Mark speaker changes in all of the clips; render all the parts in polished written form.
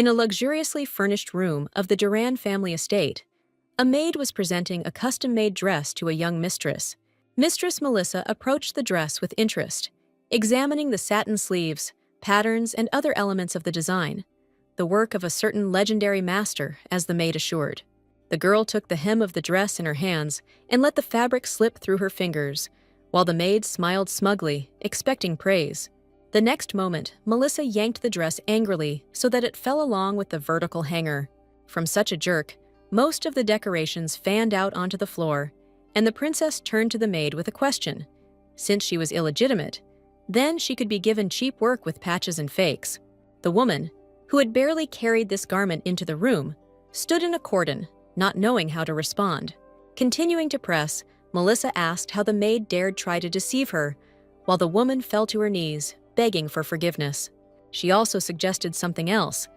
Speaker 1: In a luxuriously furnished room of the Duran family estate, a maid was presenting a custom-made dress to a young mistress. Mistress Melissa approached the dress with interest, examining the satin sleeves, patterns, and other elements of the design, the work of a certain legendary master, as the maid assured. The girl took the hem of the dress in her hands and let the fabric slip through her fingers, while the maid smiled smugly, expecting praise. The next moment, Melissa yanked the dress angrily so that it fell along with the vertical hanger. From such a jerk, most of the decorations fanned out onto the floor, and the princess turned to the maid with a question. Since she was illegitimate, then she could be given cheap work with patches and fakes. The woman, who had barely carried this garment into the room, stood in a cordon, not knowing how to respond. Continuing to press, Melissa asked how the maid dared try to deceive her, while the woman fell to her knees, begging for forgiveness. She also suggested something else,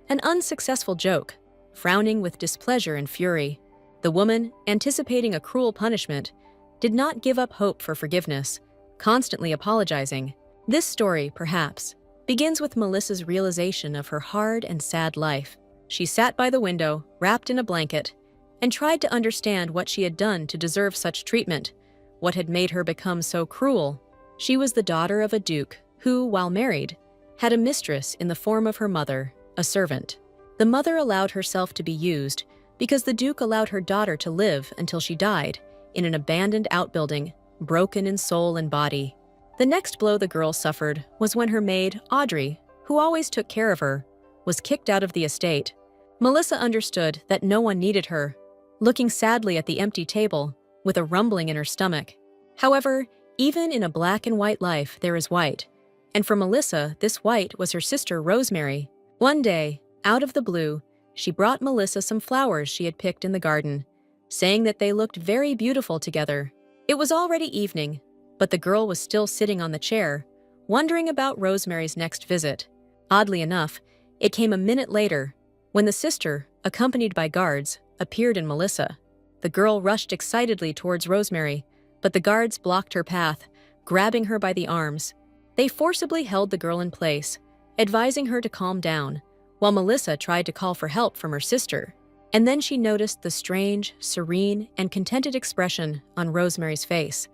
Speaker 1: an unsuccessful joke, frowning with displeasure and fury. The woman, anticipating a cruel punishment, did not give up hope for forgiveness, constantly apologizing. This story, perhaps, begins with Melissa's realization of her hard and sad life. She sat by the window, wrapped in a blanket, and tried to understand what she had done to deserve such treatment, what had made her become so cruel. She was the daughter of a duke who, while married, had a mistress in the form of her mother, a servant. The mother allowed herself to be used because the duke allowed her daughter to live until she died in an abandoned outbuilding, broken in soul and body. The next blow the girl suffered was when her maid, Audrey, who always took care of her, was kicked out of the estate. Melissa understood that no one needed her, looking sadly at the empty table, with a rumbling in her stomach. However, even in a black and white life, there is white. And for Melissa, this white was her sister Rosemary. One day, out of the blue, she brought Melissa some flowers she had picked in the garden, saying that they looked very beautiful together. It was already evening, but the girl was still sitting on the chair, wondering about Rosemary's next visit. Oddly enough, it came a minute later, when the sister, accompanied by guards, appeared in Melissa. The girl rushed excitedly towards Rosemary, but the guards blocked her path, grabbing her by the arms. They forcibly held the girl in place, advising her to calm down, while Melissa tried to call for help from her sister. And then she noticed the strange, serene, and contented expression on Rosemary's face,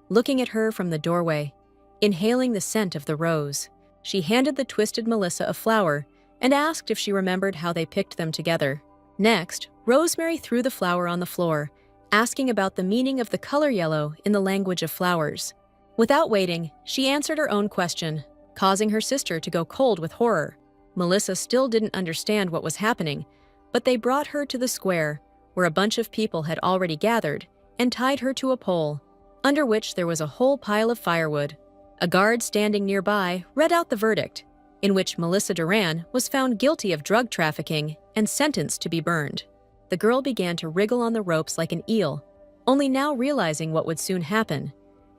Speaker 1: looking at her from the doorway, inhaling the scent of the rose. She handed the twisted Melissa a flower and asked if she remembered how they picked them together. Next, Rosemary threw the flower on the floor, asking about the meaning of the color yellow in the language of flowers. Without waiting, she answered her own question, causing her sister to go cold with horror. Melissa still didn't understand what was happening, but they brought her to the square, where a bunch of people had already gathered, and tied her to a pole, under which there was a whole pile of firewood. A guard standing nearby read out the verdict, in which Melissa Duran was found guilty of drug trafficking and sentenced to be burned. The girl began to wriggle on the ropes like an eel, only now realizing what would soon happen.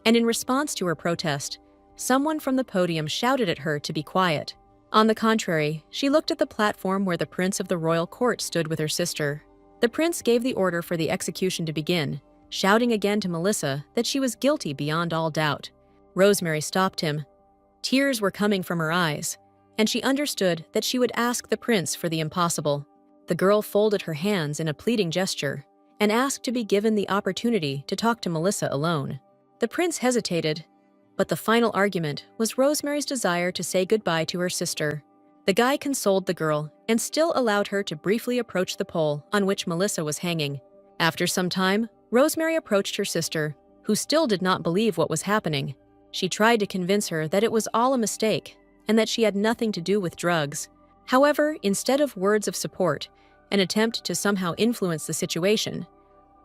Speaker 1: And in response to her protest, someone from the podium shouted at her to be quiet. On the contrary, she looked at the platform where the prince of the royal court stood with her sister. The prince gave the order for the execution to begin, shouting again to Melissa that she was guilty beyond all doubt. Rosemary stopped him. Tears were coming from her eyes, and she understood that she would ask the prince for the impossible. The girl folded her hands in a pleading gesture and asked to be given the opportunity to talk to Melissa alone. The prince hesitated, but the final argument was Rosemary's desire to say goodbye to her sister. The guy consoled the girl and still allowed her to briefly approach the pole on which Melissa was hanging. After some time, Rosemary approached her sister, who still did not believe what was happening. She tried to convince her that it was all a mistake and that she had nothing to do with drugs. However, instead of words of support, an attempt to somehow influence the situation,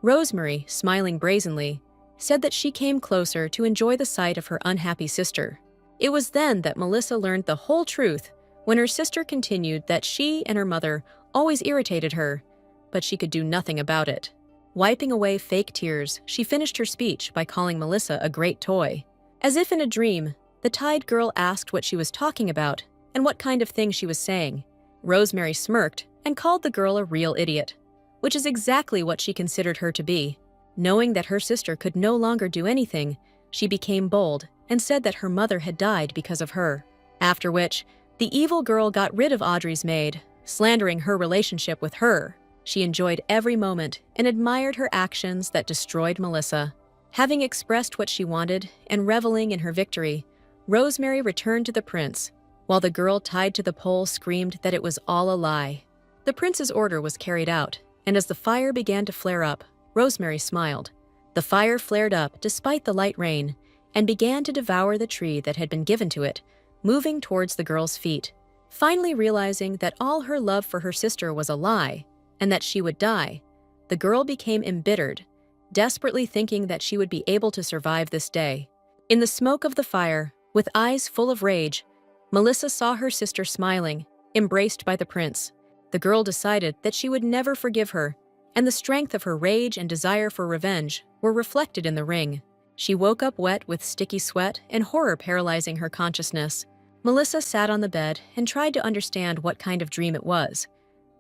Speaker 1: Rosemary, smiling brazenly, said that she came closer to enjoy the sight of her unhappy sister. It was then that Melissa learned the whole truth when her sister continued that she and her mother always irritated her, but she could do nothing about it. Wiping away fake tears, she finished her speech by calling Melissa a great toy. As if in a dream, the tied girl asked what she was talking about and what kind of thing she was saying. Rosemary smirked and called the girl a real idiot, which is exactly what she considered her to be. Knowing that her sister could no longer do anything, she became bold and said that her mother had died because of her. After which, the evil girl got rid of Audrey's maid, slandering her relationship with her. She enjoyed every moment and admired her actions that destroyed Melissa. Having expressed what she wanted and reveling in her victory, Rosemary returned to the prince, while the girl tied to the pole screamed that it was all a lie. The prince's order was carried out, and as the fire began to flare up, Rosemary smiled. The fire flared up despite the light rain and began to devour the tree that had been given to it, moving towards the girl's feet. Finally realizing that all her love for her sister was a lie and that she would die, the girl became embittered, desperately thinking that she would be able to survive this day. In the smoke of the fire, with eyes full of rage, Melissa saw her sister smiling, embraced by the prince. The girl decided that she would never forgive her, and the strength of her rage and desire for revenge were reflected in the ring. She woke up wet with sticky sweat and horror paralyzing her consciousness. Melissa sat on the bed and tried to understand what kind of dream it was,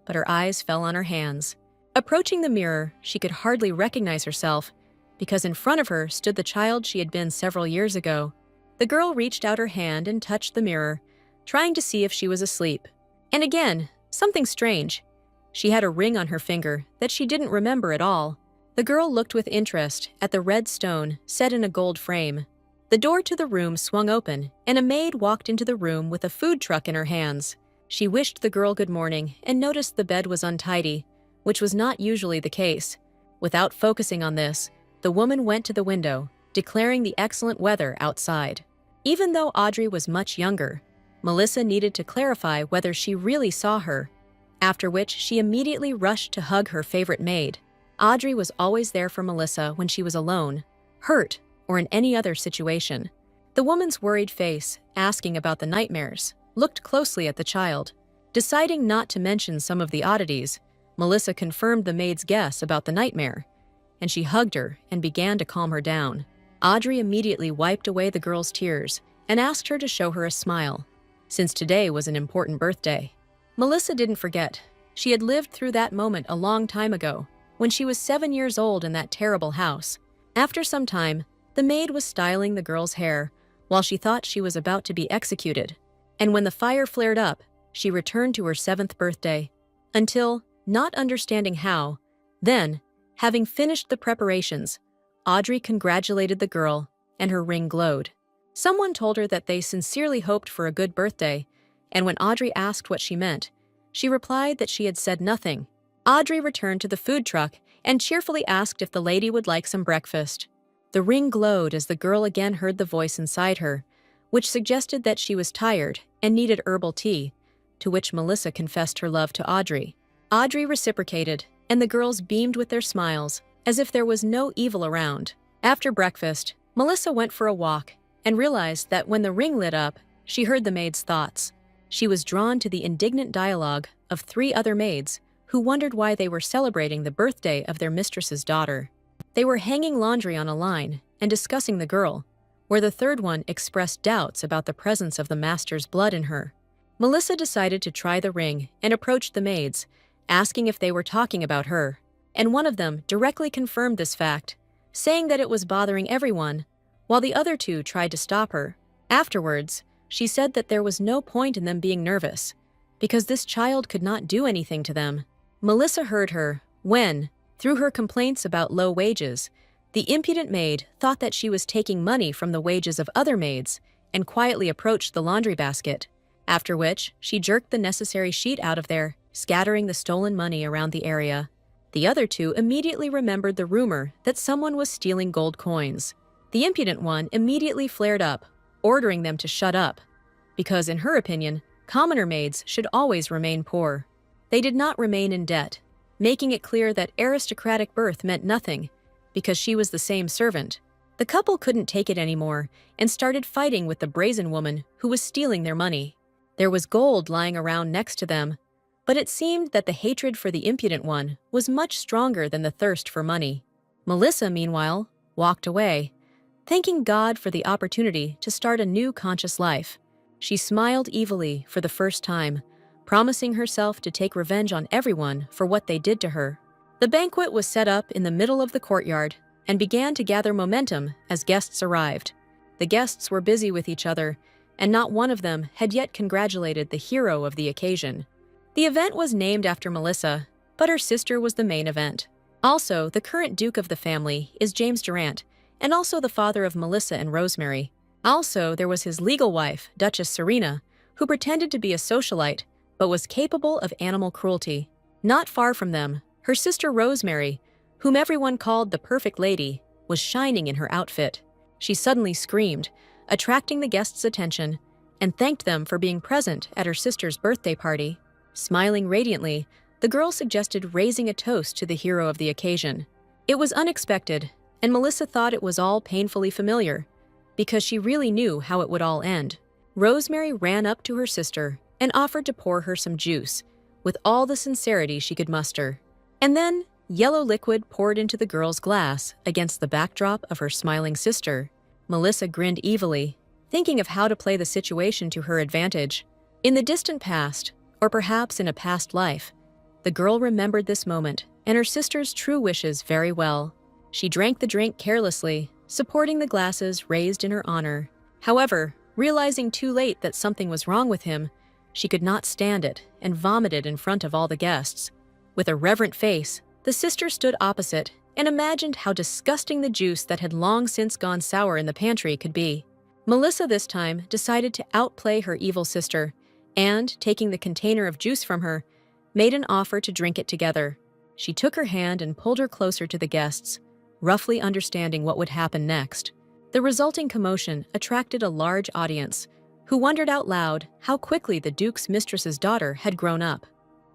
Speaker 1: but her eyes fell on her hands. Approaching the mirror, she could hardly recognize herself, because in front of her stood the child she had been several years ago. The girl reached out her hand and touched the mirror, trying to see if she was asleep. And again, something strange. She had a ring on her finger that she didn't remember at all. The girl looked with interest at the red stone set in a gold frame. The door to the room swung open, and a maid walked into the room with a food truck in her hands. She wished the girl good morning and noticed the bed was untidy, which was not usually the case. Without focusing on this, the woman went to the window, declaring the excellent weather outside. Even though Audrey was much younger, Melissa needed to clarify whether she really saw her, after which she immediately rushed to hug her favorite maid. Audrey was always there for Melissa when she was alone, hurt, or in any other situation. The woman's worried face, asking about the nightmares, looked closely at the child. Deciding not to mention some of the oddities, Melissa confirmed the maid's guess about the nightmare, and she hugged her and began to calm her down. Audrey immediately wiped away the girl's tears and asked her to show her a smile, since today was an important birthday. Melissa didn't forget. She had lived through that moment a long time ago, when she was 7 years old in that terrible house. After some time, the maid was styling the girl's hair while she thought she was about to be executed, and when the fire flared up, she returned to her 7th birthday, until, not understanding how, then, having finished the preparations, Audrey congratulated the girl, and her ring glowed. Someone told her that they sincerely hoped for a good birthday, and when Audrey asked what she meant, she replied that she had said nothing. Audrey returned to the food truck and cheerfully asked if the lady would like some breakfast. The ring glowed as the girl again heard the voice inside her, which suggested that she was tired and needed herbal tea, to which Melissa confessed her love to Audrey. Audrey reciprocated, and the girls beamed with their smiles, as if there was no evil around. After breakfast, Melissa went for a walk and realized that when the ring lit up, she heard the maid's thoughts. She was drawn to the indignant dialogue of 3 other maids who wondered why they were celebrating the birthday of their mistress's daughter. They were hanging laundry on a line and discussing the girl, where the 3rd one expressed doubts about the presence of the master's blood in her. Melissa decided to try the ring and approached the maids, asking if they were talking about her, and one of them directly confirmed this fact, saying that it was bothering everyone, while the other 2 tried to stop her. Afterwards, she said that there was no point in them being nervous, because this child could not do anything to them. Melissa heard her when, through her complaints about low wages, the impudent maid thought that she was taking money from the wages of other maids and quietly approached the laundry basket, after which she jerked the necessary sheet out of there, scattering the stolen money around the area. The other 2 immediately remembered the rumor that someone was stealing gold coins. The impudent one immediately flared up, ordering them to shut up, because in her opinion, commoner maids should always remain poor. They did not remain in debt, making it clear that aristocratic birth meant nothing, because she was the same servant. The couple couldn't take it anymore and started fighting with the brazen woman who was stealing their money. There was gold lying around next to them, but it seemed that the hatred for the impudent one was much stronger than the thirst for money. Melissa, meanwhile, walked away, thanking God for the opportunity to start a new conscious life. She smiled evilly for the first time, promising herself to take revenge on everyone for what they did to her. The banquet was set up in the middle of the courtyard and began to gather momentum as guests arrived. The guests were busy with each other, and not one of them had yet congratulated the hero of the occasion. The event was named after Melissa, but her sister was the main event. Also, the current Duke of the family is James Durant, and also the father of Melissa and Rosemary. Also, there was his legal wife, Duchess Serena, who pretended to be a socialite, but was capable of animal cruelty. Not far from them, her sister Rosemary, whom everyone called the perfect lady, was shining in her outfit. She suddenly screamed, attracting the guests' attention, and thanked them for being present at her sister's birthday party. Smiling radiantly, the girl suggested raising a toast to the hero of the occasion. It was unexpected, and Melissa thought it was all painfully familiar, because she really knew how it would all end. Rosemary ran up to her sister and offered to pour her some juice, with all the sincerity she could muster. And then, yellow liquid poured into the girl's glass against the backdrop of her smiling sister. Melissa grinned evilly, thinking of how to play the situation to her advantage. In the distant past, or perhaps in a past life, the girl remembered this moment and her sister's true wishes very well. She drank the drink carelessly, supporting the glasses raised in her honor. However, realizing too late that something was wrong with him, she could not stand it and vomited in front of all the guests. With a reverent face, the sister stood opposite and imagined how disgusting the juice that had long since gone sour in the pantry could be. Melissa this time decided to outplay her evil sister and, taking the container of juice from her, made an offer to drink it together. She took her hand and pulled her closer to the guests, roughly understanding what would happen next. The resulting commotion attracted a large audience, who wondered out loud how quickly the Duke's mistress's daughter had grown up.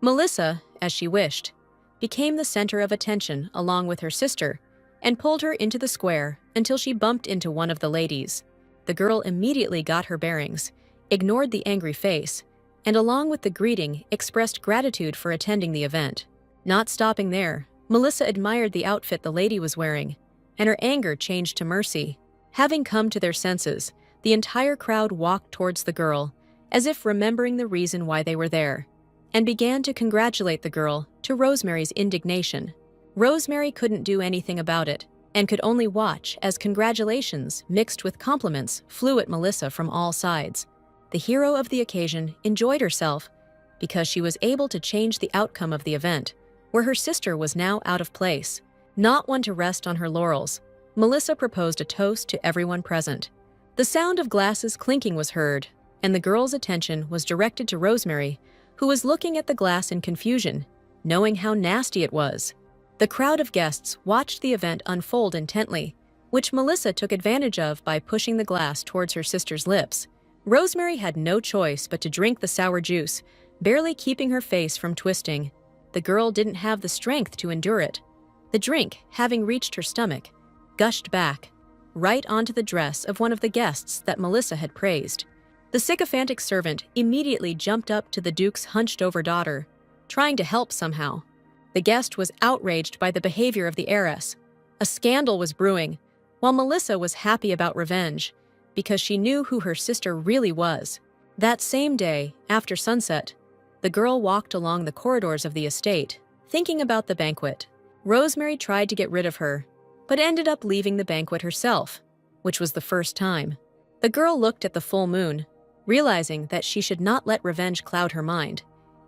Speaker 1: Melissa, as she wished, became the center of attention along with her sister, and pulled her into the square until she bumped into one of the ladies. The girl immediately got her bearings, ignored the angry face, and along with the greeting expressed gratitude for attending the event. Not stopping there, Melissa admired the outfit the lady was wearing, and her anger changed to mercy. Having come to their senses, the entire crowd walked towards the girl, as if remembering the reason why they were there, and began to congratulate the girl to Rosemary's indignation. Rosemary couldn't do anything about it, and could only watch as congratulations mixed with compliments flew at Melissa from all sides. The hero of the occasion enjoyed herself because she was able to change the outcome of the event, where her sister was now out of place. Not one to rest on her laurels, Melissa proposed a toast to everyone present. The sound of glasses clinking was heard, and the girl's attention was directed to Rosemary, who was looking at the glass in confusion, knowing how nasty it was. The crowd of guests watched the event unfold intently, which Melissa took advantage of by pushing the glass towards her sister's lips. Rosemary had no choice but to drink the sour juice, barely keeping her face from twisting. The girl didn't have the strength to endure it. The drink, having reached her stomach, gushed back, right onto the dress of one of the guests that Melissa had praised. The sycophantic servant immediately jumped up to the Duke's hunched-over daughter, trying to help somehow. The guest was outraged by the behavior of the heiress. A scandal was brewing, while Melissa was happy about revenge, because she knew who her sister really was. That same day, after sunset, the girl walked along the corridors of the estate, thinking about the banquet. Rosemary tried to get rid of her, but ended up leaving the banquet herself, which was the first time. The girl looked at the full moon, realizing that she should not let revenge cloud her mind.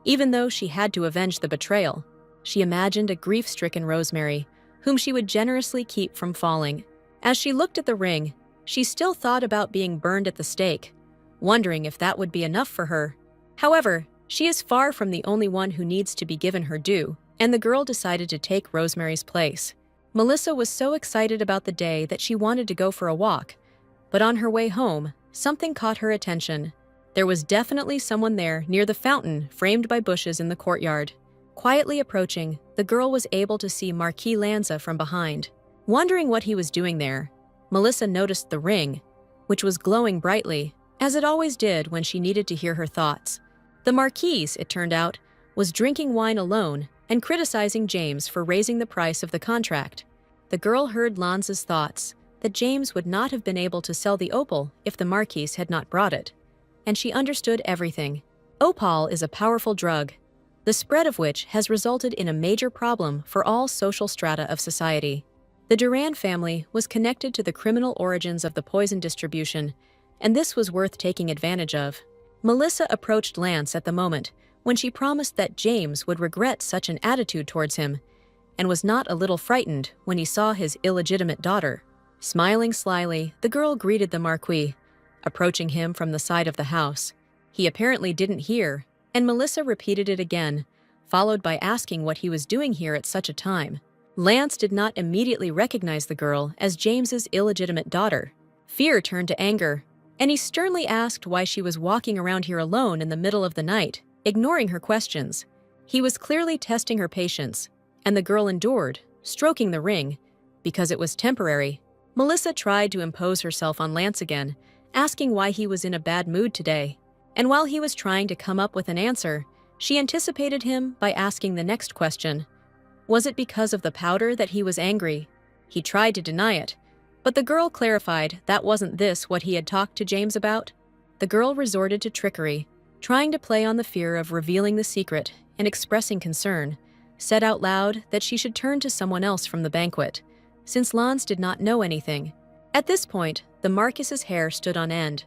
Speaker 1: Even though she had to avenge the betrayal, she imagined a grief-stricken Rosemary, whom she would generously keep from falling. As she looked at the ring, she still thought about being burned at the stake, wondering if that would be enough for her. However, she is far from the only one who needs to be given her due, and the girl decided to take Rosemary's place. Melissa was so excited about the day that she wanted to go for a walk, but on her way home, something caught her attention. There was definitely someone there near the fountain framed by bushes in the courtyard. Quietly approaching, the girl was able to see Marquis Lanza from behind. Wondering what he was doing there, Melissa noticed the ring, which was glowing brightly, as it always did when she needed to hear her thoughts. The Marquis, it turned out, was drinking wine alone and criticizing James for raising the price of the contract. The girl heard Lanza's thoughts, that James would not have been able to sell the opal if the Marquis had not brought it. And she understood everything. Opal is a powerful drug, the spread of which has resulted in a major problem for all social strata of society. The Durand family was connected to the criminal origins of the poison distribution, and this was worth taking advantage of. Melissa approached Lance at the moment, when she promised that James would regret such an attitude towards him, and was not a little frightened when he saw his illegitimate daughter. Smiling slyly, the girl greeted the Marquis, approaching him from the side of the house. He apparently didn't hear, and Melissa repeated it again, followed by asking what he was doing here at such a time. Lance did not immediately recognize the girl as James's illegitimate daughter. Fear turned to anger, and he sternly asked why she was walking around here alone in the middle of the night, ignoring her questions. He was clearly testing her patience, and the girl endured, stroking the ring, because it was temporary. Melissa tried to impose herself on Lance again, asking why he was in a bad mood today. And while he was trying to come up with an answer, she anticipated him by asking the next question. Was it because of the powder that he was angry? He tried to deny it, but the girl clarified that wasn't this what he had talked to James about. The girl resorted to trickery, trying to play on the fear of revealing the secret and expressing concern, said out loud that she should turn to someone else from the banquet, since Lance did not know anything. At this point, the Marquis's hair stood on end.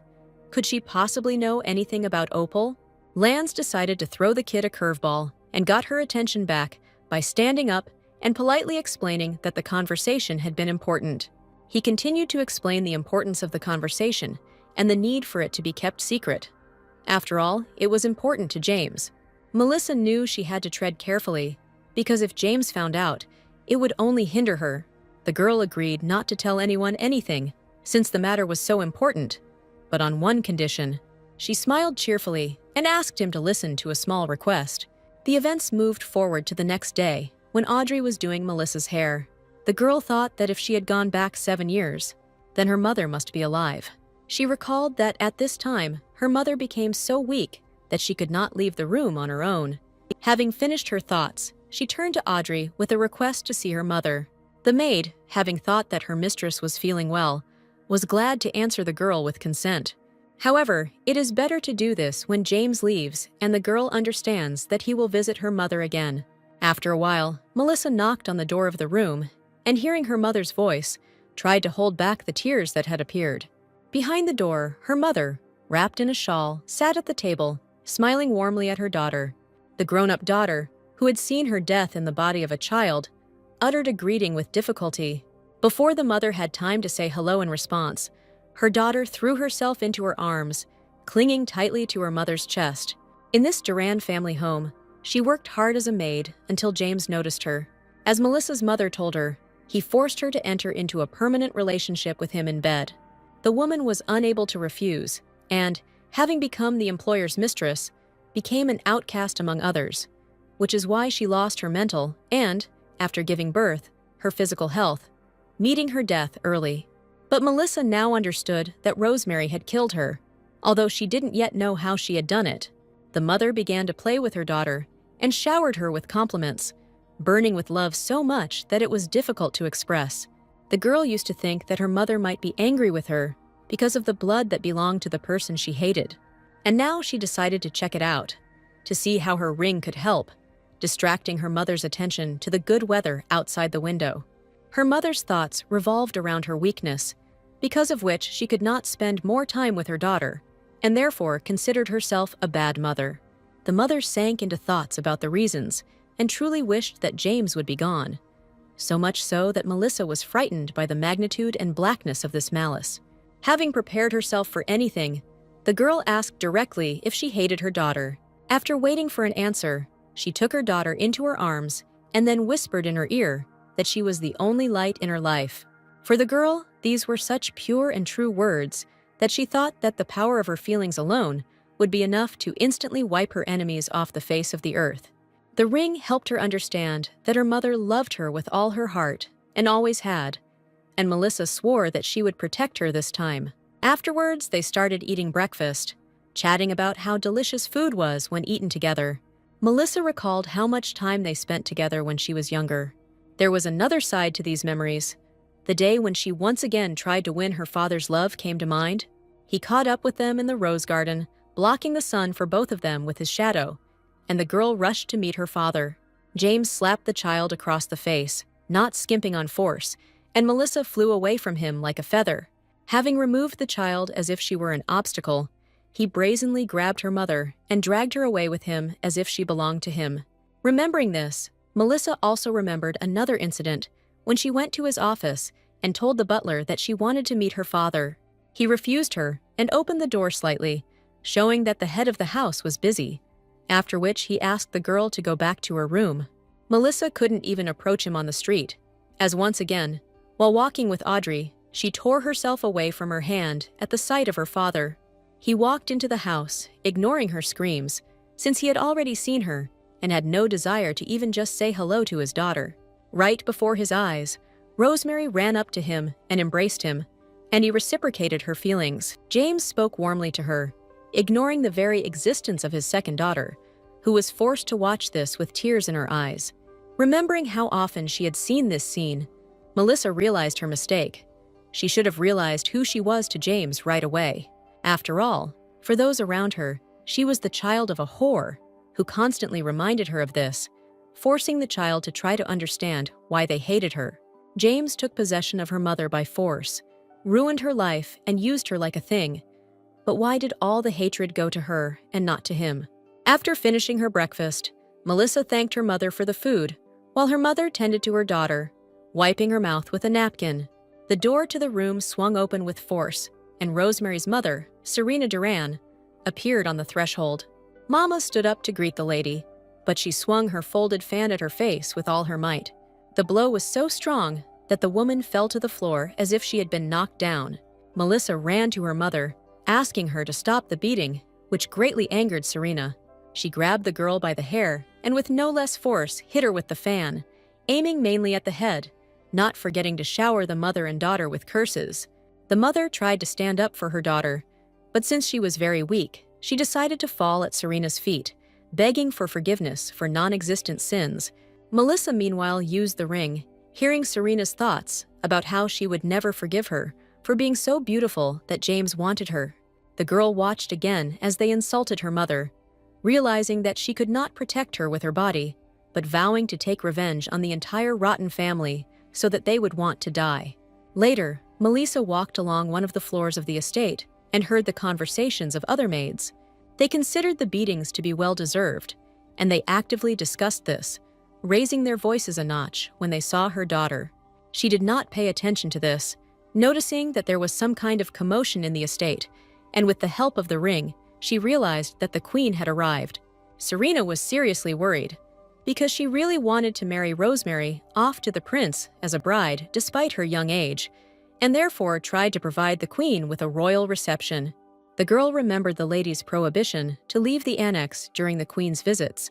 Speaker 1: Could she possibly know anything about Opal? Lance decided to throw the kid a curveball and got her attention back by standing up and politely explaining that the conversation had been important. He continued to explain the importance of the conversation and the need for it to be kept secret. After all, it was important to James. Melissa knew she had to tread carefully, because if James found out, it would only hinder her. The girl agreed not to tell anyone anything, since the matter was so important, but on one condition. She smiled cheerfully and asked him to listen to a small request. The events moved forward to the next day, when Audrey was doing Melissa's hair. The girl thought that if she had gone back 7 years, then her mother must be alive. She recalled that at this time, her mother became so weak that she could not leave the room on her own. Having finished her thoughts, she turned to Audrey with a request to see her mother. The maid, having thought that her mistress was feeling well, was glad to answer the girl with consent. However, it is better to do this when James leaves and the girl understands that he will visit her mother again. After a while, Melissa knocked on the door of the room and, hearing her mother's voice, tried to hold back the tears that had appeared. Behind the door, her mother, wrapped in a shawl, sat at the table, smiling warmly at her daughter. The grown-up daughter, who had seen her death in the body of a child, uttered a greeting with difficulty. Before the mother had time to say hello in response, her daughter threw herself into her arms, clinging tightly to her mother's chest. In this Duran family home, she worked hard as a maid until James noticed her. As Melissa's mother told her, he forced her to enter into a permanent relationship with him in bed. The woman was unable to refuse, and, having become the employer's mistress, became an outcast among others, which is why she lost her mental and, after giving birth, her physical health, meeting her death early. But Melissa now understood that Rosemary had killed her, although she didn't yet know how she had done it. The mother began to play with her daughter and showered her with compliments, burning with love so much that it was difficult to express. The girl used to think that her mother might be angry with her because of the blood that belonged to the person she hated. And now she decided to check it out, to see how her ring could help, distracting her mother's attention to the good weather outside the window. Her mother's thoughts revolved around her weakness, because of which she could not spend more time with her daughter, and therefore considered herself a bad mother. The mother sank into thoughts about the reasons and truly wished that James would be gone. So much so that Melissa was frightened by the magnitude and blackness of this malice. Having prepared herself for anything, the girl asked directly if she hated her daughter. After waiting for an answer, she took her daughter into her arms and then whispered in her ear that she was the only light in her life. For the girl, these were such pure and true words that she thought that the power of her feelings alone would be enough to instantly wipe her enemies off the face of the earth. The ring helped her understand that her mother loved her with all her heart and always had, and Melissa swore that she would protect her this time. Afterwards, they started eating breakfast, chatting about how delicious food was when eaten together. Melissa recalled how much time they spent together when she was younger. There was another side to these memories. The day when she once again tried to win her father's love came to mind. He caught up with them in the rose garden, blocking the sun for both of them with his shadow, and the girl rushed to meet her father. James slapped the child across the face, not skimping on force, and Melissa flew away from him like a feather. Having removed the child as if she were an obstacle, he brazenly grabbed her mother and dragged her away with him as if she belonged to him. Remembering this, Melissa also remembered another incident when she went to his office and told the butler that she wanted to meet her father. He refused her and opened the door slightly, showing that the head of the house was busy, after which he asked the girl to go back to her room. Melissa couldn't even approach him on the street, as once again, while walking with Audrey, she tore herself away from her hand at the sight of her father. He walked into the house, ignoring her screams, since he had already seen her and had no desire to even just say hello to his daughter. Right before his eyes, Rosemary ran up to him and embraced him, and he reciprocated her feelings. James spoke warmly to her, ignoring the very existence of his second daughter, who was forced to watch this with tears in her eyes. Remembering how often she had seen this scene, Melissa realized her mistake. She should have realized who she was to James right away. After all, for those around her, she was the child of a whore who constantly reminded her of this, forcing the child to try to understand why they hated her. James took possession of her mother by force, ruined her life, and used her like a thing. But why did all the hatred go to her and not to him? After finishing her breakfast, Melissa thanked her mother for the food, while her mother tended to her daughter, wiping her mouth with a napkin. The door to the room swung open with force, and Rosemary's mother, Serena Duran, appeared on the threshold. Mama stood up to greet the lady, but she swung her folded fan at her face with all her might. The blow was so strong that the woman fell to the floor as if she had been knocked down. Melissa ran to her mother, asking her to stop the beating, which greatly angered Serena. She grabbed the girl by the hair and with no less force hit her with the fan, aiming mainly at the head, not forgetting to shower the mother and daughter with curses. The mother tried to stand up for her daughter, but since she was very weak, she decided to fall at Serena's feet, begging for forgiveness for non-existent sins. Melissa meanwhile used the ring, hearing Serena's thoughts about how she would never forgive her for being so beautiful that James wanted her. The girl watched again as they insulted her mother, realizing that she could not protect her with her body, but vowing to take revenge on the entire rotten family so that they would want to die. Later, Melissa walked along one of the floors of the estate and heard the conversations of other maids. They considered the beatings to be well-deserved, and they actively discussed this, raising their voices a notch when they saw her daughter. She did not pay attention to this, noticing that there was some kind of commotion in the estate, and with the help of the ring, she realized that the queen had arrived. Serena was seriously worried, because she really wanted to marry Rosemary off to the prince as a bride despite her young age, and therefore tried to provide the queen with a royal reception. The girl remembered the lady's prohibition to leave the annex during the queen's visits,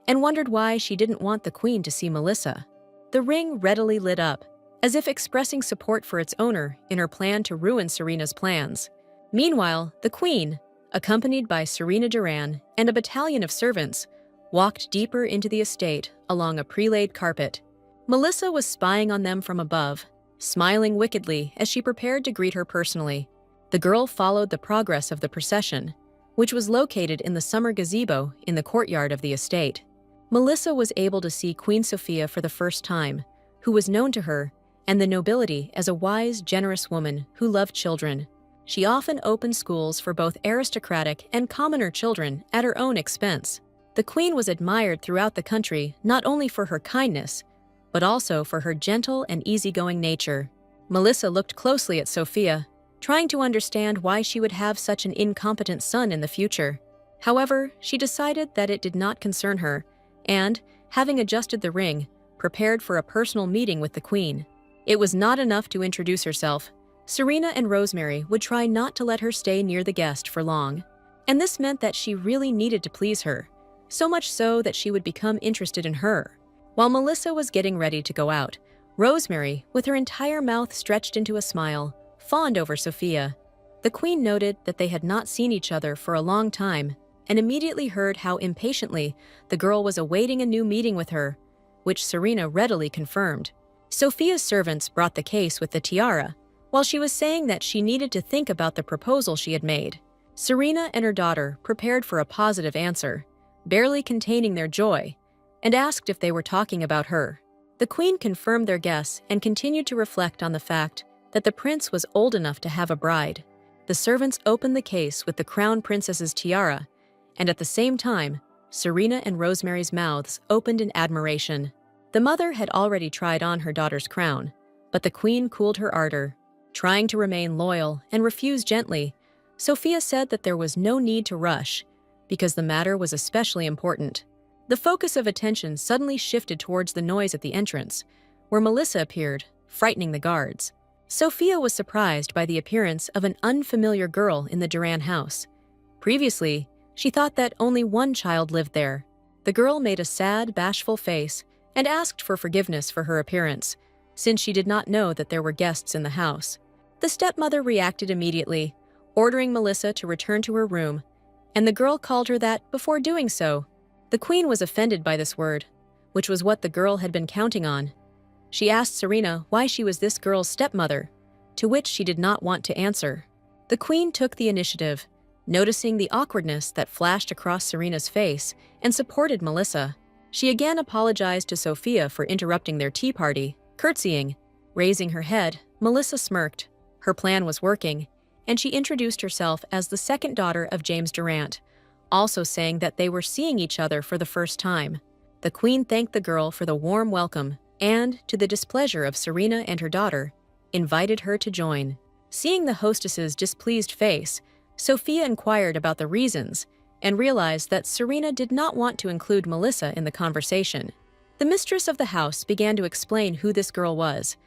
Speaker 1: and wondered why she didn't want the queen to see Melissa. The ring readily lit up, as if expressing support for its owner in her plan to ruin Serena's plans. Meanwhile, the queen, accompanied by Serena Duran and a battalion of servants, walked deeper into the estate along a pre-laid carpet. Melissa was spying on them from above, smiling wickedly as she prepared to greet her personally. The girl followed the progress of the procession, which was located in the summer gazebo in the courtyard of the estate. Melissa was able to see Queen Sophia for the first time, who was known to her, and the nobility as a wise, generous woman who loved children. She often opened schools for both aristocratic and commoner children at her own expense. The queen was admired throughout the country not only for her kindness, but also for her gentle and easygoing nature. Melissa looked closely at Sophia, trying to understand why she would have such an incompetent son in the future. However, she decided that it did not concern her, and, having adjusted the ring, prepared for a personal meeting with the queen. It was not enough to introduce herself. Serena and Rosemary would try not to let her stay near the guest for long, and this meant that she really needed to please her, so much so that she would become interested in her. While Melissa was getting ready to go out, Rosemary, with her entire mouth stretched into a smile, fawned over Sophia. The queen noted that they had not seen each other for a long time and immediately heard how impatiently the girl was awaiting a new meeting with her, which Serena readily confirmed. Sophia's servants brought the case with the tiara, while she was saying that she needed to think about the proposal she had made. Serena and her daughter prepared for a positive answer, barely containing their joy, and asked if they were talking about her. The queen confirmed their guess and continued to reflect on the fact that the prince was old enough to have a bride. The servants opened the case with the crown princess's tiara, and at the same time, Serena and Rosemary's mouths opened in admiration. The mother had already tried on her daughter's crown, but the queen cooled her ardor. Trying to remain loyal and refuse gently, Sophia said that there was no need to rush, because the matter was especially important. The focus of attention suddenly shifted towards the noise at the entrance, where Melissa appeared, frightening the guards. Sophia was surprised by the appearance of an unfamiliar girl in the Duran house. Previously, she thought that only one child lived there. The girl made a sad, bashful face and asked for forgiveness for her appearance, since she did not know that there were guests in the house. The stepmother reacted immediately, ordering Melissa to return to her room, and the girl called her that before doing so. The queen was offended by this word, which was what the girl had been counting on. She asked Serena why she was this girl's stepmother, to which she did not want to answer. The queen took the initiative, noticing the awkwardness that flashed across Serena's face, and supported Melissa. She again apologized to Sophia for interrupting their tea party, curtsying. Raising her head, Melissa smirked. Her plan was working, and she introduced herself as the second daughter of James Durant, also saying that they were seeing each other for the first time. The queen thanked the girl for the warm welcome and, to the displeasure of Serena and her daughter, invited her to join. Seeing the hostess's displeased face, Sophia inquired about the reasons and realized that Serena did not want to include Melissa in the conversation. The mistress of the house began to explain who this girl was,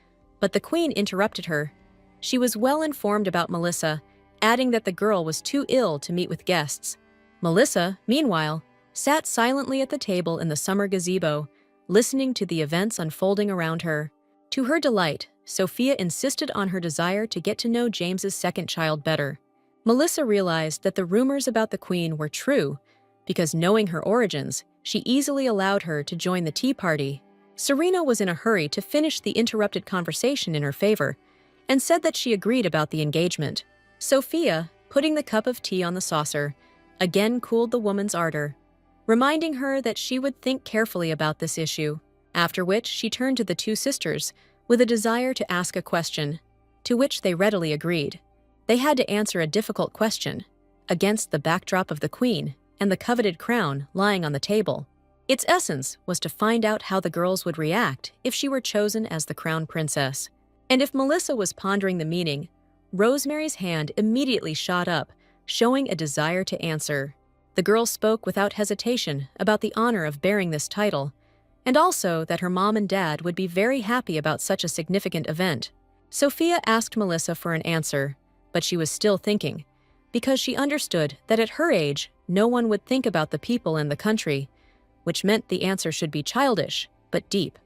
Speaker 1: but the queen interrupted her. She was well informed about Melissa, adding that the girl was too ill to meet with guests. Melissa, meanwhile, sat silently at the table in the summer gazebo, listening to the events unfolding around her. To her delight, Sophia insisted on her desire to get to know James's second child better. Melissa realized that the rumors about the queen were true, because knowing her origins, she easily allowed her to join the tea party. Serena was in a hurry to finish the interrupted conversation in her favor, and said that she agreed about the engagement. Sophia, putting the cup of tea on the saucer, again cooled the woman's ardor, reminding her that she would think carefully about this issue, after which she turned to the two sisters with a desire to ask a question, to which they readily agreed. They had to answer a difficult question, against the backdrop of the queen and the coveted crown lying on the table. Its essence was to find out how the girls would react if she were chosen as the crown princess. And if Melissa was pondering the meaning, Rosemary's hand immediately shot up, showing a desire to answer. The girl spoke without hesitation about the honor of bearing this title, and also that her mom and dad would be very happy about such a significant event. Sophia asked Melissa for an answer, but she was still thinking, because she understood that at her age, no one would think about the people and the country, which meant the answer should be childish, but deep.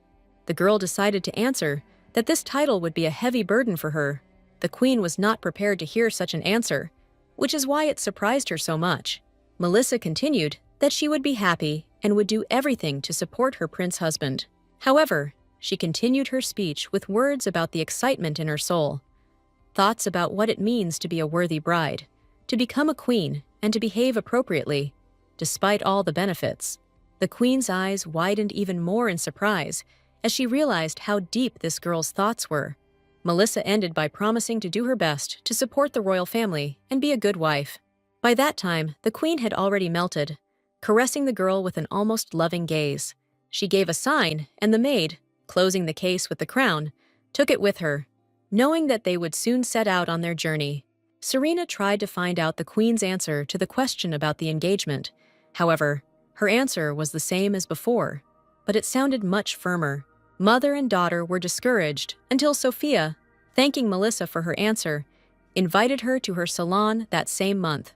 Speaker 1: The girl decided to answer that this title would be a heavy burden for her. The queen was not prepared to hear such an answer, which is why it surprised her so much. Melissa continued that she would be happy and would do everything to support her prince husband. However, she continued her speech with words about the excitement in her soul, thoughts about what it means to be a worthy bride, to become a queen, and to behave appropriately, despite all the benefits. The queen's eyes widened even more in surprise as she realized how deep this girl's thoughts were. Melissa ended by promising to do her best to support the royal family and be a good wife. By that time, the queen had already melted, caressing the girl with an almost loving gaze. She gave a sign, and the maid, closing the case with the crown, took it with her, knowing that they would soon set out on their journey. Serena tried to find out the queen's answer to the question about the engagement. However, her answer was the same as before, but it sounded much firmer. Mother and daughter were discouraged until Sophia, thanking Melissa for her answer, invited her to her salon that same month.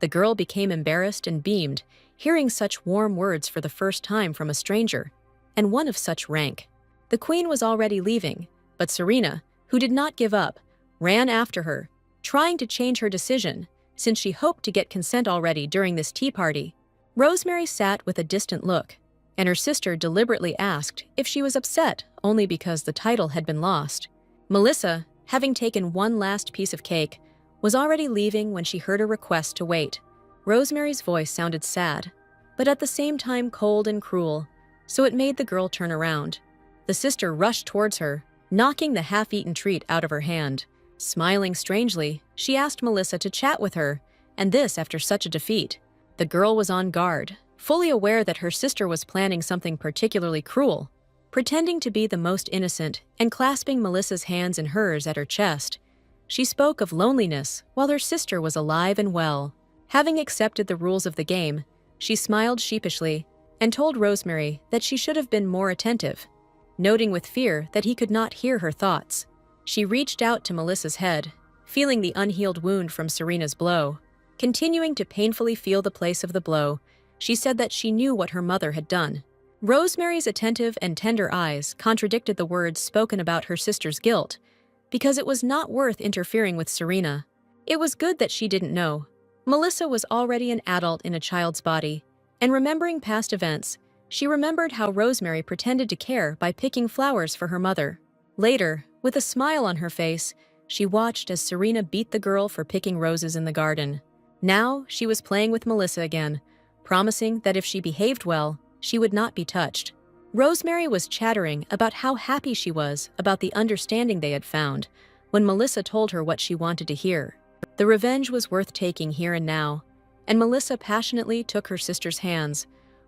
Speaker 1: The girl became embarrassed and beamed, hearing such warm words for the first time from a stranger, and one of such rank. The queen was already leaving, but Serena, who did not give up, ran after her, trying to change her decision, since she hoped to get consent already during this tea party. Rosemary sat with a distant look, and her sister deliberately asked if she was upset only because the title had been lost. Melissa, having taken one last piece of cake, was already leaving when she heard a request to wait. Rosemary's voice sounded sad, but at the same time cold and cruel, so it made the girl turn around. The sister rushed towards her, knocking the half-eaten treat out of her hand. Smiling strangely, she asked Melissa to chat with her, and this after such a defeat. The girl was on guard, fully aware that her sister was planning something particularly cruel. Pretending to be the most innocent and clasping Melissa's hands in hers at her chest, she spoke of loneliness while her sister was alive and well. Having accepted the rules of the game, she smiled sheepishly and told Rosemary that she should have been more attentive, noting with fear that he could not hear her thoughts. She reached out to Melissa's head, feeling the unhealed wound from Serena's blow. Continuing to painfully feel the place of the blow, she said that she knew what her mother had done. Rosemary's attentive and tender eyes contradicted the words spoken about her sister's guilt, because it was not worth interfering with Serena. It was good that she didn't know. Melissa was already an adult in a child's body, and remembering past events, she remembered how Rosemary pretended to care by picking flowers for her mother. Later, with a smile on her face, she watched as Serena beat the girl for picking roses in the garden. Now, she was playing with Melissa again, promising that if she behaved well, she would not be touched. Rosemary was chattering about how happy she was about the understanding they had found when Melissa told her what she wanted to hear. The revenge was worth taking here and now, and Melissa passionately took her sister's hands,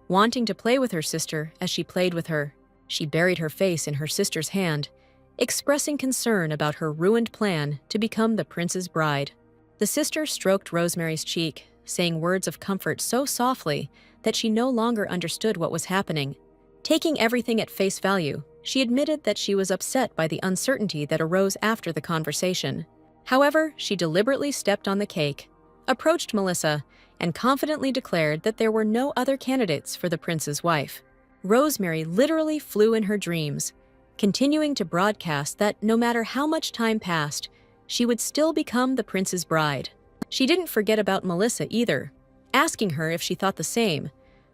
Speaker 1: wanting to play with her sister as she played with her. She buried her face in her sister's hand, expressing concern about her ruined plan to become the prince's bride. The sister stroked Rosemary's cheek, saying words of comfort so softly that she no longer understood what was happening. Taking everything at face value, she admitted that she was upset by the uncertainty that arose after the conversation. However, she deliberately stepped on the cake, approached Melissa, and confidently declared that there were no other candidates for the prince's wife. Rosemary literally flew in her dreams, continuing to broadcast that no matter how much time passed, she would still become the prince's bride. She didn't forget about Melissa either, asking her if she thought the same,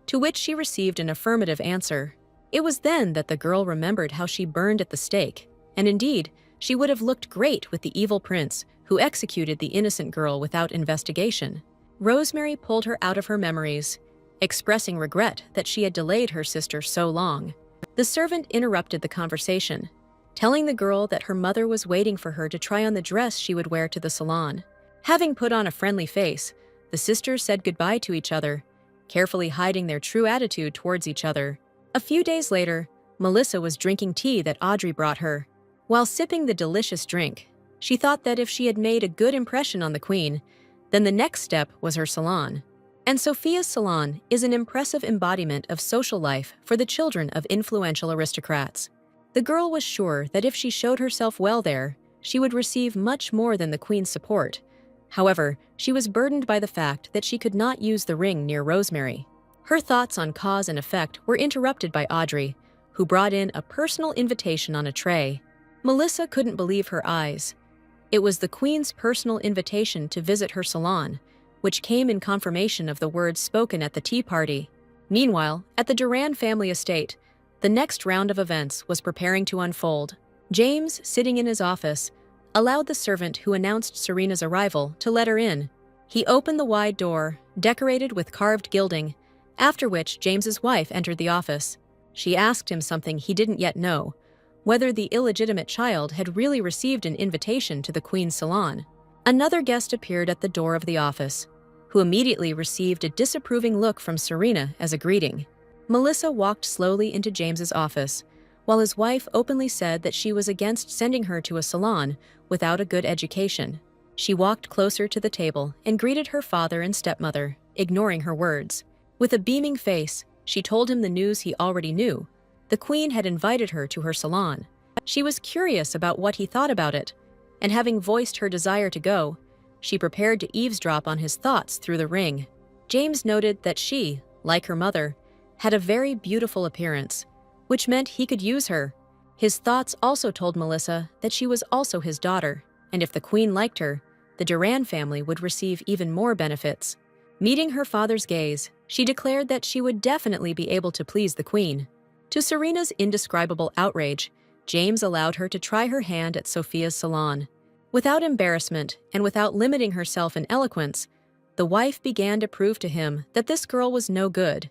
Speaker 1: to which she received an affirmative answer. It was then that the girl remembered how she burned at the stake, and indeed, she would have looked great with the evil prince who executed the innocent girl without investigation. Rosemary pulled her out of her memories, expressing regret that she had delayed her sister so long. The servant interrupted the conversation, telling the girl that her mother was waiting for her to try on the dress she would wear to the salon. Having put on a friendly face, the sisters said goodbye to each other, carefully hiding their true attitude towards each other. A few days later, Melissa was drinking tea that Audrey brought her. While sipping the delicious drink, she thought that if she had made a good impression on the queen, then the next step was her salon. And Sophia's salon is an impressive embodiment of social life for the children of influential aristocrats. The girl was sure that if she showed herself well there, she would receive much more than the queen's support. However, she was burdened by the fact that she could not use the ring near Rosemary. Her thoughts on cause and effect were interrupted by Audrey, who brought in a personal invitation on a tray. Melissa couldn't believe her eyes. It was the queen's personal invitation to visit her salon, which came in confirmation of the words spoken at the tea party. Meanwhile, at the Duran family estate, the next round of events was preparing to unfold. James, sitting in his office, allowed the servant who announced Serena's arrival to let her in. He opened the wide door, decorated with carved gilding, after which James's wife entered the office. She asked him something he didn't yet know, whether the illegitimate child had really received an invitation to the queen's salon. Another guest appeared at the door of the office, who immediately received a disapproving look from Serena as a greeting. Melissa walked slowly into James's office, while his wife openly said that she was against sending her to a salon without a good education. She walked closer to the table and greeted her father and stepmother, ignoring her words. With a beaming face, she told him the news he already knew. The queen had invited her to her salon. She was curious about what he thought about it, and having voiced her desire to go, she prepared to eavesdrop on his thoughts through the ring. James noted that she, like her mother, had a very beautiful appearance, which meant he could use her. His thoughts also told Melissa that she was also his daughter, and if the queen liked her, the Duran family would receive even more benefits. Meeting her father's gaze, she declared that she would definitely be able to please the queen. To Serena's indescribable outrage, James allowed her to try her hand at Sophia's salon. Without embarrassment and without limiting herself in eloquence, the wife began to prove to him that this girl was no good,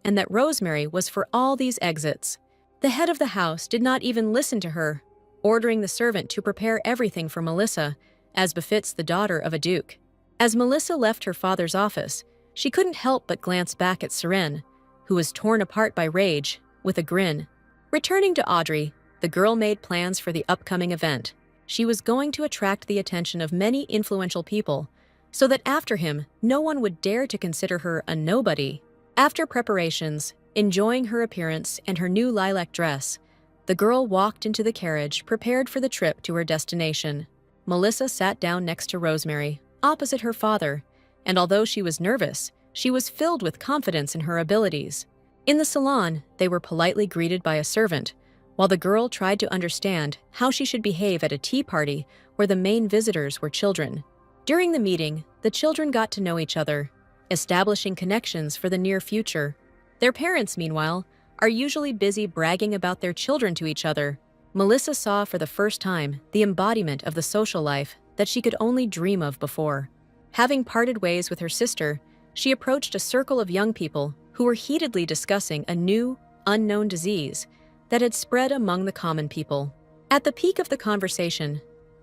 Speaker 1: and that Rosemary was for all these exits. The head of the house did not even listen to her, ordering the servant to prepare everything for Melissa, as befits the daughter of a duke. As Melissa left her father's office, she couldn't help but glance back at Seren, who was torn apart by rage, with a grin. Returning to Audrey, the girl made plans for the upcoming event. She was going to attract the attention of many influential people, so that after him, no one would dare to consider her a nobody. After preparations, enjoying her appearance and her new lilac dress, the girl walked into the carriage prepared for the trip to her destination. Melissa sat down next to Rosemary, opposite her father, and although she was nervous, she was filled with confidence in her abilities. In the salon, they were politely greeted by a servant, while the girl tried to understand how she should behave at a tea party where the main visitors were children. During the meeting, the children got to know each other, establishing connections for the near future. Their parents, meanwhile, are usually busy bragging about their children to each other. Melissa saw for the first time the embodiment of the social life that she could only dream of before. Having parted ways with her sister, she approached a circle of young people who were heatedly discussing a new, unknown disease that had spread among the common people. At the peak of the conversation,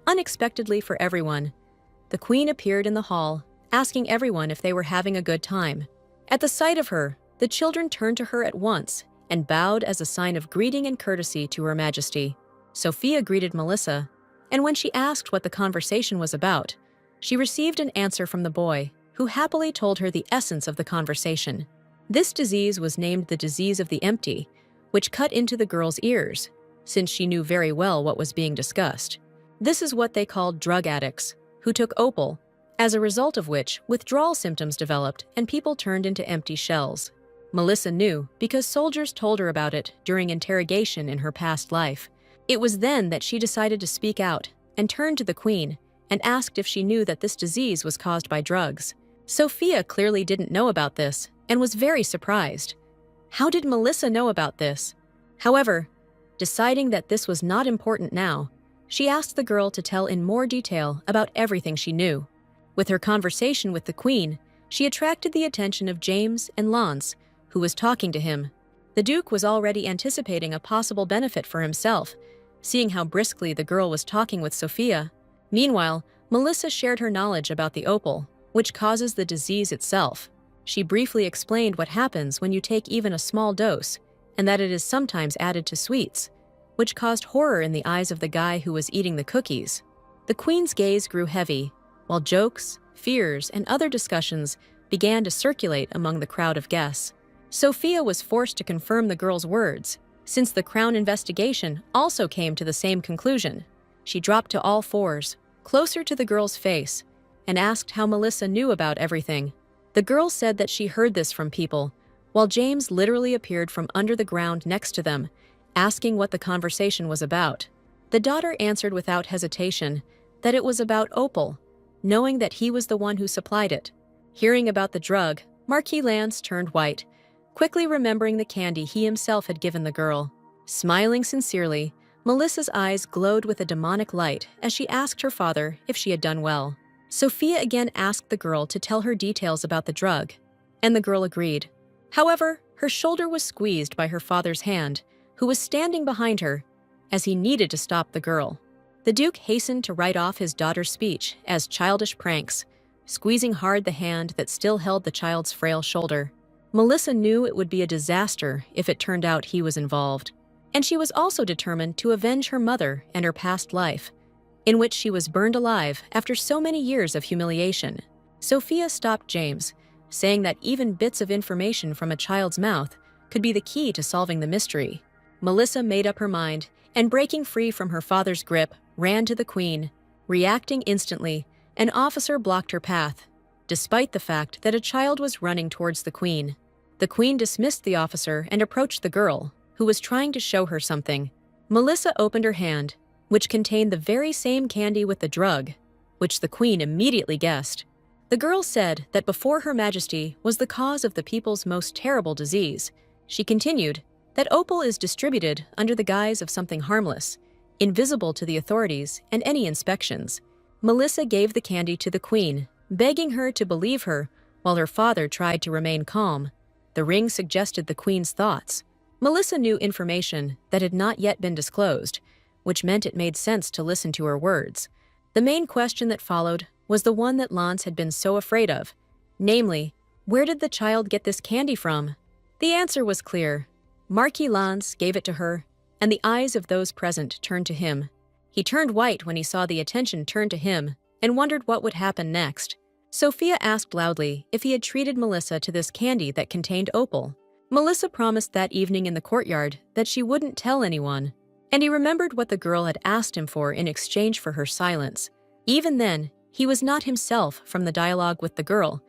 Speaker 1: unexpectedly for everyone, the queen appeared in the hall, asking everyone if they were having a good time. At the sight of her, the children turned to her at once and bowed as a sign of greeting and courtesy to Her Majesty. Sophia greeted Melissa, and when she asked what the conversation was about, she received an answer from the boy, who happily told her the essence of the conversation. This disease was named the disease of the empty, which cut into the girl's ears, since she knew very well what was being discussed. This is what they called drug addicts, who took opal, as a result of which withdrawal symptoms developed and people turned into empty shells. Melissa knew because soldiers told her about it during interrogation in her past life. It was then that she decided to speak out and turned to the queen and asked if she knew that this disease was caused by drugs. Sophia clearly didn't know about this and was very surprised. How did Melissa know about this? However, deciding that this was not important now, she asked the girl to tell in more detail about everything she knew. With her conversation with the queen, she attracted the attention of James and Lance, who was talking to him. The Duke was already anticipating a possible benefit for himself, seeing how briskly the girl was talking with Sophia. Meanwhile, Melissa shared her knowledge about the opal, which causes the disease itself. She briefly explained what happens when you take even a small dose, and that it is sometimes added to sweets, which caused horror in the eyes of the guy who was eating the cookies. The queen's gaze grew heavy, while jokes, fears, and other discussions began to circulate among the crowd of guests. Sophia was forced to confirm the girl's words, since the Crown investigation also came to the same conclusion. She dropped to all fours, closer to the girl's face, and asked how Melissa knew about everything. The girl said that she heard this from people, while James literally appeared from under the ground next to them, asking what the conversation was about. The daughter answered without hesitation that it was about opal, knowing that he was the one who supplied it. Hearing about the drug, Marquis Lance turned white, quickly remembering the candy he himself had given the girl. Smiling sincerely, Melissa's eyes glowed with a demonic light as she asked her father if she had done well. Sophia again asked the girl to tell her details about the drug, and the girl agreed. However, her shoulder was squeezed by her father's hand, who was standing behind her, as he needed to stop the girl. The Duke hastened to write off his daughter's speech as childish pranks, squeezing hard the hand that still held the child's frail shoulder. Melissa knew it would be a disaster if it turned out he was involved, and she was also determined to avenge her mother and her past life, in which she was burned alive after so many years of humiliation. Sophia stopped James, saying that even bits of information from a child's mouth could be the key to solving the mystery. Melissa made up her mind, and breaking free from her father's grip, ran to the queen. Reacting instantly, an officer blocked her path, despite the fact that a child was running towards the queen. The queen dismissed the officer and approached the girl, who was trying to show her something. Melissa opened her hand, which contained the very same candy with the drug, which the queen immediately guessed. The girl said that before Her Majesty was the cause of the people's most terrible disease. She continued that opal is distributed under the guise of something harmless, invisible to the authorities and any inspections. Melissa gave the candy to the queen, begging her to believe her, while her father tried to remain calm. The ring suggested the queen's thoughts. Melissa knew information that had not yet been disclosed, which meant it made sense to listen to her words. The main question that followed was the one that Lance had been so afraid of, namely, where did the child get this candy from? The answer was clear. Marquis Lance gave it to her, and the eyes of those present turned to him. He turned white when he saw the attention turn to him and wondered what would happen next. Sophia asked loudly if he had treated Melissa to this candy that contained opal. Melissa promised that evening in the courtyard that she wouldn't tell anyone, and he remembered what the girl had asked him for in exchange for her silence. Even then, he was not himself from the dialogue with the girl,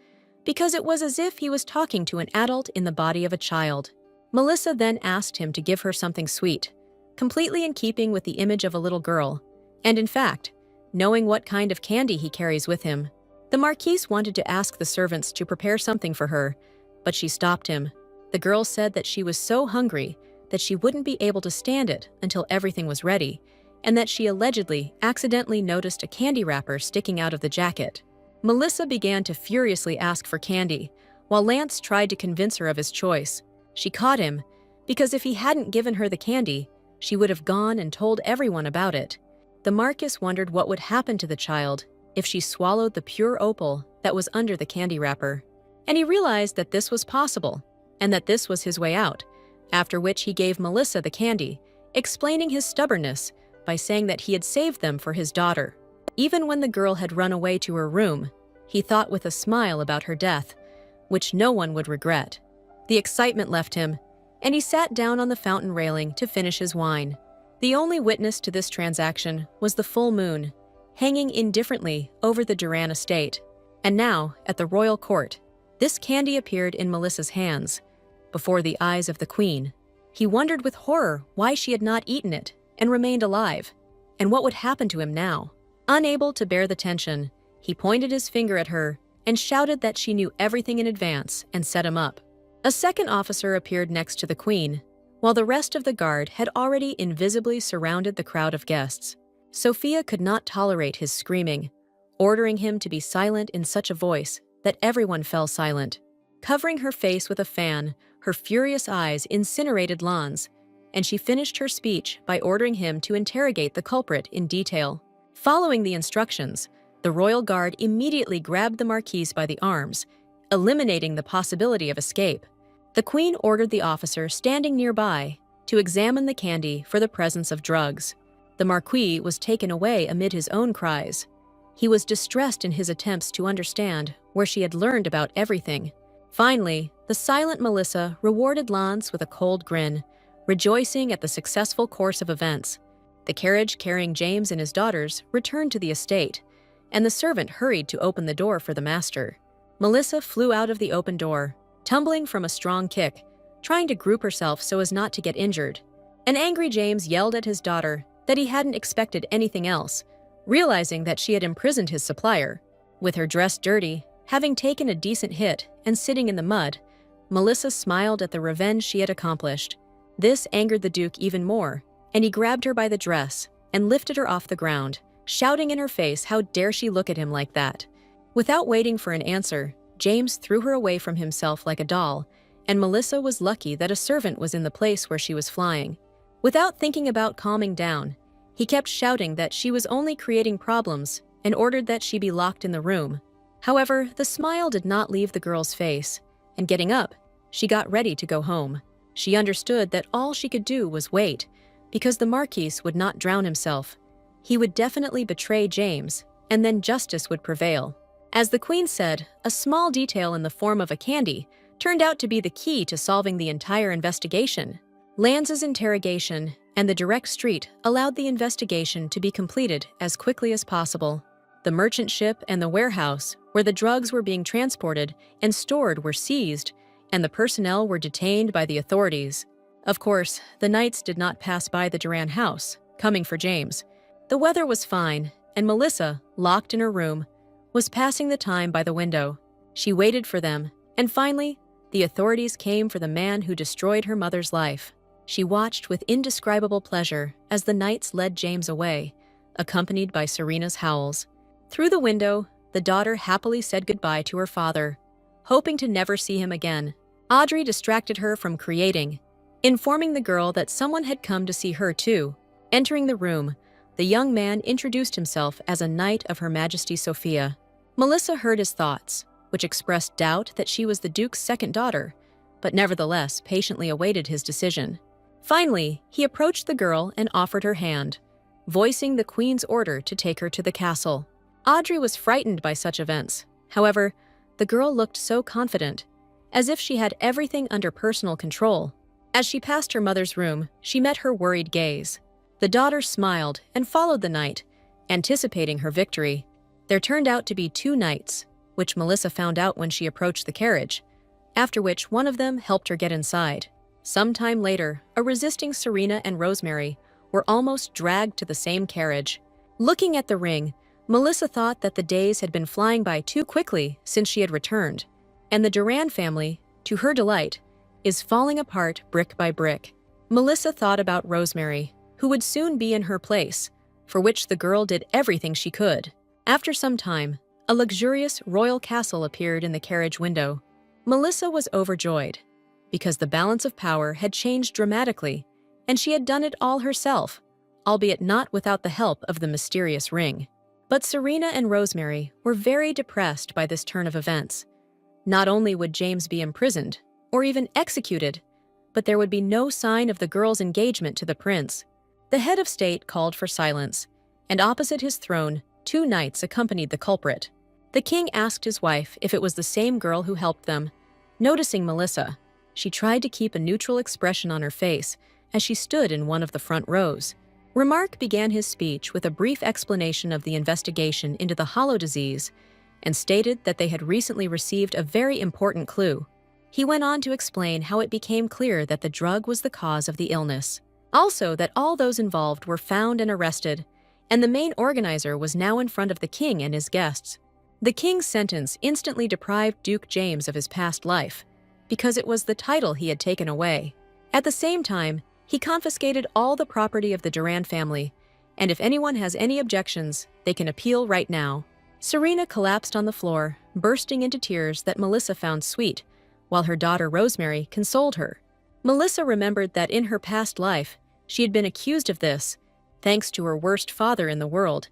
Speaker 1: because it was as if he was talking to an adult in the body of a child. Melissa then asked him to give her something sweet, completely in keeping with the image of a little girl, and in fact, knowing what kind of candy he carries with him. The Marquise wanted to ask the servants to prepare something for her, but she stopped him. The girl said that she was so hungry that she wouldn't be able to stand it until everything was ready, and that she allegedly accidentally noticed a candy wrapper sticking out of the jacket. Melissa began to furiously ask for candy, while Lance tried to convince her of his choice. She caught him, because if he hadn't given her the candy, she would have gone and told everyone about it. The Marquis wondered what would happen to the child if she swallowed the pure opal that was under the candy wrapper. And he realized that this was possible, and that this was his way out, after which he gave Melissa the candy, explaining his stubbornness by saying that he had saved them for his daughter. Even when the girl had run away to her room, he thought with a smile about her death, which no one would regret. The excitement left him, and he sat down on the fountain railing to finish his wine. The only witness to this transaction was the full moon, hanging indifferently over the Duran estate. And now, at the royal court, this candy appeared in Melissa's hands, before the eyes of the queen. He wondered with horror why she had not eaten it and remained alive, and what would happen to him now. Unable to bear the tension, he pointed his finger at her and shouted that she knew everything in advance and set him up. A second officer appeared next to the queen, while the rest of the guard had already invisibly surrounded the crowd of guests. Sophia could not tolerate his screaming, ordering him to be silent in such a voice that everyone fell silent. Covering her face with a fan, her furious eyes incinerated Lance, and she finished her speech by ordering him to interrogate the culprit in detail. Following the instructions, the royal guard immediately grabbed the Marquise by the arms, eliminating the possibility of escape. The queen ordered the officer standing nearby to examine the candy for the presence of drugs. The Marquis was taken away amid his own cries. He was distressed in his attempts to understand where she had learned about everything. Finally, the silent Melissa rewarded Lance with a cold grin, rejoicing at the successful course of events. The carriage carrying James and his daughters returned to the estate, and the servant hurried to open the door for the master. Melissa flew out of the open door, tumbling from a strong kick, trying to group herself so as not to get injured. An angry James yelled at his daughter that he hadn't expected anything else, realizing that she had imprisoned his supplier. With her dress dirty, having taken a decent hit, and sitting in the mud, Melissa smiled at the revenge she had accomplished. This angered the Duke even more, and he grabbed her by the dress and lifted her off the ground, shouting in her face how dare she look at him like that. Without waiting for an answer, James threw her away from himself like a doll, and Melissa was lucky that a servant was in the place where she was flying. Without thinking about calming down, he kept shouting that she was only creating problems and ordered that she be locked in the room. However, the smile did not leave the girl's face, and getting up, she got ready to go home. She understood that all she could do was wait, because the Marquis would not drown himself. He would definitely betray James, and then justice would prevail. As the queen said, a small detail in the form of a candy turned out to be the key to solving the entire investigation. Lance's interrogation and the direct street allowed the investigation to be completed as quickly as possible. The merchant ship and the warehouse where the drugs were being transported and stored were seized, and the personnel were detained by the authorities. Of course, the knights did not pass by the Duran house, coming for James. The weather was fine, and Melissa, locked in her room, was passing the time by the window. She waited for them, and finally, the authorities came for the man who destroyed her mother's life. She watched with indescribable pleasure as the knights led James away, accompanied by Serena's howls. Through the window, the daughter happily said goodbye to her father, hoping to never see him again. Audrey distracted her from creating, informing the girl that someone had come to see her too. Entering the room, the young man introduced himself as a knight of Her Majesty Sophia. Melissa heard his thoughts, which expressed doubt that she was the Duke's second daughter, but nevertheless patiently awaited his decision. Finally, he approached the girl and offered her hand, voicing the Queen's order to take her to the castle. Audrey was frightened by such events. However, the girl looked so confident, as if she had everything under personal control. As she passed her mother's room, she met her worried gaze. The daughter smiled and followed the knight, anticipating her victory. There turned out to be 2 knights, which Melissa found out when she approached the carriage, after which one of them helped her get inside. Some time later, a resisting Serena and Rosemary were almost dragged to the same carriage. Looking at the ring, Melissa thought that the days had been flying by too quickly since she had returned, and the Duran family, to her delight, is falling apart brick by brick. Melissa thought about Rosemary, who would soon be in her place, for which the girl did everything she could. After some time, a luxurious royal castle appeared in the carriage window. Melissa was overjoyed, because the balance of power had changed dramatically, and she had done it all herself, albeit not without the help of the mysterious ring. But Serena and Rosemary were very depressed by this turn of events. Not only would James be imprisoned, or even executed, but there would be no sign of the girl's engagement to the prince. The head of state called for silence, and opposite his throne, 2 knights accompanied the culprit. The king asked his wife if it was the same girl who helped them. Noticing Melissa, she tried to keep a neutral expression on her face as she stood in one of the front rows. Remarque began his speech with a brief explanation of the investigation into the hollow disease and stated that they had recently received a very important clue. He went on to explain how it became clear that the drug was the cause of the illness. Also, that all those involved were found and arrested, and the main organizer was now in front of the king and his guests. The king's sentence instantly deprived Duke James of his past life, because it was the title he had taken away. At the same time, he confiscated all the property of the Duran family, and if anyone has any objections, they can appeal right now. Serena collapsed on the floor, bursting into tears that Melissa found sweet, while her daughter Rosemary consoled her. Melissa remembered that in her past life, she had been accused of this, thanks to her worst father in the world,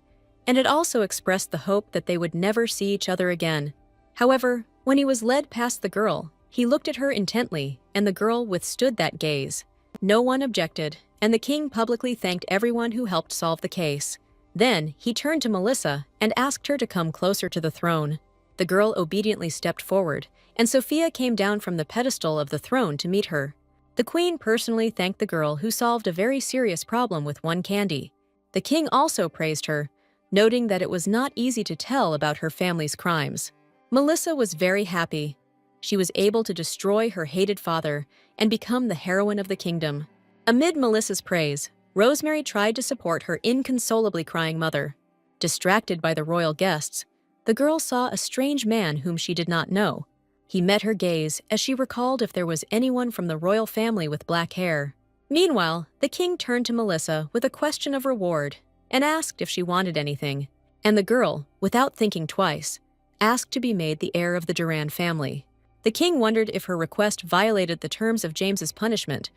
Speaker 1: and it also expressed the hope that they would never see each other again. However, when he was led past the girl, he looked at her intently, and the girl withstood that gaze. No one objected, and the king publicly thanked everyone who helped solve the case. Then, he turned to Melissa and asked her to come closer to the throne. The girl obediently stepped forward, and Sophia came down from the pedestal of the throne to meet her. The queen personally thanked the girl who solved a very serious problem with 1 candy. The king also praised her, noting that it was not easy to tell about her family's crimes. Melissa was very happy. She was able to destroy her hated father and become the heroine of the kingdom. Amid Melissa's praise, Rosemary tried to support her inconsolably crying mother. Distracted by the royal guests, the girl saw a strange man whom she did not know. He met her gaze as she recalled if there was anyone from the royal family with black hair. Meanwhile, the king turned to Melissa with a question of reward and asked if she wanted anything, and the girl, without thinking twice, asked to be made the heir of the Duran family. The king wondered if her request violated the terms of James's punishment,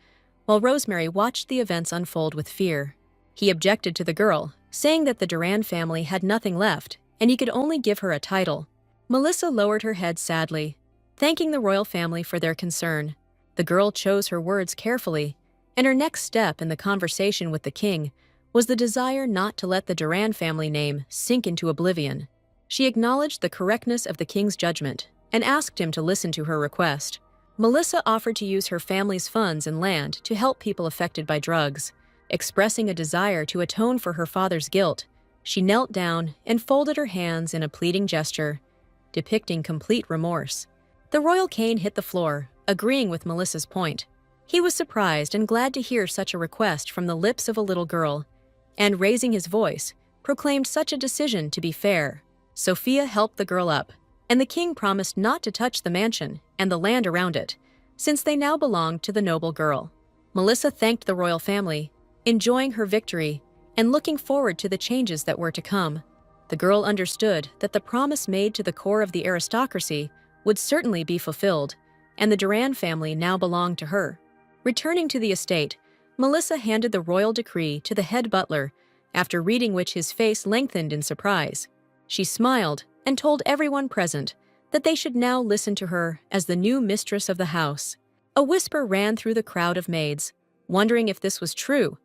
Speaker 1: while Rosemary watched the events unfold with fear. He objected to the girl, saying that the Duran family had nothing left, and he could only give her a title. Melissa lowered her head sadly, thanking the royal family for their concern. The girl chose her words carefully, and her next step in the conversation with the king was the desire not to let the Duran family name sink into oblivion. She acknowledged the correctness of the king's judgment and asked him to listen to her request. Melissa offered to use her family's funds and land to help people affected by drugs. Expressing a desire to atone for her father's guilt, she knelt down and folded her hands in a pleading gesture, depicting complete remorse. The royal cane hit the floor, agreeing with Melissa's point. He was surprised and glad to hear such a request from the lips of a little girl, and raising his voice, proclaimed such a decision to be fair. Sophia helped the girl up, and the king promised not to touch the mansion and the land around it, since they now belonged to the noble girl. Melissa thanked the royal family, enjoying her victory and looking forward to the changes that were to come. The girl understood that the promise made to the core of the aristocracy would certainly be fulfilled, and the Duran family now belonged to her. Returning to the estate, Melissa handed the royal decree to the head butler, after reading which his face lengthened in surprise. She smiled and told everyone present that they should now listen to her as the new mistress of the house. A whisper ran through the crowd of maids, wondering if this was true,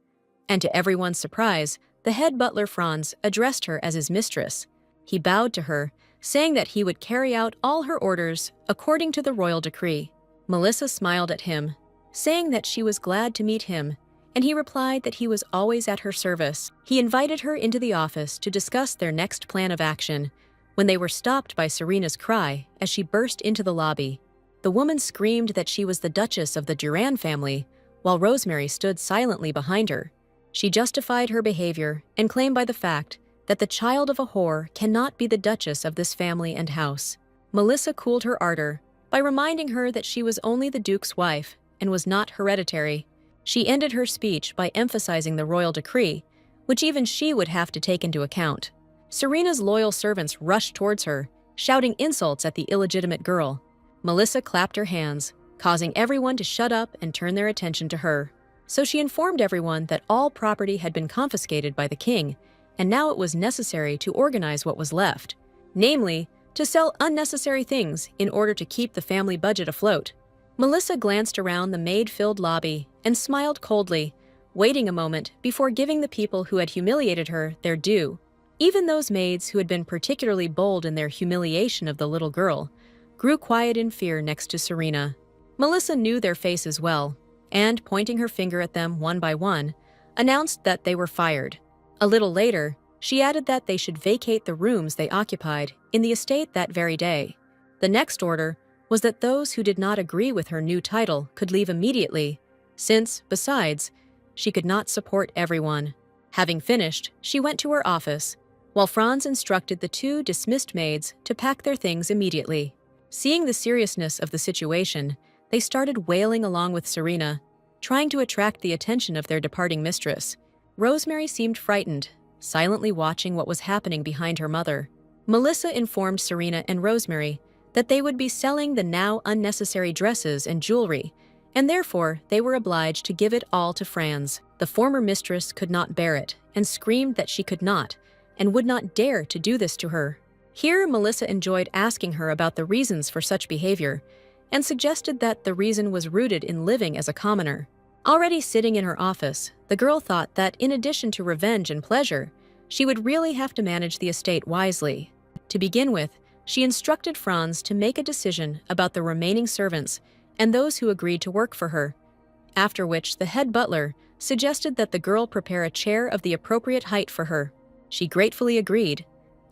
Speaker 1: and to everyone's surprise, the head butler Franz addressed her as his mistress. He bowed to her, saying that he would carry out all her orders according to the royal decree. Melissa smiled at him, saying that she was glad to meet him, and he replied that he was always at her service. He invited her into the office to discuss their next plan of action, when they were stopped by Serena's cry as she burst into the lobby. The woman screamed that she was the Duchess of the Duran family, while Rosemary stood silently behind her. She justified her behavior and claimed by the fact that the child of a whore cannot be the Duchess of this family and house. Melissa cooled her ardor by reminding her that she was only the Duke's wife and was not hereditary. She ended her speech by emphasizing the royal decree, which even she would have to take into account. Serena's loyal servants rushed towards her, shouting insults at the illegitimate girl. Melissa clapped her hands, causing everyone to shut up and turn their attention to her. So she informed everyone that all property had been confiscated by the king, and now it was necessary to organize what was left, namely, to sell unnecessary things in order to keep the family budget afloat. Melissa glanced around the maid-filled lobby and smiled coldly, waiting a moment before giving the people who had humiliated her their due. Even those maids who had been particularly bold in their humiliation of the little girl grew quiet in fear next to Serena. Melissa knew their faces well, and, pointing her finger at them one by one, announced that they were fired. A little later, she added that they should vacate the rooms they occupied in the estate that very day. The next order was that those who did not agree with her new title could leave immediately, since, besides, she could not support everyone. Having finished, she went to her office, while Franz instructed the two dismissed maids to pack their things immediately. Seeing the seriousness of the situation, they started wailing along with Serena, trying to attract the attention of their departing mistress. Rosemary seemed frightened, silently watching what was happening behind her mother. Melissa informed Serena and Rosemary that they would be selling the now unnecessary dresses and jewelry, and therefore they were obliged to give it all to Franz. The former mistress could not bear it and screamed that she could not and would not dare to do this to her. Here, Melissa enjoyed asking her about the reasons for such behavior and suggested that the reason was rooted in living as a commoner. Already sitting in her office, the girl thought that in addition to revenge and pleasure, she would really have to manage the estate wisely. To begin with, she instructed Franz to make a decision about the remaining servants and those who agreed to work for her, after which the head butler suggested that the girl prepare a chair of the appropriate height for her. She gratefully agreed,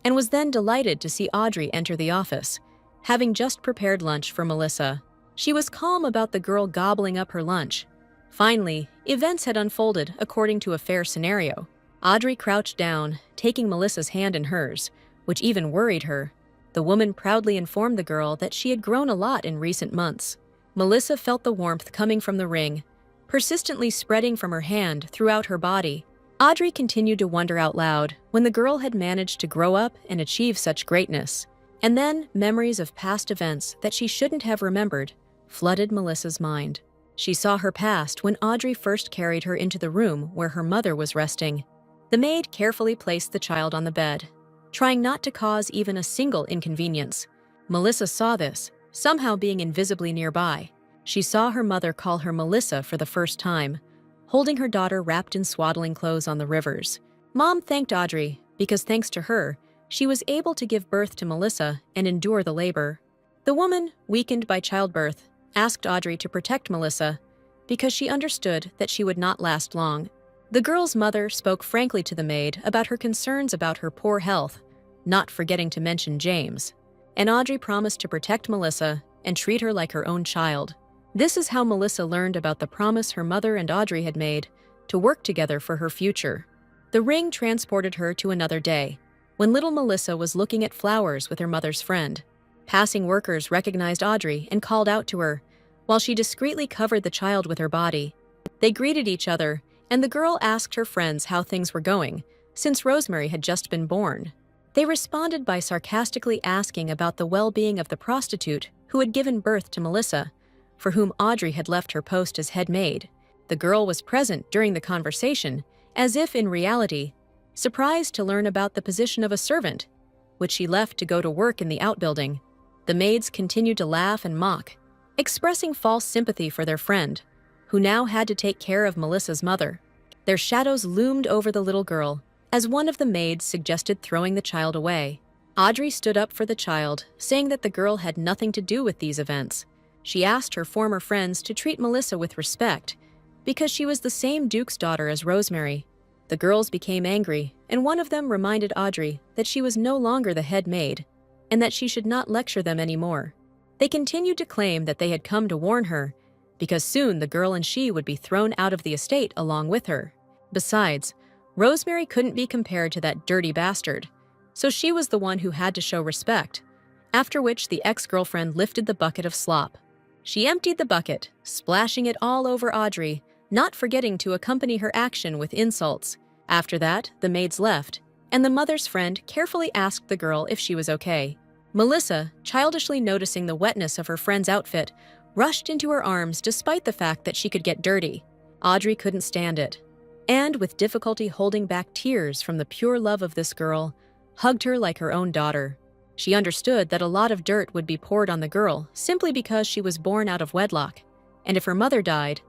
Speaker 1: and was then delighted to see Audrey enter the office, having just prepared lunch for Melissa. She was calm about the girl gobbling up her lunch. Finally, events had unfolded according to a fair scenario. Audrey crouched down, taking Melissa's hand in hers, which even worried her. The woman proudly informed the girl that she had grown a lot in recent months. Melissa felt the warmth coming from the ring, persistently spreading from her hand throughout her body. Audrey continued to wonder out loud when the girl had managed to grow up and achieve such greatness. And then memories of past events that she shouldn't have remembered flooded Melissa's mind. She saw her past when Audrey first carried her into the room where her mother was resting. The maid carefully placed the child on the bed, trying not to cause even a single inconvenience. Melissa saw this, somehow being invisibly nearby. She saw her mother call her Melissa for the first time, holding her daughter wrapped in swaddling clothes on the rivers. Mom thanked Audrey because thanks to her, she was able to give birth to Melissa and endure the labor. The woman, weakened by childbirth, asked Audrey to protect Melissa because she understood that she would not last long. The girl's mother spoke frankly to the maid about her concerns about her poor health, not forgetting to mention James, and Audrey promised to protect Melissa and treat her like her own child. This is how Melissa learned about the promise her mother and Audrey had made to work together for her future. The ring transported her to another day, when little Melissa was looking at flowers with her mother's friend. Passing workers recognized Audrey and called out to her, while she discreetly covered the child with her body. They greeted each other, and the girl asked her friends how things were going, since Rosemary had just been born. They responded by sarcastically asking about the well-being of the prostitute who had given birth to Melissa, for whom Audrey had left her post as head maid. The girl was present during the conversation, as if in reality, surprised to learn about the position of a servant, which she left to go to work in the outbuilding. The maids continued to laugh and mock, expressing false sympathy for their friend, who now had to take care of Melissa's mother. Their shadows loomed over the little girl, as one of the maids suggested throwing the child away. Audrey stood up for the child, saying that the girl had nothing to do with these events. She asked her former friends to treat Melissa with respect, because she was the same Duke's daughter as Rosemary. The girls became angry, and one of them reminded Audrey that she was no longer the head maid, and that she should not lecture them anymore. They continued to claim that they had come to warn her, because soon the girl and she would be thrown out of the estate along with her. Besides, Rosemary couldn't be compared to that dirty bastard, so she was the one who had to show respect, after which the ex-girlfriend lifted the bucket of slop. She emptied the bucket, splashing it all over Audrey, not forgetting to accompany her action with insults. After that, the maids left, and the mother's friend carefully asked the girl if she was okay. Melissa, childishly noticing the wetness of her friend's outfit, rushed into her arms despite the fact that she could get dirty. Audrey couldn't stand it, and with difficulty holding back tears from the pure love of this girl, hugged her like her own daughter. She understood that a lot of dirt would be poured on the girl simply because she was born out of wedlock, and if her mother died,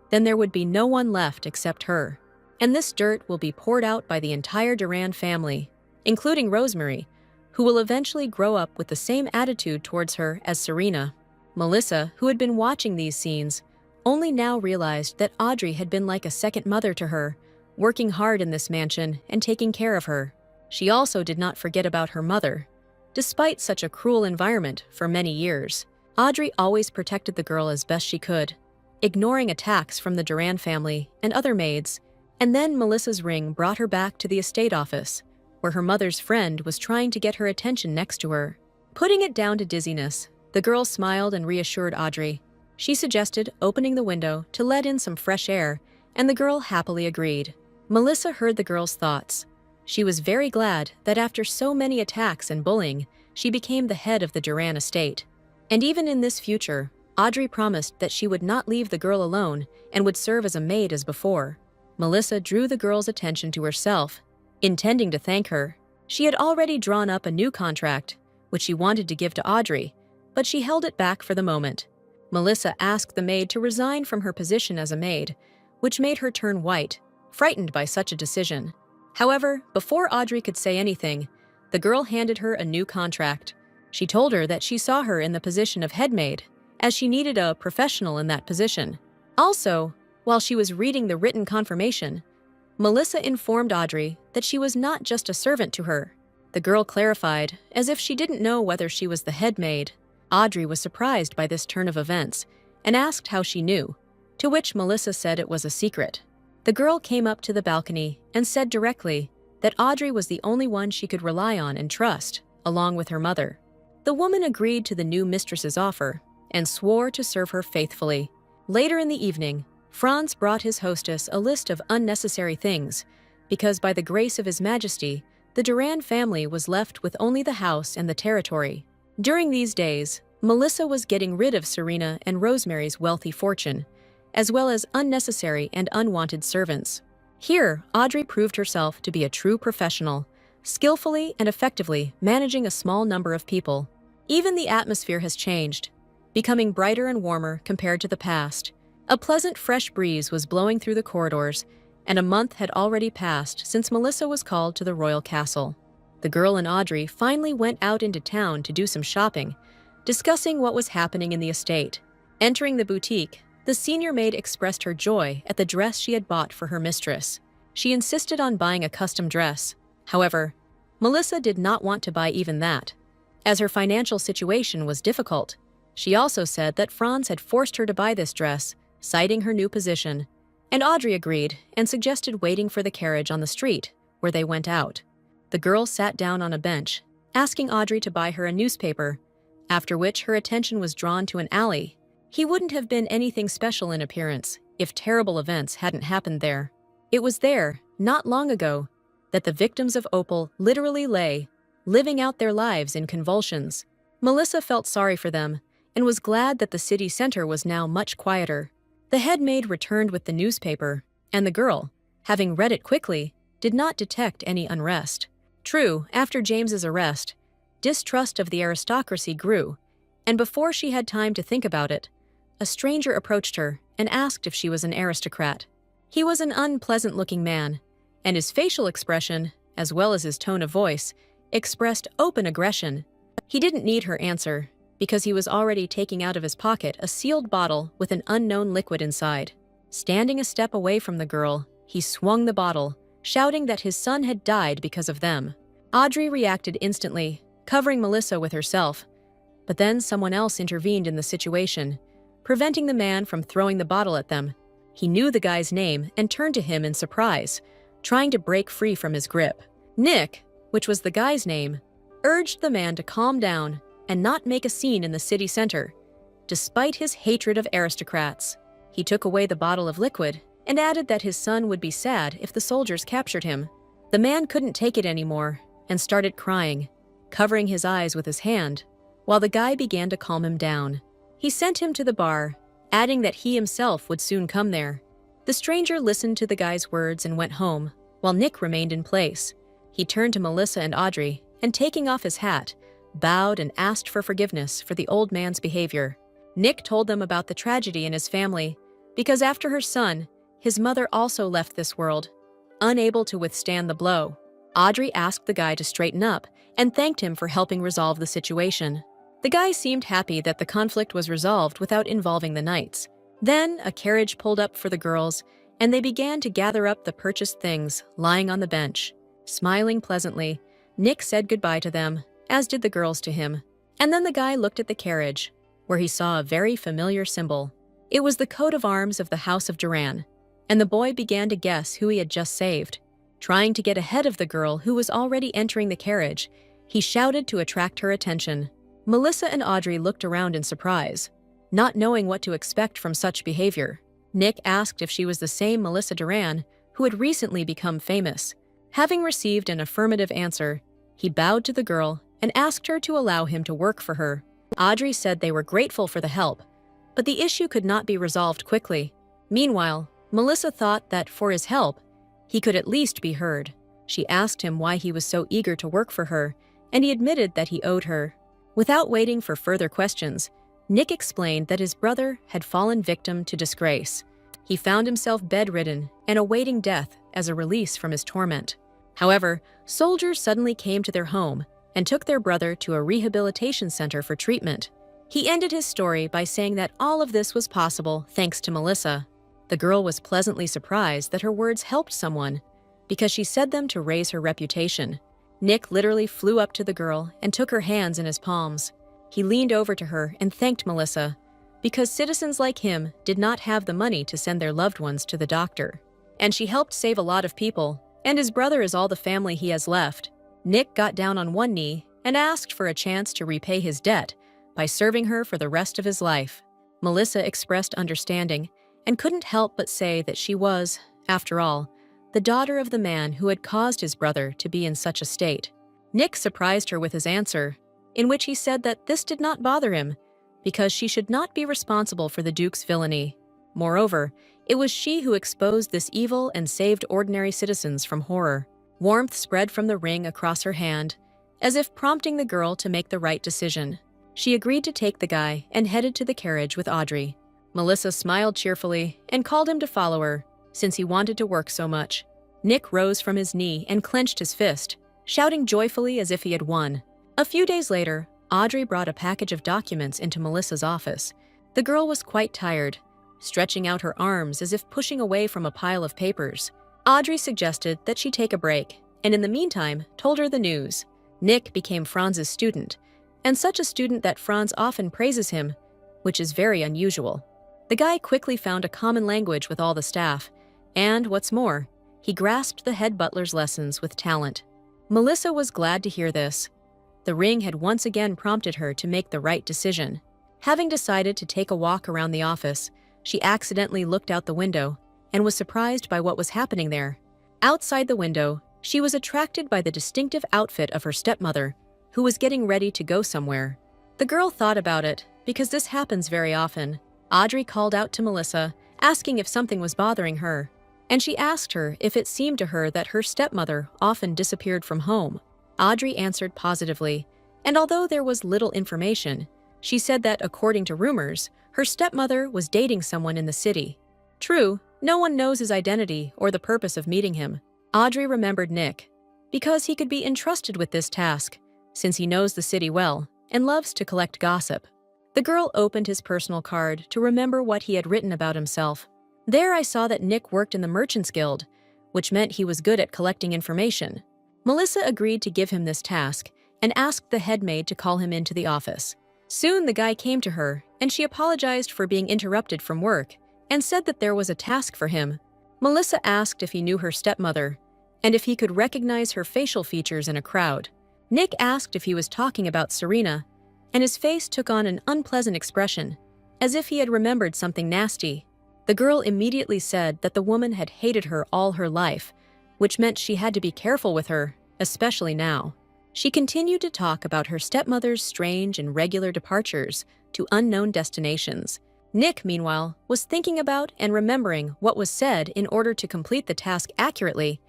Speaker 1: then there would be no one left except her. And this dirt will be poured out by the entire Duran family, including Rosemary, who will eventually grow up with the same attitude towards her as Serena. Melissa, who had been watching these scenes, only now realized that Audrey had been like a second mother to her, working hard in this mansion and taking care of her. She also did not forget about her mother. Despite such a cruel environment for many years, Audrey always protected the girl as best she could, ignoring attacks from the Duran family and other maids. And then Melissa's ring brought her back to the estate office, where her mother's friend was trying to get her attention next to her. Putting it down to dizziness, the girl smiled and reassured Audrey. She suggested opening the window to let in some fresh air, and the girl happily agreed. Melissa heard the girl's thoughts. She was very glad that after so many attacks and bullying, she became the head of the Duran estate. And even in this future, Audrey promised that she would not leave the girl alone and would serve as a maid as before. Melissa drew the girl's attention to herself, intending to thank her. She had already drawn up a new contract, which she wanted to give to Audrey, but she held it back for the moment. Melissa asked the maid to resign from her position as a maid, which made her turn white, frightened by such a decision. However, before Audrey could say anything, the girl handed her a new contract. She told her that she saw her in the position of head maid, as she needed a professional in that position. Also, while she was reading the written confirmation, Melissa informed Audrey that she was not just a servant to her. The girl clarified, as if she didn't know whether she was the head maid. Audrey was surprised by this turn of events and asked how she knew, to which Melissa said it was a secret. The girl came up to the balcony and said directly that Audrey was the only one she could rely on and trust, along with her mother. The woman agreed to the new mistress's offer and swore to serve her faithfully. Later in the evening, Franz brought his hostess a list of unnecessary things, because by the grace of His Majesty, the Duran family was left with only the house and the territory. During these days, Melissa was getting rid of Serena and Rosemary's wealthy fortune, as well as unnecessary and unwanted servants. Here, Audrey proved herself to be a true professional, skillfully and effectively managing a small number of people. Even the atmosphere has changed, becoming brighter and warmer compared to the past. A pleasant fresh breeze was blowing through the corridors, and a month had already passed since Melissa was called to the royal castle. The girl and Audrey finally went out into town to do some shopping, discussing what was happening in the estate. Entering the boutique, the senior maid expressed her joy at the dress she had bought for her mistress. She insisted on buying a custom dress. However, Melissa did not want to buy even that, as her financial situation was difficult. She also said that Franz had forced her to buy this dress, citing her new position, and Audrey agreed and suggested waiting for the carriage on the street, where they went out. The girl sat down on a bench, asking Audrey to buy her a newspaper, after which her attention was drawn to an alley. He wouldn't have been anything special in appearance if terrible events hadn't happened there. It was there, not long ago, that the victims of Opal literally lay, living out their lives in convulsions. Melissa felt sorry for them and was glad that the city center was now much quieter. The head maid returned with the newspaper, and the girl, having read it quickly, did not detect any unrest. True, after James's arrest, distrust of the aristocracy grew, and before she had time to think about it, a stranger approached her and asked if she was an aristocrat. He was an unpleasant-looking man, and his facial expression, as well as his tone of voice, expressed open aggression. He didn't need her answer, because he was already taking out of his pocket a sealed bottle with an unknown liquid inside. Standing a step away from the girl, he swung the bottle, shouting that his son had died because of them. Audrey reacted instantly, covering Melissa with herself, but then someone else intervened in the situation, preventing the man from throwing the bottle at them. He knew the guy's name and turned to him in surprise, trying to break free from his grip. Nick, which was the guy's name, urged the man to calm down and not make a scene in the city center. Despite his hatred of aristocrats, he took away the bottle of liquid and added that his son would be sad if the soldiers captured him. The man couldn't take it anymore and started crying, covering his eyes with his hand, while the guy began to calm him down. He sent him to the bar, adding that he himself would soon come there. The stranger listened to the guy's words and went home, while Nick remained in place. He turned to Melissa and Audrey, and taking off his hat, bowed and asked for forgiveness for the old man's behavior. Nick told them about the tragedy in his family, because after her son, his mother also left this world, unable to withstand the blow. Audrey asked the guy to straighten up and thanked him for helping resolve the situation. The guy seemed happy that the conflict was resolved without involving the knights. Then a carriage pulled up for the girls, and they began to gather up the purchased things lying on the bench. Smiling pleasantly, Nick said goodbye to them, as did the girls to him. And then the guy looked at the carriage, where he saw a very familiar symbol. It was the coat of arms of the House of Duran, and the boy began to guess who he had just saved. Trying to get ahead of the girl who was already entering the carriage, he shouted to attract her attention. Melissa and Audrey looked around in surprise, not knowing what to expect from such behavior. Nick asked if she was the same Melissa Duran who had recently become famous. Having received an affirmative answer, he bowed to the girl and asked her to allow him to work for her. Audrey said they were grateful for the help, but the issue could not be resolved quickly. Meanwhile, Melissa thought that for his help, he could at least be heard. She asked him why he was so eager to work for her, and he admitted that he owed her. Without waiting for further questions, Nick explained that his brother had fallen victim to disgrace. He found himself bedridden and awaiting death as a release from his torment. However, soldiers suddenly came to their home and took their brother to a rehabilitation center for treatment. He ended his story by saying that all of this was possible thanks to Melissa. The girl was pleasantly surprised that her words helped someone, because she said them to raise her reputation. Nick literally flew up to the girl and took her hands in his palms. He leaned over to her and thanked Melissa, because citizens like him did not have the money to send their loved ones to the doctor. And she helped save a lot of people, and his brother is all the family he has left. Nick got down on one knee and asked for a chance to repay his debt by serving her for the rest of his life. Melissa expressed understanding and couldn't help but say that she was, after all, the daughter of the man who had caused his brother to be in such a state. Nick surprised her with his answer, in which he said that this did not bother him, because she should not be responsible for the Duke's villainy. Moreover, it was she who exposed this evil and saved ordinary citizens from horror. Warmth spread from the ring across her hand, as if prompting the girl to make the right decision. She agreed to take the guy and headed to the carriage with Audrey. Melissa smiled cheerfully and called him to follow her, since he wanted to work so much. Nick rose from his knee and clenched his fist, shouting joyfully as if he had won. A few days later, Audrey brought a package of documents into Melissa's office. The girl was quite tired, stretching out her arms as if pushing away from a pile of papers. Audrey suggested that she take a break, and in the meantime, told her the news. Nick became Franz's student, and such a student that Franz often praises him, which is very unusual. The guy quickly found a common language with all the staff, and, what's more, he grasped the head butler's lessons with talent. Melissa was glad to hear this. The ring had once again prompted her to make the right decision. Having decided to take a walk around the office, she accidentally looked out the window and was surprised by what was happening there. Outside the window, she was attracted by the distinctive outfit of her stepmother, who was getting ready to go somewhere. The girl thought about it, because this happens very often. Audrey called out to Melissa, asking if something was bothering her, and she asked her if it seemed to her that her stepmother often disappeared from home. Audrey answered positively, and although there was little information, she said that according to rumors, her stepmother was dating someone in the city. True, no one knows his identity or the purpose of meeting him. Audrey remembered Nick, because he could be entrusted with this task, since he knows the city well and loves to collect gossip. The girl opened his personal card to remember what he had written about himself. There I saw that Nick worked in the Merchants Guild, which meant he was good at collecting information. Melissa agreed to give him this task and asked the head maid to call him into the office. Soon the guy came to her, and she apologized for being interrupted from work and said that there was a task for him. Melissa asked if he knew her stepmother and if he could recognize her facial features in a crowd. Nick asked if he was talking about Serena, and his face took on an unpleasant expression, as if he had remembered something nasty. The girl immediately said that the woman had hated her all her life, which meant she had to be careful with her, especially now. She continued to talk about her stepmother's strange and regular departures to unknown destinations. Nick, meanwhile, was thinking about and remembering what was said in order to complete the task accurately,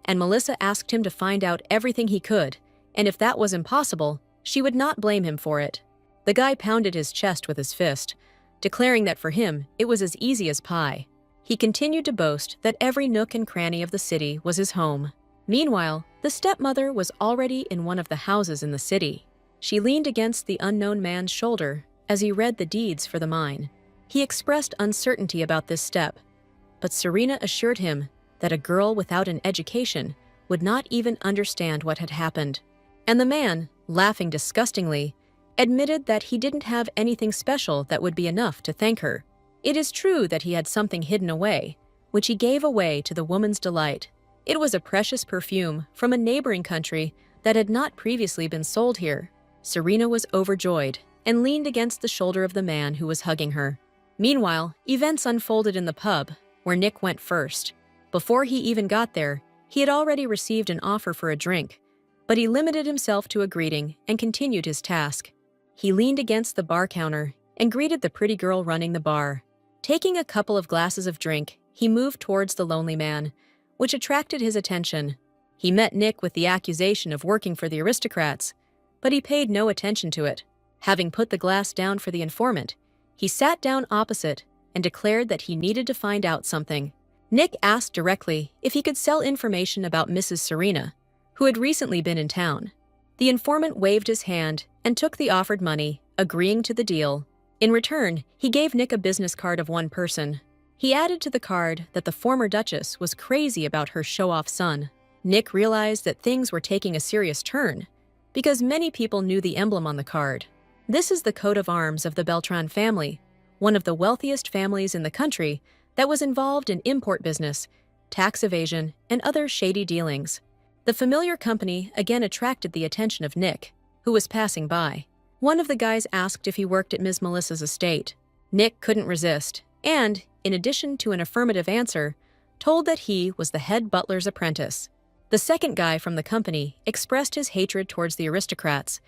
Speaker 1: and Melissa asked him to find out everything he could, and if that was impossible, she would not blame him for it. The guy pounded his chest with his fist, declaring that for him, it was as easy as pie. He continued to boast that every nook and cranny of the city was his home. Meanwhile, the stepmother was already in one of the houses in the city. She leaned against the unknown man's shoulder as he read the deeds for the mine. He expressed uncertainty about this step, but Serena assured him that a girl without an education would not even understand what had happened. And the man, laughing disgustingly, admitted that he didn't have anything special that would be enough to thank her. It is true that he had something hidden away, which he gave away to the woman's delight. It was a precious perfume from a neighboring country that had not previously been sold here. Serena was overjoyed and leaned against the shoulder of the man who was hugging her. Meanwhile, events unfolded in the pub, where Nick went first. Before he even got there, he had already received an offer for a drink, but he limited himself to a greeting and continued his task. He leaned against the bar counter and greeted the pretty girl running the bar. Taking a couple of glasses of drink, he moved towards the lonely man, which attracted his attention. He met Nick with the accusation of working for the aristocrats, but he paid no attention to it. Having put the glass down for the informant, he sat down opposite and declared that he needed to find out something. Nick asked directly if he could sell information about Mrs. Serena, who had recently been in town. The informant waved his hand and took the offered money, agreeing to the deal. In return, he gave Nick a business card of one person. He added to the card that the former Duchess was crazy about her show-off son. Nick realized that things were taking a serious turn, because many people knew the emblem on the card. This is the coat of arms of the Beltran family, one of the wealthiest families in the country that was involved in import business, tax evasion, and other shady dealings. The familiar company again attracted the attention of Nick, who was passing by. One of the guys asked if he worked at Ms. Melissa's estate. Nick couldn't resist, and, in addition to an affirmative answer, told that he was the head butler's apprentice. The second guy from the company expressed his hatred towards the aristocrats,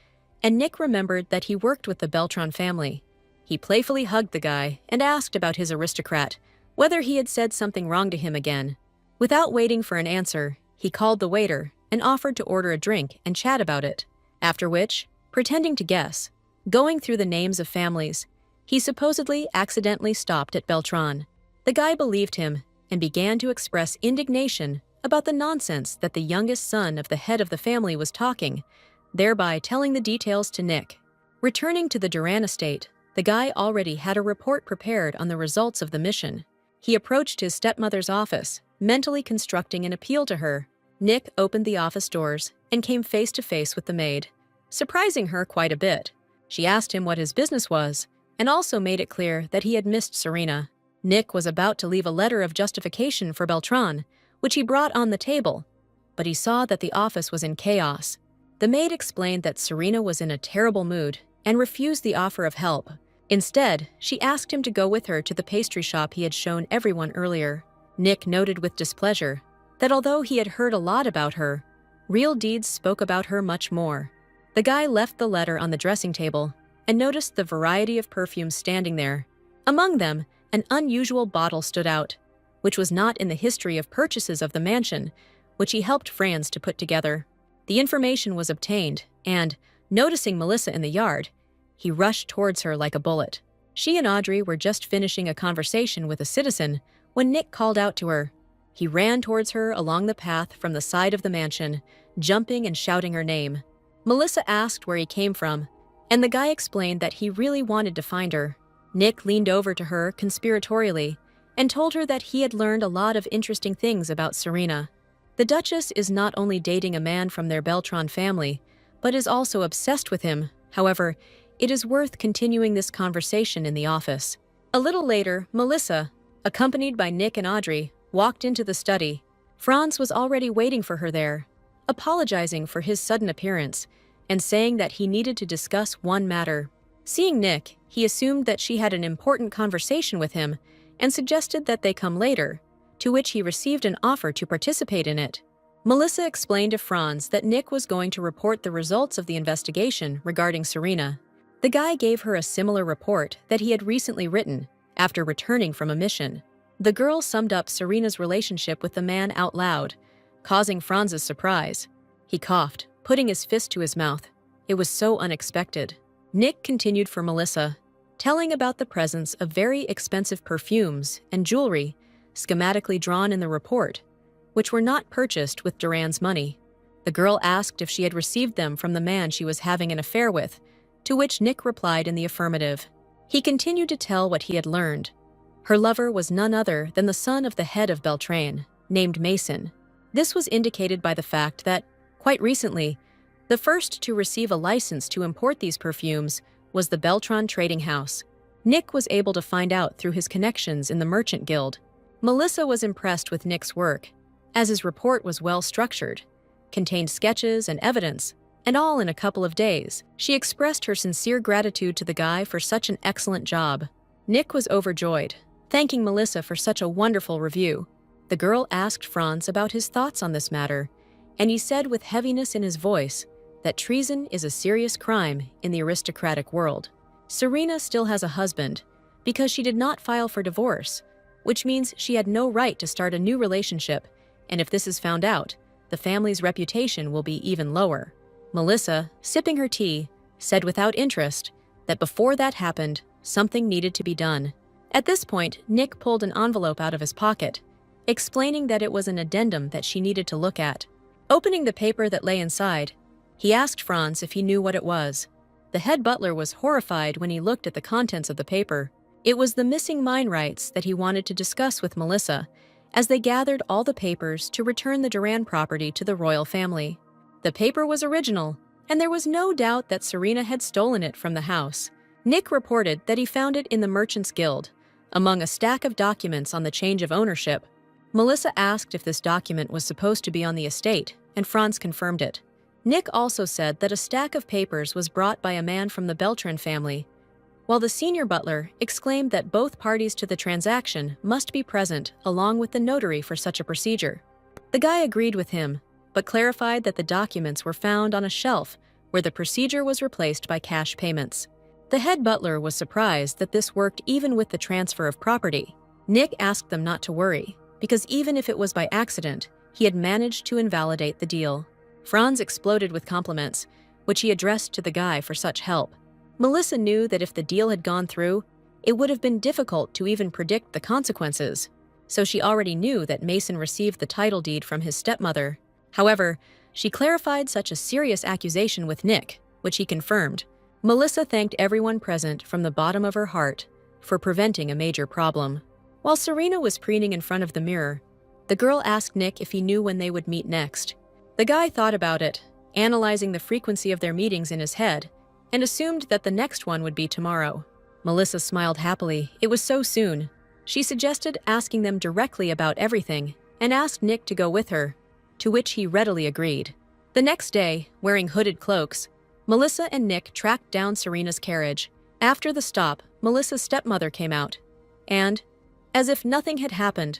Speaker 1: and Nick remembered that he worked with the Beltran family. He playfully hugged the guy and asked about his aristocrat, whether he had said something wrong to him again. Without waiting for an answer, he called the waiter and offered to order a drink and chat about it, after which, pretending to guess, going through the names of families, he supposedly accidentally stopped at Beltran. The guy believed him and began to express indignation about the nonsense that the youngest son of the head of the family was talking, thereby telling the details to Nick. Returning to the Duran estate, the guy already had a report prepared on the results of the mission. He approached his stepmother's office, mentally constructing an appeal to her. Nick opened the office doors and came face to face with the maid, surprising her quite a bit. She asked him what his business was, and also made it clear that he had missed Serena. Nick was about to leave a letter of justification for Beltran, which he brought on the table, but he saw that the office was in chaos. The maid explained that Serena was in a terrible mood and refused the offer of help. Instead, she asked him to go with her to the pastry shop he had shown everyone earlier. Nick noted with displeasure that although he had heard a lot about her, real deeds spoke about her much more. The guy left the letter on the dressing table and noticed the variety of perfumes standing there. Among them, an unusual bottle stood out, which was not in the history of purchases of the mansion, which he helped Franz to put together. The information was obtained, and, noticing Melissa in the yard, he rushed towards her like a bullet. She and Audrey were just finishing a conversation with a citizen when Nick called out to her. He ran towards her along the path from the side of the mansion, jumping and shouting her name. Melissa asked where he came from, and the guy explained that he really wanted to find her. Nick leaned over to her conspiratorially and told her that he had learned a lot of interesting things about Serena. The Duchess is not only dating a man from their Beltran family, but is also obsessed with him. However, it is worth continuing this conversation in the office. A little later, Melissa, accompanied by Nick and Audrey, walked into the study. Franz was already waiting for her there, apologizing for his sudden appearance and saying that he needed to discuss one matter. Seeing Nick, he assumed that she had an important conversation with him and suggested that they come later, to which he received an offer to participate in it. Melissa explained to Franz that Nick was going to report the results of the investigation regarding Serena. The guy gave her a similar report that he had recently written after returning from a mission. The girl summed up Serena's relationship with the man out loud, causing Franz's surprise. He coughed, putting his fist to his mouth. It was so unexpected. Nick continued for Melissa, telling about the presence of very expensive perfumes and jewelry schematically drawn in the report, which were not purchased with Duran's money. The girl asked if she had received them from the man she was having an affair with, to which Nick replied in the affirmative. He continued to tell what he had learned. Her lover was none other than the son of the head of Beltran, named Mason. This was indicated by the fact that, quite recently, the first to receive a license to import these perfumes was the Beltran Trading House. Nick was able to find out through his connections in the Merchant Guild. Melissa was impressed with Nick's work, as his report was well structured, contained sketches and evidence, and all in a couple of days. She expressed her sincere gratitude to the guy for such an excellent job. Nick was overjoyed, thanking Melissa for such a wonderful review. The girl asked Franz about his thoughts on this matter, and he said with heaviness in his voice that treason is a serious crime in the aristocratic world. Serena still has a husband because she did not file for divorce, which means she had no right to start a new relationship, and if this is found out, the family's reputation will be even lower. Melissa, sipping her tea, said without interest that before that happened, something needed to be done. At this point, Nick pulled an envelope out of his pocket, explaining that it was an addendum that she needed to look at. Opening the paper that lay inside, he asked Franz if he knew what it was. The head butler was horrified when he looked at the contents of the paper. It was the missing mine rights that he wanted to discuss with Melissa, as they gathered all the papers to return the Duran property to the royal family. The paper was original, and there was no doubt that Serena had stolen it from the house. Nick reported that he found it in the Merchants Guild, among a stack of documents on the change of ownership. Melissa asked if this document was supposed to be on the estate, and Franz confirmed it. Nick also said that a stack of papers was brought by a man from the Beltran family, while the senior butler exclaimed that both parties to the transaction must be present along with the notary for such a procedure. The guy agreed with him, but clarified that the documents were found on a shelf where the procedure was replaced by cash payments. The head butler was surprised that this worked even with the transfer of property. Nick asked them not to worry, because even if it was by accident, he had managed to invalidate the deal. Franz exploded with compliments, which he addressed to the guy for such help. Melissa knew that if the deal had gone through, it would have been difficult to even predict the consequences, so she already knew that Mason received the title deed from his stepmother. However, she clarified such a serious accusation with Nick, which he confirmed. Melissa thanked everyone present from the bottom of her heart for preventing a major problem. While Serena was preening in front of the mirror, the girl asked Nick if he knew when they would meet next. The guy thought about it, analyzing the frequency of their meetings in his head, and assumed that the next one would be tomorrow. Melissa smiled happily. It was so soon. She suggested asking them directly about everything and asked Nick to go with her, to which he readily agreed. The next day, wearing hooded cloaks, Melissa and Nick tracked down Serena's carriage. After the stop, Melissa's stepmother came out and, as if nothing had happened,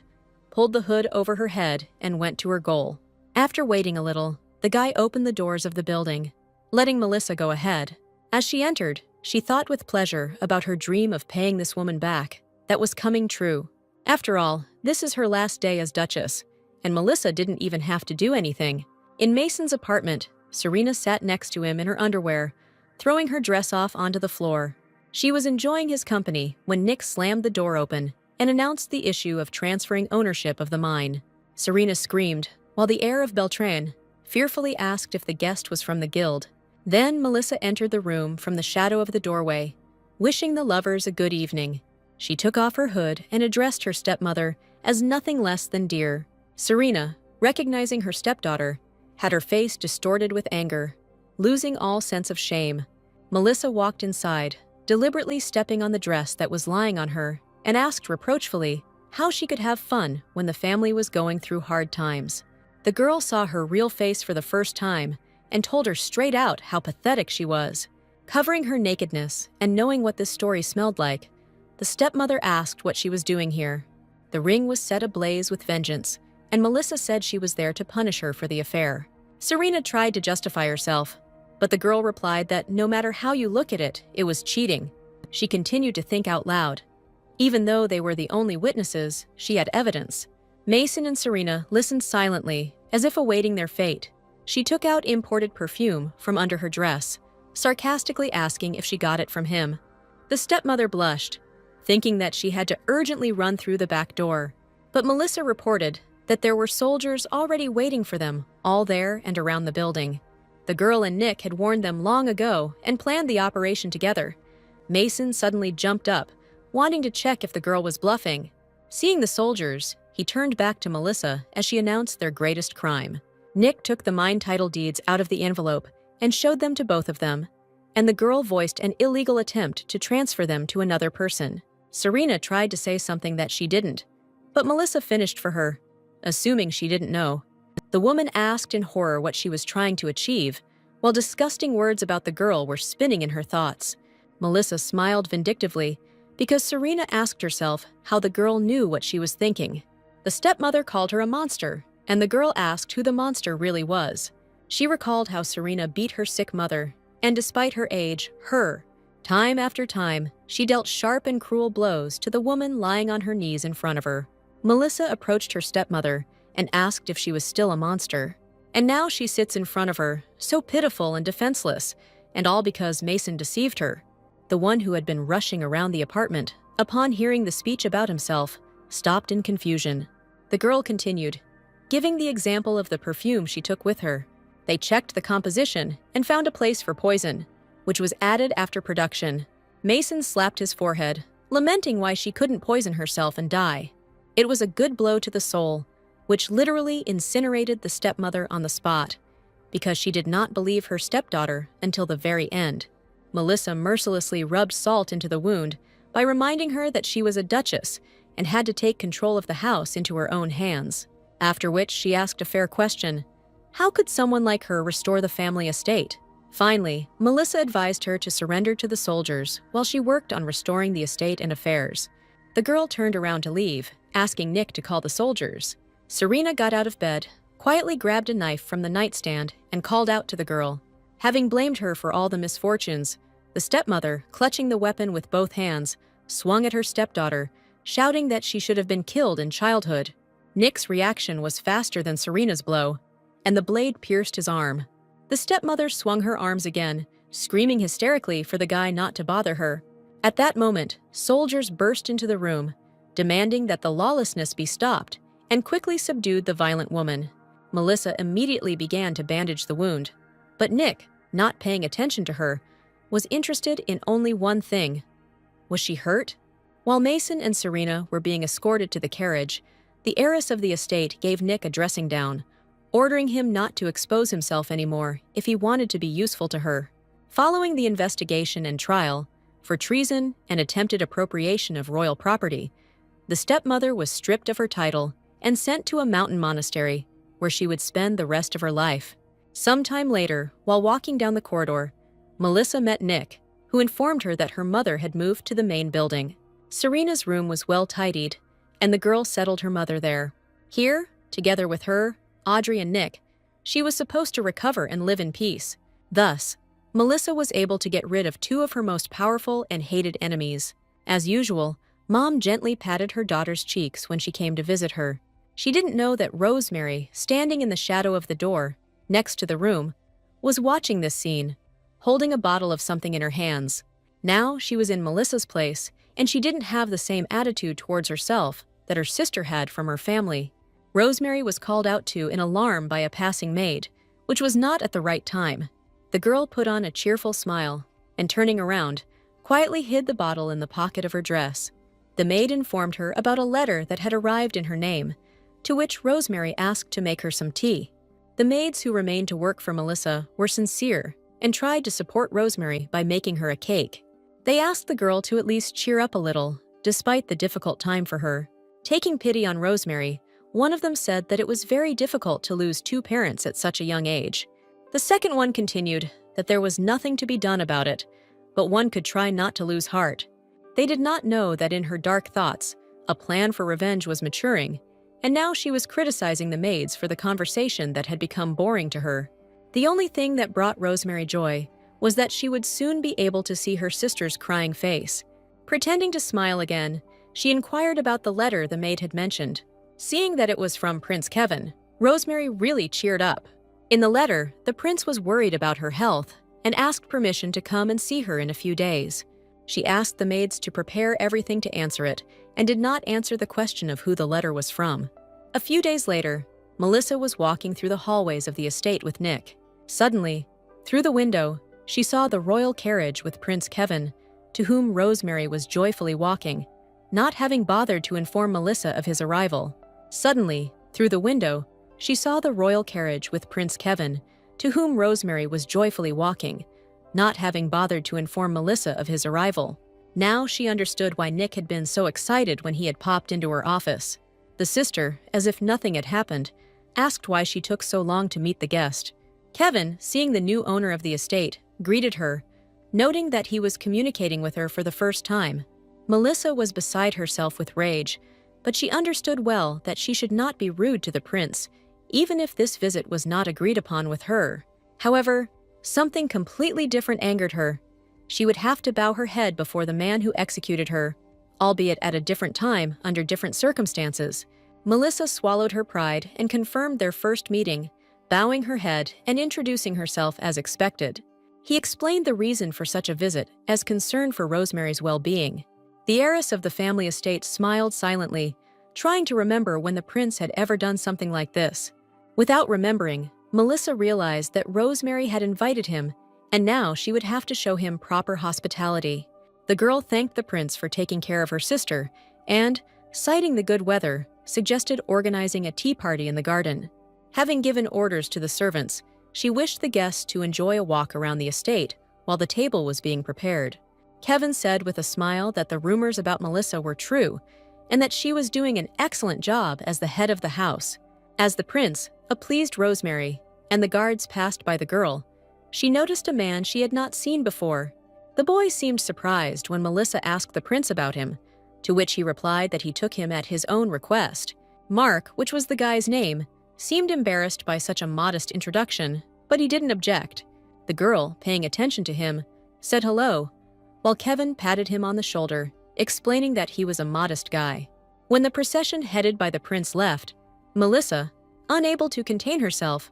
Speaker 1: pulled the hood over her head and went to her goal. After waiting a little, the guy opened the doors of the building, letting Melissa go ahead. As she entered, she thought with pleasure about her dream of paying this woman back. that was coming true. After all, this is her last day as Duchess, and Melissa didn't even have to do anything. In Mason's apartment, Serena sat next to him in her underwear, throwing her dress off onto the floor. She was enjoying his company when Nick slammed the door open and announced the issue of transferring ownership of the mine. Serena screamed, while the heir of Beltran fearfully asked if the guest was from the guild. Then Melissa entered the room from the shadow of the doorway, wishing the lovers a good evening. She took off her hood and addressed her stepmother as nothing less than dear. Serena, recognizing her stepdaughter, had her face distorted with anger, losing all sense of shame. Melissa walked inside, deliberately stepping on the dress that was lying on her, and asked reproachfully how she could have fun when the family was going through hard times. The girl saw her real face for the first time and told her straight out how pathetic she was. Covering her nakedness and knowing what this story smelled like, the stepmother asked what she was doing here. The ring was set ablaze with vengeance, and Melissa said she was there to punish her for the affair. Serena tried to justify herself, but the girl replied that no matter how you look at it, it was cheating. She continued to think out loud. Even though they were the only witnesses, she had evidence. Mason and Serena listened silently, as if awaiting their fate. She took out imported perfume from under her dress, sarcastically asking if she got it from him. The stepmother blushed, thinking that she had to urgently run through the back door. But Melissa reported that there were soldiers already waiting for them, all there and around the building. The girl and Nick had warned them long ago and planned the operation together. Mason suddenly jumped up, wanting to check if the girl was bluffing. Seeing the soldiers, he turned back to Melissa as she announced their greatest crime. Nick took the mine title deeds out of the envelope and showed them to both of them, and the girl voiced an illegal attempt to transfer them to another person. Serena tried to say something that she didn't, but Melissa finished for her, assuming she didn't know. The woman asked in horror what she was trying to achieve, while disgusting words about the girl were spinning in her thoughts. Melissa smiled vindictively because Serena asked herself how the girl knew what she was thinking. The stepmother called her a monster, and the girl asked who the monster really was. She recalled how Serena beat her sick mother, and despite her age, time after time, she dealt sharp and cruel blows to the woman lying on her knees in front of her. Melissa approached her stepmother and asked if she was still a monster. And now she sits in front of her, so pitiful and defenseless, and all because Mason deceived her. The one who had been rushing around the apartment, upon hearing the speech about himself, stopped in confusion. The girl continued, giving the example of the perfume she took with her. They checked the composition and found a place for poison, which was added after production. Mason slapped his forehead, lamenting why she couldn't poison herself and die. It was a good blow to the soul, which literally incinerated the stepmother on the spot, because she did not believe her stepdaughter until the very end. Melissa mercilessly rubbed salt into the wound by reminding her that she was a duchess and had to take control of the house into her own hands. After which she asked a fair question: how could someone like her restore the family estate? Finally, Melissa advised her to surrender to the soldiers while she worked on restoring the estate and affairs. The girl turned around to leave, asking Nick to call the soldiers. Serena got out of bed, quietly grabbed a knife from the nightstand, and called out to the girl. Having blamed her for all the misfortunes, the stepmother, clutching the weapon with both hands, swung at her stepdaughter, shouting that she should have been killed in childhood. Nick's reaction was faster than Serena's blow, and the blade pierced his arm. The stepmother swung her arms again, screaming hysterically for the guy not to bother her. At that moment, soldiers burst into the room, demanding that the lawlessness be stopped, and quickly subdued the violent woman. Melissa immediately began to bandage the wound, but Nick, not paying attention to her, was interested in only one thing. Was she hurt? While Mason and Serena were being escorted to the carriage, the heiress of the estate gave Nick a dressing down, ordering him not to expose himself anymore if he wanted to be useful to her. Following the investigation and trial for treason and attempted appropriation of royal property, the stepmother was stripped of her title and sent to a mountain monastery where she would spend the rest of her life. Sometime later, while walking down the corridor, Melissa met Nick, who informed her that her mother had moved to the main building. Serena's room was well tidied, and the girl settled her mother there. Here, together with her, Audrey and Nick, she was supposed to recover and live in peace. Thus, Melissa was able to get rid of two of her most powerful and hated enemies. As usual, Mom gently patted her daughter's cheeks when she came to visit her. She didn't know that Rosemary, standing in the shadow of the door, next to the room, was watching this scene, holding a bottle of something in her hands. Now she was in Melissa's place, and she didn't have the same attitude towards herself that her sister had from her family. Rosemary was called out to in alarm by a passing maid, which was not at the right time. The girl put on a cheerful smile, and turning around, quietly hid the bottle in the pocket of her dress. The maid informed her about a letter that had arrived in her name, to which Rosemary asked to make her some tea. The maids who remained to work for Melissa were sincere and tried to support Rosemary by making her a cake. They asked the girl to at least cheer up a little, despite the difficult time for her. Taking pity on Rosemary, one of them said that it was very difficult to lose two parents at such a young age. The second one continued that there was nothing to be done about it, but one could try not to lose heart. They did not know that in her dark thoughts, a plan for revenge was maturing, and now she was criticizing the maids for the conversation that had become boring to her. The only thing that brought Rosemary joy was that she would soon be able to see her sister's crying face. Pretending to smile again, she inquired about the letter the maid had mentioned. Seeing that it was from Prince Kevin, Rosemary really cheered up. In the letter, the prince was worried about her health and asked permission to come and see her in a few days. She asked the maids to prepare everything to answer it and did not answer the question of who the letter was from. A few days later, Melissa was walking through the hallways of the estate with Nick. Suddenly, through the window, she saw the royal carriage with Prince Kevin, to whom Rosemary was joyfully walking, not having bothered to inform Melissa of his arrival. Suddenly, through the window, she saw the royal carriage with Prince Kevin, to whom Rosemary was joyfully walking, not having bothered to inform Melissa of his arrival. Now she understood why Nick had been so excited when he had popped into her office. The sister, as if nothing had happened, asked why she took so long to meet the guest. Kevin, seeing the new owner of the estate, greeted her, noting that he was communicating with her for the first time. Melissa was beside herself with rage, but she understood well that she should not be rude to the prince, even if this visit was not agreed upon with her. However, something completely different angered her. She would have to bow her head before the man who executed her, albeit at a different time, under different circumstances. Melissa swallowed her pride and confirmed their first meeting, bowing her head and introducing herself as expected. He explained the reason for such a visit as concern for Rosemary's well-being. The heiress of the family estate smiled silently, trying to remember when the prince had ever done something like this. Without remembering, Melissa realized that Rosemary had invited him, and now she would have to show him proper hospitality. The girl thanked the prince for taking care of her sister and, citing the good weather, suggested organizing a tea party in the garden. Having given orders to the servants, she wished the guests to enjoy a walk around the estate while the table was being prepared. Kevin said with a smile that the rumors about Melissa were true and that she was doing an excellent job as the head of the house. As the prince pleased Rosemary and the guards passed by the girl, she noticed a man she had not seen before. The boy seemed surprised when Melissa asked the prince about him, to which he replied that he took him at his own request. Mark, which was the guy's name, seemed embarrassed by such a modest introduction, but he didn't object. The girl, paying attention to him, said hello, while Kevin patted him on the shoulder, explaining that he was a modest guy. When the procession headed by the prince left, Melissa, unable to contain herself,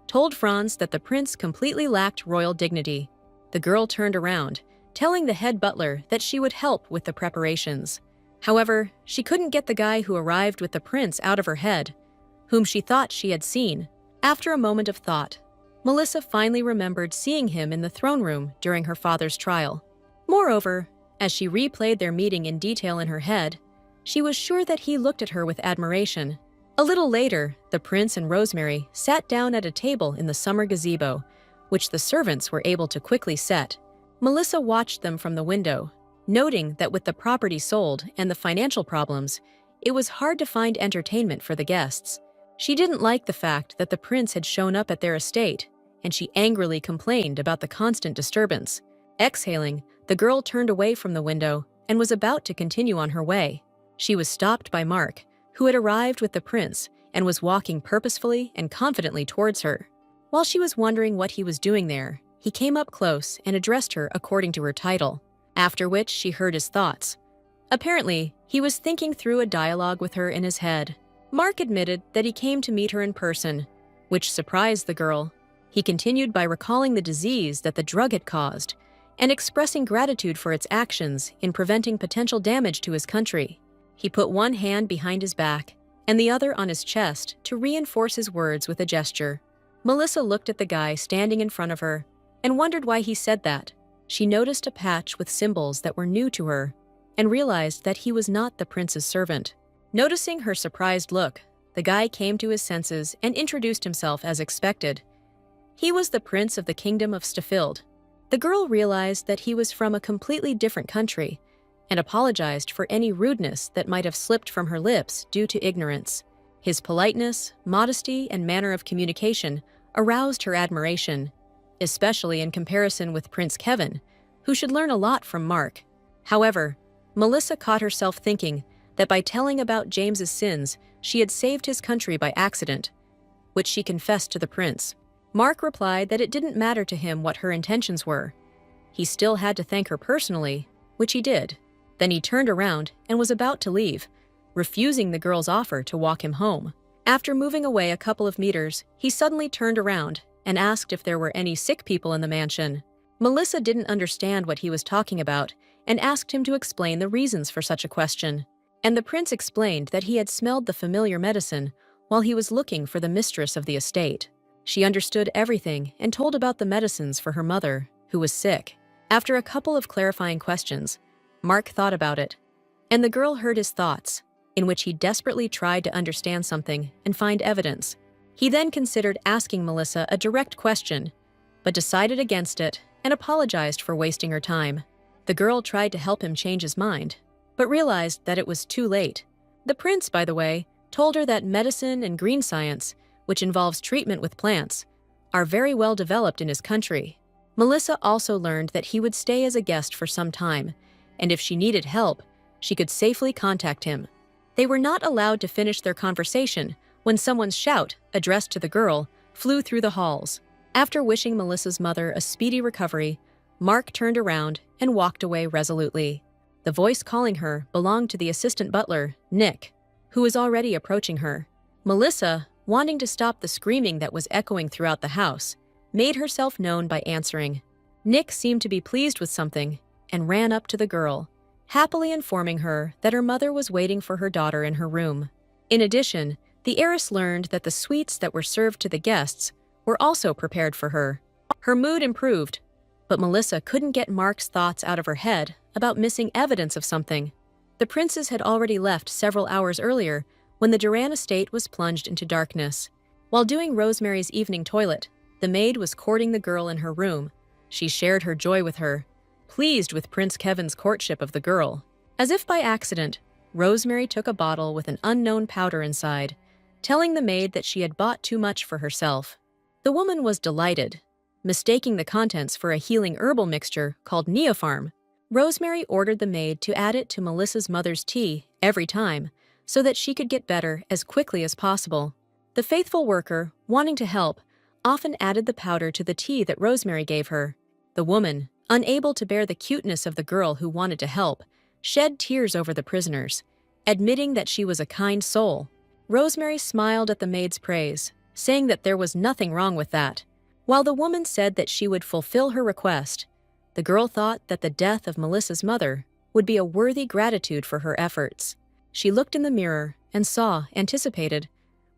Speaker 1: told Franz that the prince completely lacked royal dignity. The girl turned around, telling the head butler that she would help with the preparations. However, she couldn't get the guy who arrived with the prince out of her head, whom she thought she had seen. After a moment of thought, Melissa finally remembered seeing him in the throne room during her father's trial. Moreover, as she replayed their meeting in detail in her head, she was sure that he looked at her with admiration. A little later, the prince and Rosemary sat down at a table in the summer gazebo, which the servants were able to quickly set. Melissa watched them from the window, noting that with the property sold and the financial problems, it was hard to find entertainment for the guests. She didn't like the fact that the prince had shown up at their estate, and she angrily complained about the constant disturbance. Exhaling, the girl turned away from the window and was about to continue on her way. She was stopped by Mark, who had arrived with the prince and was walking purposefully and confidently towards her. While she was wondering what he was doing there, he came up close and addressed her according to her title, after which she heard his thoughts. Apparently, he was thinking through a dialogue with her in his head. Mark admitted that he came to meet her in person, which surprised the girl. He continued by recalling the disease that the drug had caused and expressing gratitude for its actions in preventing potential damage to his country. He put one hand behind his back and the other on his chest to reinforce his words with a gesture. Melissa looked at the guy standing in front of her and wondered why he said that. She noticed a patch with symbols that were new to her and realized that he was not the prince's servant. Noticing her surprised look, the guy came to his senses and introduced himself as expected. He was the prince of the kingdom of Staffild. The girl realized that he was from a completely different country and apologized for any rudeness that might have slipped from her lips due to ignorance. His politeness, modesty, and manner of communication aroused her admiration, especially in comparison with Prince Kevin, who should learn a lot from Mark. However, Melissa caught herself thinking that by telling about James's sins, she had saved his country by accident, which she confessed to the prince. Mark replied that it didn't matter to him what her intentions were. He still had to thank her personally, which he did. Then he turned around and was about to leave, refusing the girl's offer to walk him home. After moving away a couple of meters, he suddenly turned around and asked if there were any sick people in the mansion. Melissa didn't understand what he was talking about and asked him to explain the reasons for such a question. And the prince explained that he had smelled the familiar medicine while he was looking for the mistress of the estate. She understood everything and told about the medicines for her mother, who was sick. After a couple of clarifying questions, Mark thought about it, and the girl heard his thoughts, in which he desperately tried to understand something and find evidence. He then considered asking Melissa a direct question, but decided against it and apologized for wasting her time. The girl tried to help him change his mind, but realized that it was too late. The prince, by the way, told her that medicine and green science, which involves treatment with plants, are very well developed in his country. Melissa also learned that he would stay as a guest for some time, and if she needed help, she could safely contact him. They were not allowed to finish their conversation when someone's shout, addressed to the girl, flew through the halls. After wishing Melissa's mother a speedy recovery, Mark turned around and walked away resolutely. The voice calling her belonged to the assistant butler, Nick, who was already approaching her. Melissa, wanting to stop the screaming that was echoing throughout the house, made herself known by answering. Nick seemed to be pleased with something and ran up to the girl, happily informing her that her mother was waiting for her daughter in her room. In addition, the heiress learned that the sweets that were served to the guests were also prepared for her. Her mood improved, but Melissa couldn't get Mark's thoughts out of her head about missing evidence of something. The princes had already left several hours earlier when the Duran estate was plunged into darkness. While doing Rosemary's evening toilet, the maid was courting the girl in her room. She shared her joy with her, pleased with Prince Kevin's courtship of the girl. As if by accident, Rosemary took a bottle with an unknown powder inside, telling the maid that she had bought too much for herself. The woman was delighted, mistaking the contents for a healing herbal mixture called Neopharm. Rosemary ordered the maid to add it to Melissa's mother's tea every time, so that she could get better as quickly as possible. The faithful worker, wanting to help, often added the powder to the tea that Rosemary gave her. The woman, unable to bear the cuteness of the girl who wanted to help, shed tears over the prisoners, admitting that she was a kind soul. Rosemary smiled at the maid's praise, saying that there was nothing wrong with that. While the woman said that she would fulfill her request, the girl thought that the death of Melissa's mother would be a worthy gratitude for her efforts. She looked in the mirror and anticipated,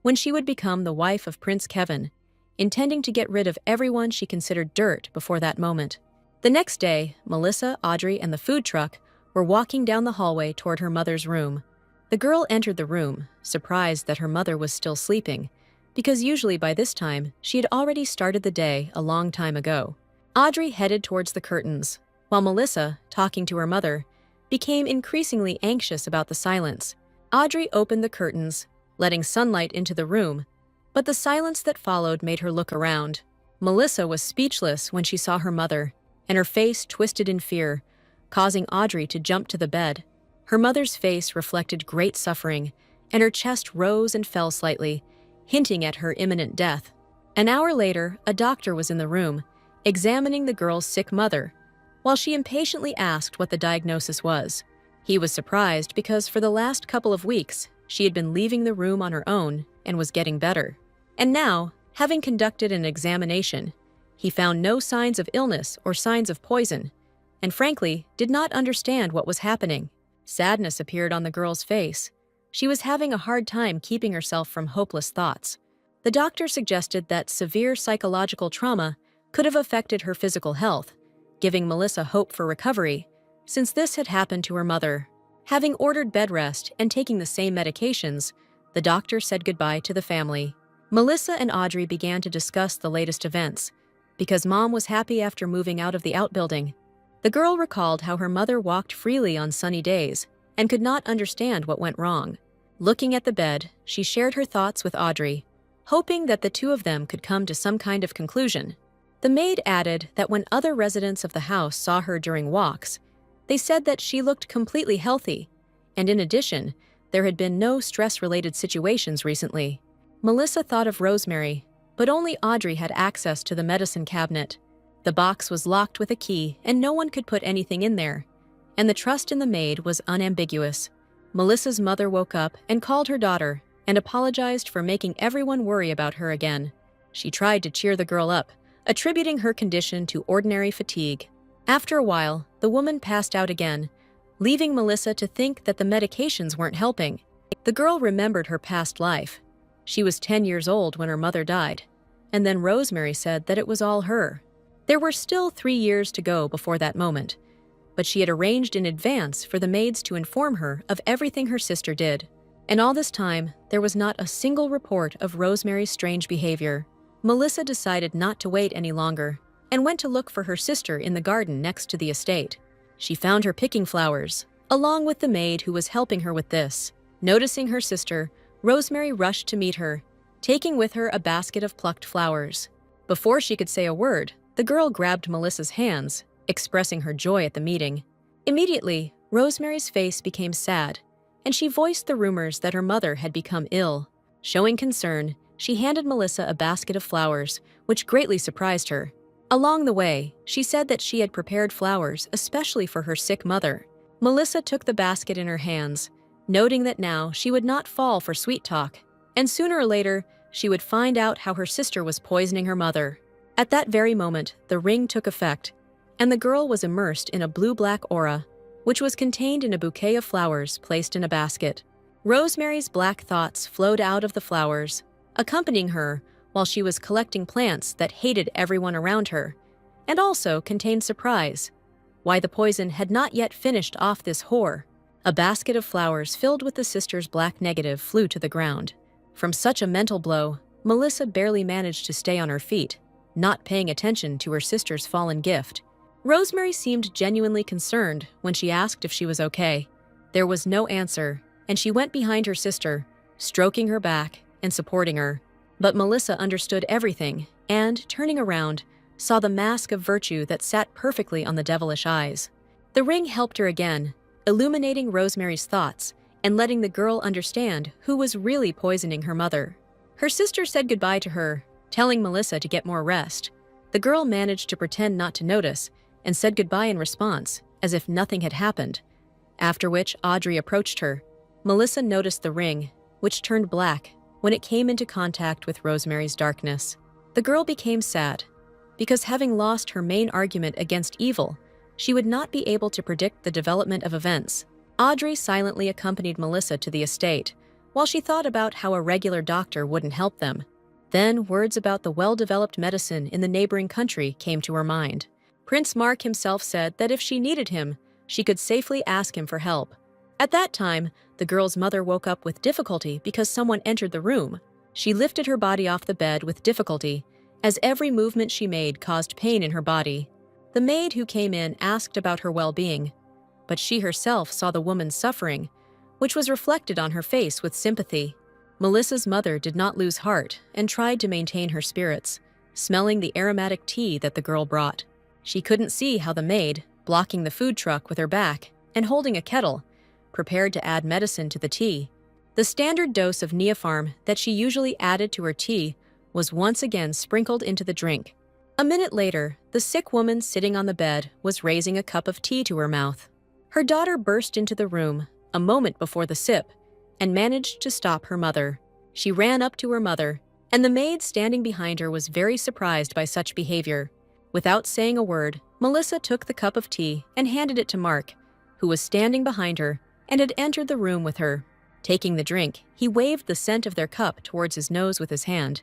Speaker 1: when she would become the wife of Prince Kevin, intending to get rid of everyone she considered dirt before that moment. The next day, Melissa, Audrey, and the food truck were walking down the hallway toward her mother's room. The girl entered the room, surprised that her mother was still sleeping, because usually by this time, she had already started the day a long time ago. Audrey headed towards the curtains, while Melissa, talking to her mother, became increasingly anxious about the silence. Audrey opened the curtains, letting sunlight into the room, but the silence that followed made her look around. Melissa was speechless when she saw her mother, and her face twisted in fear, causing Audrey to jump to the bed. Her mother's face reflected great suffering, and her chest rose and fell slightly, hinting at her imminent death. An hour later, a doctor was in the room, examining the girl's sick mother, while she impatiently asked what the diagnosis was. He was surprised because for the last couple of weeks, she had been leaving the room on her own and was getting better. And now, having conducted an examination, he found no signs of illness or signs of poison, and frankly, did not understand what was happening. Sadness appeared on the girl's face. She was having a hard time keeping herself from hopeless thoughts. The doctor suggested that severe psychological trauma could have affected her physical health, giving Melissa hope for recovery, since this had happened to her mother. Having ordered bed rest and taking the same medications, the doctor said goodbye to the family. Melissa and Audrey began to discuss the latest events, because Mom was happy after moving out of the outbuilding. The girl recalled how her mother walked freely on sunny days and could not understand what went wrong. Looking at the bed, she shared her thoughts with Audrey, hoping that the two of them could come to some kind of conclusion. The maid added that when other residents of the house saw her during walks, they said that she looked completely healthy, and in addition, there had been no stress-related situations recently. Melissa thought of Rosemary, but only Audrey had access to the medicine cabinet. The box was locked with a key, and no one could put anything in there, and the trust in the maid was unambiguous. Melissa's mother woke up and called her daughter and apologized for making everyone worry about her again. She tried to cheer the girl up, attributing her condition to ordinary fatigue. After a while, the woman passed out again, leaving Melissa to think that the medications weren't helping. The girl remembered her past life. She was 10 years old when her mother died, and then Rosemary said that it was all her. There were still 3 years to go before that moment, but she had arranged in advance for the maids to inform her of everything her sister did. And all this time, there was not a single report of Rosemary's strange behavior. Melissa decided not to wait any longer and went to look for her sister in the garden next to the estate. She found her picking flowers, along with the maid who was helping her with this. Noticing her sister, Rosemary rushed to meet her, taking with her a basket of plucked flowers. Before she could say a word, the girl grabbed Melissa's hands, expressing her joy at the meeting. Immediately, Rosemary's face became sad, and she voiced the rumors that her mother had become ill. Showing concern, she handed Melissa a basket of flowers, which greatly surprised her. Along the way, she said that she had prepared flowers especially for her sick mother. Melissa took the basket in her hands, noting that now she would not fall for sweet talk, and sooner or later, she would find out how her sister was poisoning her mother. At that very moment, the ring took effect, and the girl was immersed in a blue-black aura, which was contained in a bouquet of flowers placed in a basket. Rosemary's black thoughts flowed out of the flowers, accompanying her while she was collecting plants that hated everyone around her, and also contained surprise, why the poison had not yet finished off this whore. A basket of flowers filled with the sister's black negative flew to the ground. From such a mental blow, Melissa barely managed to stay on her feet, not paying attention to her sister's fallen gift. Rosemary seemed genuinely concerned when she asked if she was okay. There was no answer, and she went behind her sister, stroking her back and supporting her. But Melissa understood everything and, turning around, saw the mask of virtue that sat perfectly on the devilish eyes. The ring helped her again, illuminating Rosemary's thoughts and letting the girl understand who was really poisoning her mother. Her sister said goodbye to her, telling Melissa to get more rest. The girl managed to pretend not to notice and said goodbye in response, as if nothing had happened, after which Audrey approached her. Melissa noticed the ring, which turned black when it came into contact with Rosemary's darkness. The girl became sad, because having lost her main argument against evil, she would not be able to predict the development of events. Audrey silently accompanied Melissa to the estate, while she thought about how a regular doctor wouldn't help them. Then words about the well-developed medicine in the neighboring country came to her mind. Prince Mark himself said that if she needed him, she could safely ask him for help. At that time, the girl's mother woke up with difficulty because someone entered the room. She lifted her body off the bed with difficulty, as every movement she made caused pain in her body. The maid who came in asked about her well-being, but she herself saw the woman's suffering, which was reflected on her face with sympathy. Melissa's mother did not lose heart and tried to maintain her spirits, smelling the aromatic tea that the girl brought. She couldn't see how the maid, blocking the food truck with her back and holding a kettle, prepared to add medicine to the tea. The standard dose of Neopharm that she usually added to her tea was once again sprinkled into the drink. A minute later, the sick woman sitting on the bed was raising a cup of tea to her mouth. Her daughter burst into the room a moment before the sip and managed to stop her mother. She ran up to her mother, and the maid standing behind her was very surprised by such behavior. Without saying a word, Melissa took the cup of tea and handed it to Mark, who was standing behind her and had entered the room with her. Taking the drink, he waved the scent of their cup towards his nose with his hand,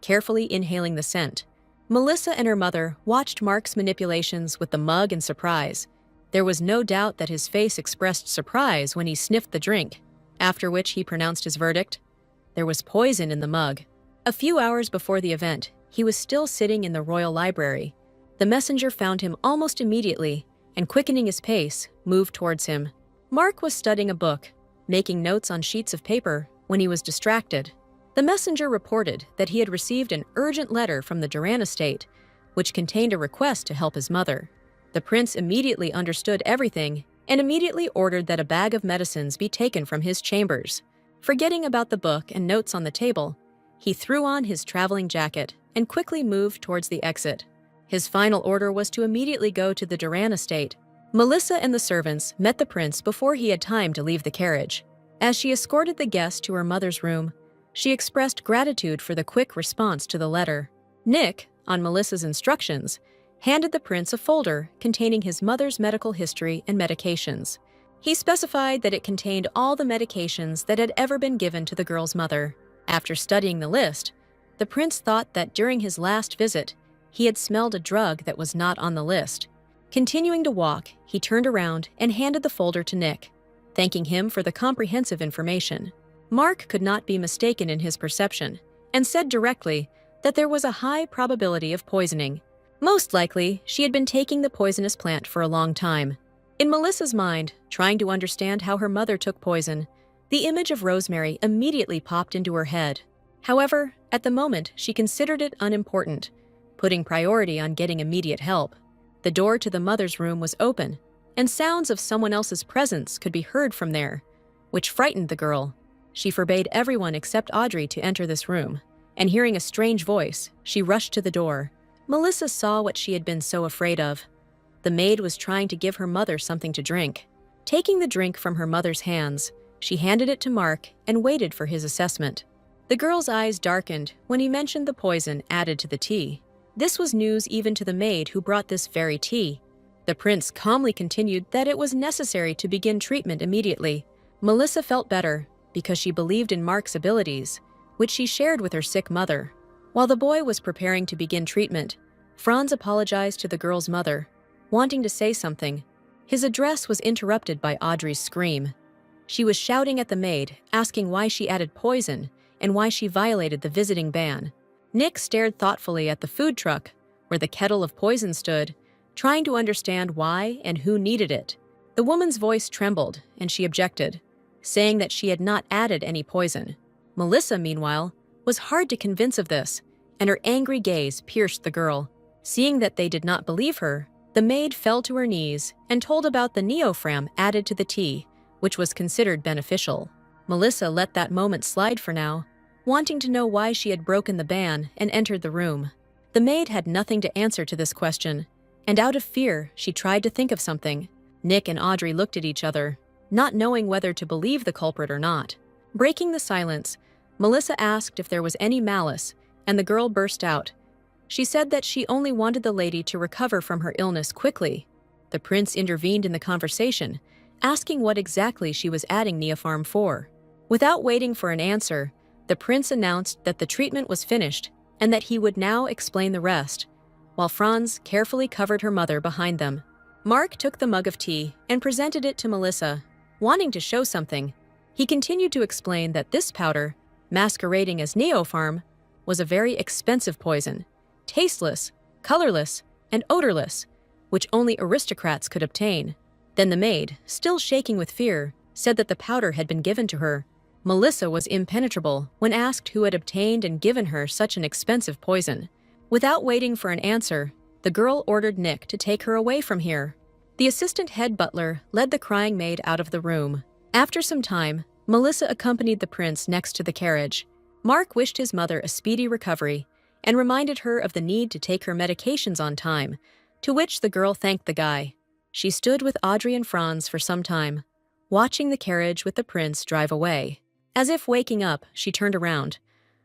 Speaker 1: carefully inhaling the scent. Melissa and her mother watched Mark's manipulations with the mug in surprise. There was no doubt that his face expressed surprise when he sniffed the drink, after which he pronounced his verdict. There was poison in the mug. A few hours before the event, he was still sitting in the royal library. The messenger found him almost immediately and, quickening his pace, moved towards him. Mark was studying a book, making notes on sheets of paper, when he was distracted. The messenger reported that he had received an urgent letter from the Duran estate, which contained a request to help his mother. The prince immediately understood everything and immediately ordered that a bag of medicines be taken from his chambers. Forgetting about the book and notes on the table, he threw on his traveling jacket and quickly moved towards the exit. His final order was to immediately go to the Duran estate. Melissa and the servants met the prince before he had time to leave the carriage. As she escorted the guest to her mother's room, she expressed gratitude for the quick response to the letter. Nick, on Melissa's instructions, handed the prince a folder containing his mother's medical history and medications. He specified that it contained all the medications that had ever been given to the girl's mother. After studying the list, the prince thought that during his last visit, he had smelled a drug that was not on the list. Continuing to walk, he turned around and handed the folder to Nick, thanking him for the comprehensive information. Mark could not be mistaken in his perception and said directly that there was a high probability of poisoning. Most likely, she had been taking the poisonous plant for a long time. In Melissa's mind, trying to understand how her mother took poison, the image of Rosemary immediately popped into her head. However, at the moment, she considered it unimportant, putting priority on getting immediate help. The door to the mother's room was open, and sounds of someone else's presence could be heard from there, which frightened the girl. She forbade everyone except Audrey to enter this room, and hearing a strange voice, she rushed to the door. Melissa saw what she had been so afraid of. The maid was trying to give her mother something to drink. Taking the drink from her mother's hands, she handed it to Mark and waited for his assessment. The girl's eyes darkened when he mentioned the poison added to the tea. This was news even to the maid who brought this very tea. The prince calmly continued that it was necessary to begin treatment immediately. Melissa felt better because she believed in Mark's abilities, which she shared with her sick mother. While the boy was preparing to begin treatment, Franz apologized to the girl's mother, wanting to say something. His address was interrupted by Audrey's scream. She was shouting at the maid, asking why she added poison and why she violated the visiting ban. Nick stared thoughtfully at the food truck, where the kettle of poison stood, trying to understand why and who needed it. The woman's voice trembled, and she objected, saying that she had not added any poison. Melissa, meanwhile, was hard to convince of this, and her angry gaze pierced the girl. Seeing that they did not believe her, the maid fell to her knees and told about the neofram added to the tea, which was considered beneficial. Melissa let that moment slide for now, wanting to know why she had broken the ban and entered the room. The maid had nothing to answer to this question, and out of fear, she tried to think of something. Nick and Audrey looked at each other, not knowing whether to believe the culprit or not. Breaking the silence, Melissa asked if there was any malice, and the girl burst out. She said that she only wanted the lady to recover from her illness quickly. The prince intervened in the conversation, asking what exactly she was adding neopharm for. Without waiting for an answer, the prince announced that the treatment was finished and that he would now explain the rest, while Franz carefully covered her mother behind them. Mark took the mug of tea and presented it to Melissa, wanting to show something. He continued to explain that this powder, masquerading as neopharm, was a very expensive poison, tasteless, colorless, and odorless, which only aristocrats could obtain. Then the maid, still shaking with fear, said that the powder had been given to her. Melissa was impenetrable when asked who had obtained and given her such an expensive poison. Without waiting for an answer, the girl ordered Nick to take her away from here. The assistant head butler led the crying maid out of the room. After some time, Melissa accompanied the prince next to the carriage. Mark wished his mother a speedy recovery and reminded her of the need to take her medications on time, to which the girl thanked the guy. She stood with Audrey and Franz for some time, watching the carriage with the prince drive away. As if waking up, she turned around.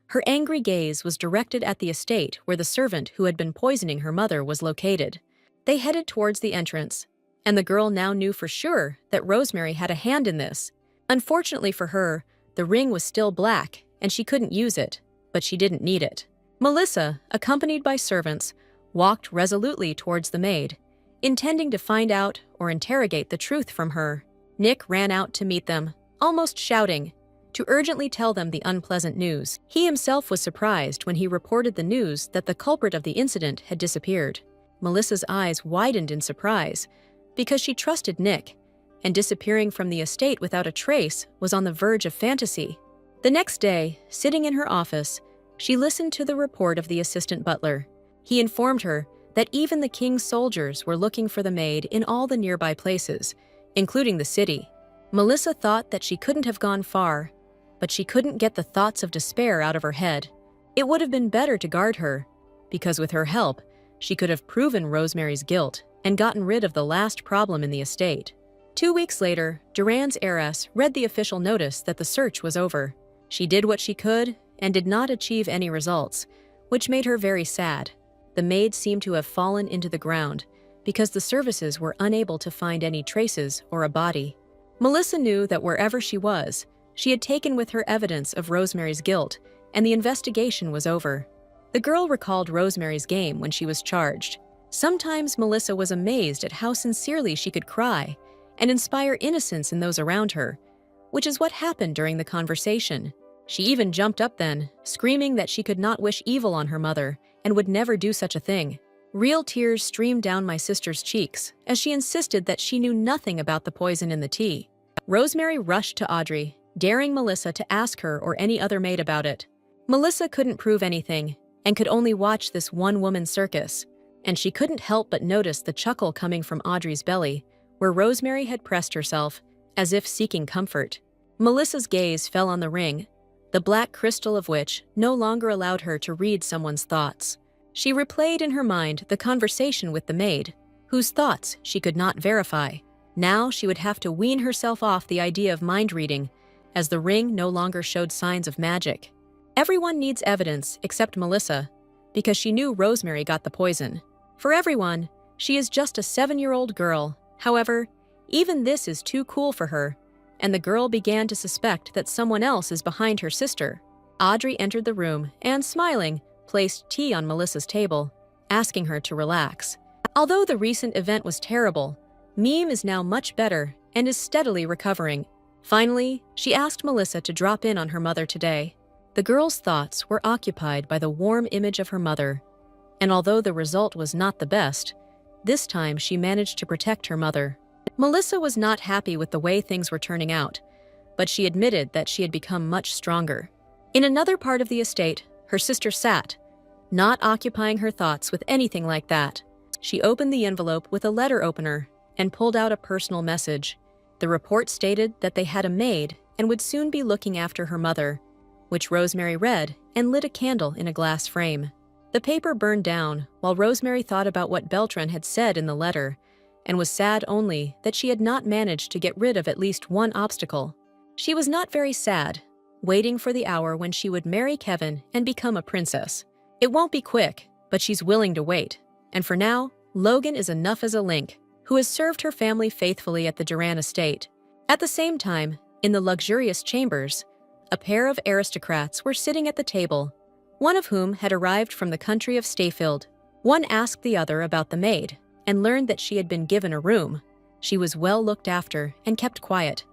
Speaker 1: Her angry gaze was directed at the estate where the servant who had been poisoning her mother was located. They headed towards the entrance, and the girl now knew for sure that Rosemary had a hand in this. Unfortunately for her, the ring was still black, and she couldn't use it, but she didn't need it. Melissa, accompanied by servants, walked resolutely towards the maid, intending to find out or interrogate the truth from her. Nick ran out to meet them, almost shouting, to urgently tell them the unpleasant news. He himself was surprised when he reported the news that the culprit of the incident had disappeared. Melissa's eyes widened in surprise, because she trusted Nick, and disappearing from the estate without a trace was on the verge of fantasy. The next day, sitting in her office, she listened to the report of the assistant butler. He informed her that even the king's soldiers were looking for the maid in all the nearby places, including the city. Melissa thought that she couldn't have gone far, but she couldn't get the thoughts of despair out of her head. It would have been better to guard her, because with her help, she could have proven Rosemary's guilt and gotten rid of the last problem in the estate. 2 weeks later, Duran's heiress read the official notice that the search was over. She did what she could and did not achieve any results, which made her very sad. The maid seemed to have fallen into the ground because the services were unable to find any traces or a body. Melissa knew that wherever she was, she had taken with her evidence of Rosemary's guilt, and the investigation was over. The girl recalled Rosemary's game when she was charged. Sometimes Melissa was amazed at how sincerely she could cry and inspire innocence in those around her, which is what happened during the conversation. She even jumped up then, screaming that she could not wish evil on her mother and would never do such a thing. Real tears streamed down my sister's cheeks as she insisted that she knew nothing about the poison in the tea. Rosemary rushed to Audrey, daring Melissa to ask her or any other maid about it. Melissa couldn't prove anything and could only watch this one-woman circus, and she couldn't help but notice the chuckle coming from Audrey's belly, where Rosemary had pressed herself, as if seeking comfort. Melissa's gaze fell on the ring, the black crystal of which no longer allowed her to read someone's thoughts. She replayed in her mind the conversation with the maid, whose thoughts she could not verify. Now she would have to wean herself off the idea of mind reading, as the ring no longer showed signs of magic. Everyone needs evidence except Melissa, because she knew Rosemary got the poison. For everyone, she is just a 7-year-old girl. However, even this is too cool for her, and the girl began to suspect that someone else is behind her sister. Audrey entered the room and, smiling, placed tea on Melissa's table, asking her to relax. Although the recent event was terrible, Meme is now much better and is steadily recovering. Finally, she asked Melissa to drop in on her mother today. The girl's thoughts were occupied by the warm image of her mother, and although the result was not the best, this time she managed to protect her mother. Melissa was not happy with the way things were turning out, but she admitted that she had become much stronger. In another part of the estate, her sister sat, not occupying her thoughts with anything like that. She opened the envelope with a letter opener and pulled out a personal message. The report stated that they had a maid and would soon be looking after her mother, which Rosemary read and lit a candle in a glass frame. The paper burned down while Rosemary thought about what Beltran had said in the letter, and was sad only that she had not managed to get rid of at least one obstacle. She was not very sad, waiting for the hour when she would marry Kevin and become a princess. It won't be quick, but she's willing to wait. And for now, Logan is enough as a link, who has served her family faithfully at the Duran estate. At the same time, in the luxurious chambers, a pair of aristocrats were sitting at the table, one of whom had arrived from the country of Stayfield. One asked the other about the maid, and learned that she had been given a room. She was well looked after and kept quiet,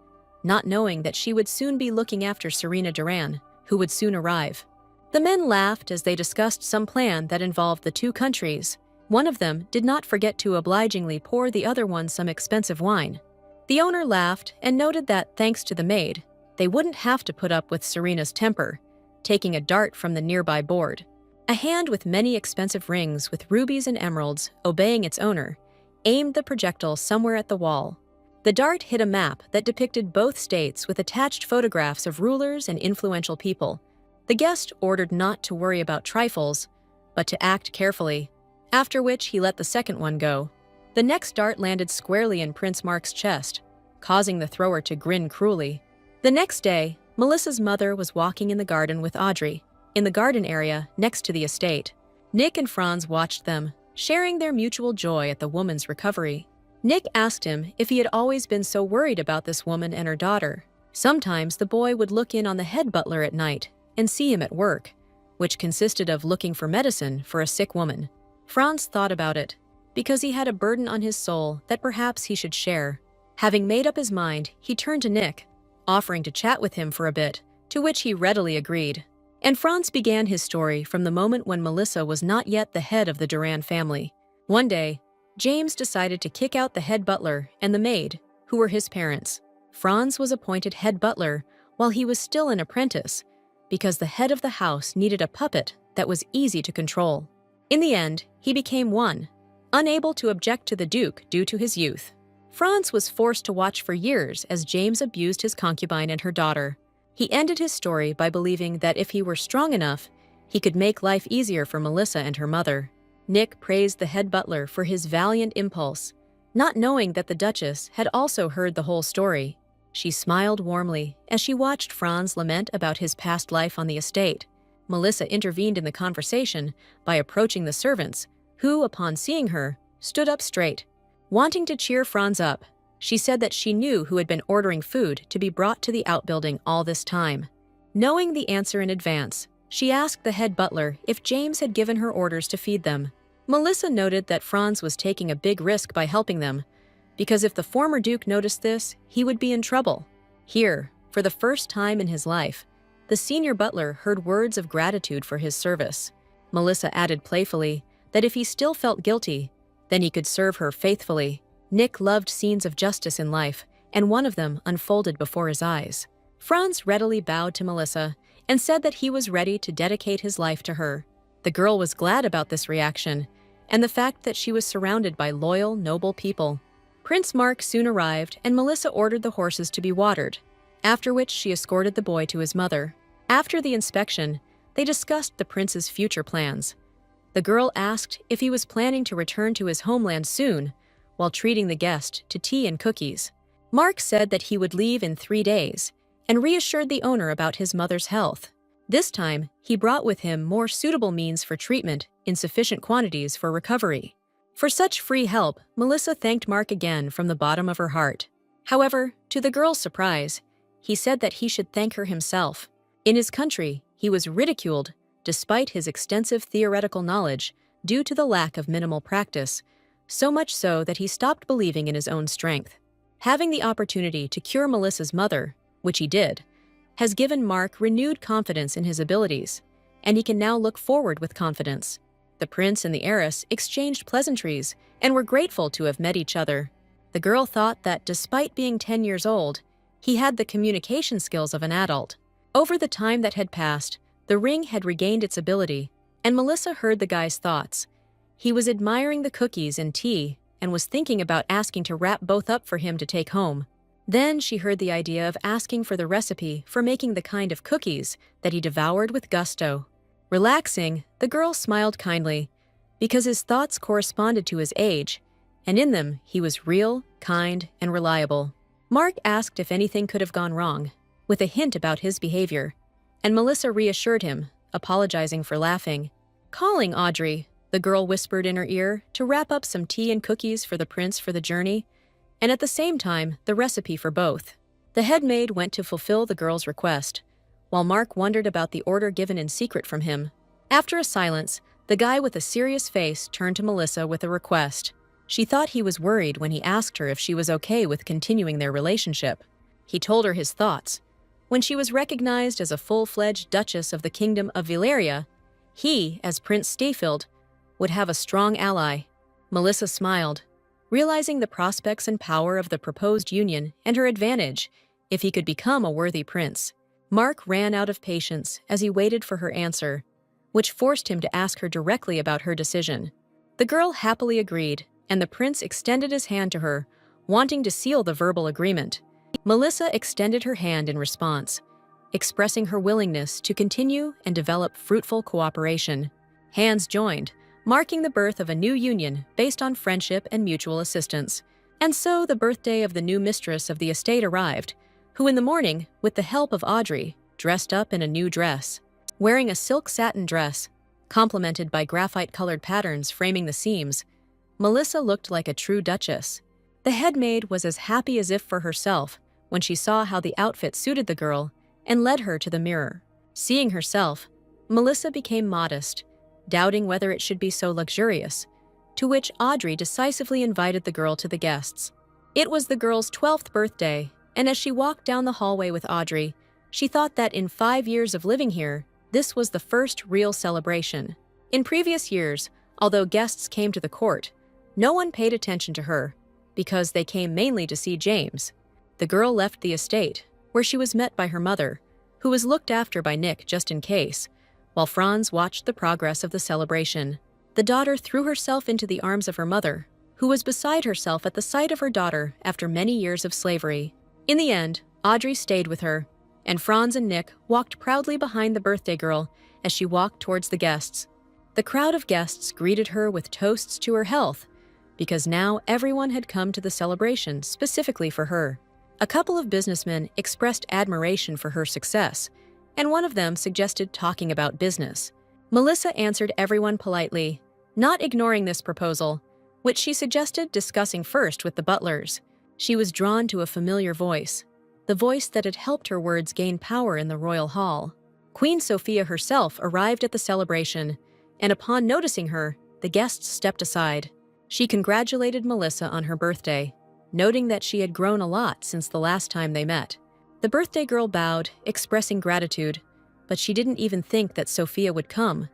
Speaker 1: not knowing that she would soon be looking after Serena Duran, who would soon arrive. The men laughed as they discussed some plan that involved the two countries. One of them did not forget to obligingly pour the other one some expensive wine. The owner laughed and noted that, thanks to the maid, they wouldn't have to put up with Serena's temper, taking a dart from the nearby board. A hand with many expensive rings with rubies and emeralds, obeying its owner, aimed the projectile somewhere at the wall. The dart hit a map that depicted both states with attached photographs of rulers and influential people. The guest ordered not to worry about trifles, but to act carefully, after which he let the second one go. The next dart landed squarely in Prince Mark's chest, causing the thrower to grin cruelly. The next day, Melissa's mother was walking in the garden with Audrey, in the garden area next to the estate. Nick and Franz watched them, sharing their mutual joy at the woman's recovery. Nick asked him if he had always been so worried about this woman and her daughter. Sometimes the boy would look in on the head butler at night and see him at work, which consisted of looking for medicine for a sick woman. Franz thought about it, because he had a burden on his soul that perhaps he should share. Having made up his mind, he turned to Nick, offering to chat with him for a bit, to which he readily agreed. And Franz began his story from the moment when Melissa was not yet the head of the Duran family. One day, James decided to kick out the head butler and the maid, who were his parents. Franz was appointed head butler while he was still an apprentice, because the head of the house needed a puppet that was easy to control. In the end, he became one, unable to object to the Duke due to his youth. Franz was forced to watch for years as James abused his concubine and her daughter. He ended his story by believing that if he were strong enough, he could make life easier for Melissa and her mother. Nick praised the head butler for his valiant impulse, not knowing that the Duchess had also heard the whole story. She smiled warmly as she watched Franz lament about his past life on the estate. Melissa intervened in the conversation by approaching the servants, who, upon seeing her, stood up straight. Wanting to cheer Franz up, she said that she knew who had been ordering food to be brought to the outbuilding all this time. Knowing the answer in advance, she asked the head butler if James had given her orders to feed them. Melissa noted that Franz was taking a big risk by helping them, because if the former Duke noticed this, he would be in trouble. Here, for the first time in his life, the senior butler heard words of gratitude for his service. Melissa added playfully that if he still felt guilty, then he could serve her faithfully. Nick loved scenes of justice in life, and one of them unfolded before his eyes. Franz readily bowed to Melissa and said that he was ready to dedicate his life to her. The girl was glad about this reaction, and the fact that she was surrounded by loyal, noble people. Prince Mark soon arrived, and Melissa ordered the horses to be watered, after which she escorted the boy to his mother. After the inspection, they discussed the prince's future plans. The girl asked if he was planning to return to his homeland soon, while treating the guest to tea and cookies. Mark said that he would leave in 3 days, and reassured the owner about his mother's health. This time, he brought with him more suitable means for treatment in sufficient quantities for recovery. For such free help, Melissa thanked Mark again from the bottom of her heart. However, to the girl's surprise, he said that he should thank her himself. In his country, he was ridiculed despite his extensive theoretical knowledge due to the lack of minimal practice, so much so that he stopped believing in his own strength. Having the opportunity to cure Melissa's mother, which he did, has given Mark renewed confidence in his abilities, and he can now look forward with confidence. The prince and the heiress exchanged pleasantries and were grateful to have met each other. The girl thought that despite being 10 years old, he had the communication skills of an adult. Over the time that had passed, the ring had regained its ability, and Melissa heard the guy's thoughts. He was admiring the cookies and tea and was thinking about asking to wrap both up for him to take home. Then she heard the idea of asking for the recipe for making the kind of cookies that he devoured with gusto. Relaxing, the girl smiled kindly, because his thoughts corresponded to his age, and in them he was real, kind, and reliable. Mark asked if anything could have gone wrong, with a hint about his behavior, and Melissa reassured him, apologizing for laughing. Calling Audrey, the girl whispered in her ear to wrap up some tea and cookies for the prince for the journey, and at the same time, the recipe for both. The head maid went to fulfill the girl's request, while Mark wondered about the order given in secret from him. After a silence, the guy with a serious face turned to Melissa with a request. She thought he was worried when he asked her if she was okay with continuing their relationship. He told her his thoughts. When she was recognized as a full-fledged Duchess of the Kingdom of Valeria, he, as Prince Stayfield, would have a strong ally. Melissa smiled, realizing the prospects and power of the proposed union and her advantage if he could become a worthy prince. Mark ran out of patience as he waited for her answer, which forced him to ask her directly about her decision. The girl happily agreed, and the prince extended his hand to her, wanting to seal the verbal agreement. Melissa extended her hand in response, expressing her willingness to continue and develop fruitful cooperation. Hands joined, marking the birth of a new union based on friendship and mutual assistance. And so the birthday of the new mistress of the estate arrived, who in the morning, with the help of Audrey, dressed up in a new dress. Wearing a silk satin dress, complemented by graphite-colored patterns framing the seams, Melissa looked like a true duchess. The head maid was as happy as if for herself when she saw how the outfit suited the girl and led her to the mirror. Seeing herself, Melissa became modest, doubting whether it should be so luxurious, to which Audrey decisively invited the girl to the guests. It was the girl's 12th birthday, and as she walked down the hallway with Audrey, she thought that in 5 years of living here, this was the first real celebration. In previous years, although guests came to the court, no one paid attention to her, because they came mainly to see James. The girl left the estate, where she was met by her mother, who was looked after by Nick just in case, while Franz watched the progress of the celebration. The daughter threw herself into the arms of her mother, who was beside herself at the sight of her daughter after many years of slavery. In the end, Audrey stayed with her, and Franz and Nick walked proudly behind the birthday girl as she walked towards the guests. The crowd of guests greeted her with toasts to her health, because now everyone had come to the celebration specifically for her. A couple of businessmen expressed admiration for her success, and one of them suggested talking about business. Melissa answered everyone politely, not ignoring this proposal, which she suggested discussing first with the butlers. She was drawn to a familiar voice, the voice that had helped her words gain power in the royal hall. Queen Sophia herself arrived at the celebration, and upon noticing her, the guests stepped aside. She congratulated Melissa on her birthday, noting that she had grown a lot since the last time they met. The birthday girl bowed, expressing gratitude, but she didn't even think that Sophia would come,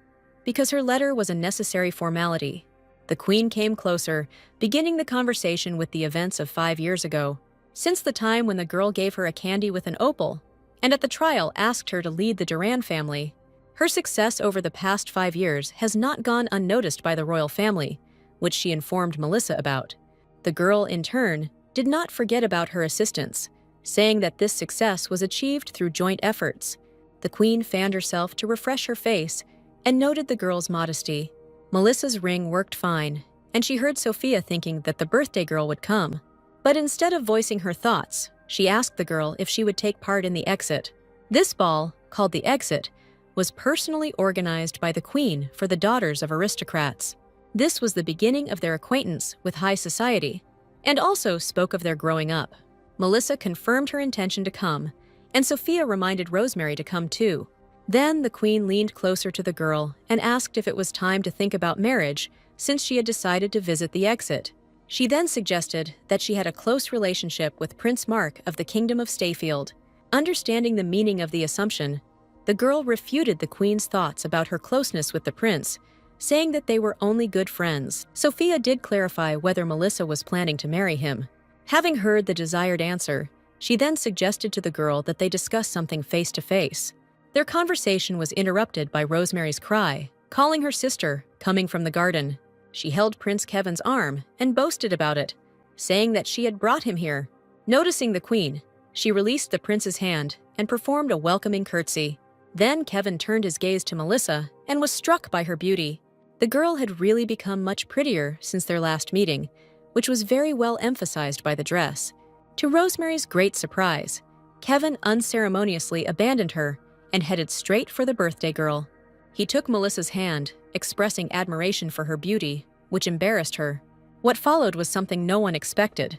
Speaker 1: because her letter was a necessary formality. The queen came closer, beginning the conversation with the events of 5 years ago, since the time when the girl gave her a candy with an opal, and at the trial asked her to lead the Duran family. Her success over the past 5 years has not gone unnoticed by the royal family, which she informed Melissa about. The girl, in turn, did not forget about her assistants, saying that this success was achieved through joint efforts. The queen fanned herself to refresh her face and noted the girl's modesty. Melissa's ring worked fine, and she heard Sophia thinking that the birthday girl would come. But instead of voicing her thoughts, she asked the girl if she would take part in the exit. This ball, called the exit, was personally organized by the queen for the daughters of aristocrats. This was the beginning of their acquaintance with high society, and also spoke of their growing up. Melissa confirmed her intention to come, and Sophia reminded Rosemary to come too. Then the queen leaned closer to the girl and asked if it was time to think about marriage since she had decided to visit the exit. She then suggested that she had a close relationship with Prince Mark of the Kingdom of Stayfield. Understanding the meaning of the assumption, the girl refuted the queen's thoughts about her closeness with the prince, saying that they were only good friends. Sophia did clarify whether Melissa was planning to marry him. Having heard the desired answer, she then suggested to the girl that they discuss something face-to-face. Their conversation was interrupted by Rosemary's cry, calling her sister, coming from the garden. She held Prince Kevin's arm and boasted about it, saying that she had brought him here. Noticing the queen, she released the prince's hand and performed a welcoming curtsy. Then Kevin turned his gaze to Melissa and was struck by her beauty. The girl had really become much prettier since their last meeting, which was very well emphasized by the dress. To Rosemary's great surprise, Kevin unceremoniously abandoned her and headed straight for the birthday girl. He took Melissa's hand, expressing admiration for her beauty, which embarrassed her. What followed was something no one expected.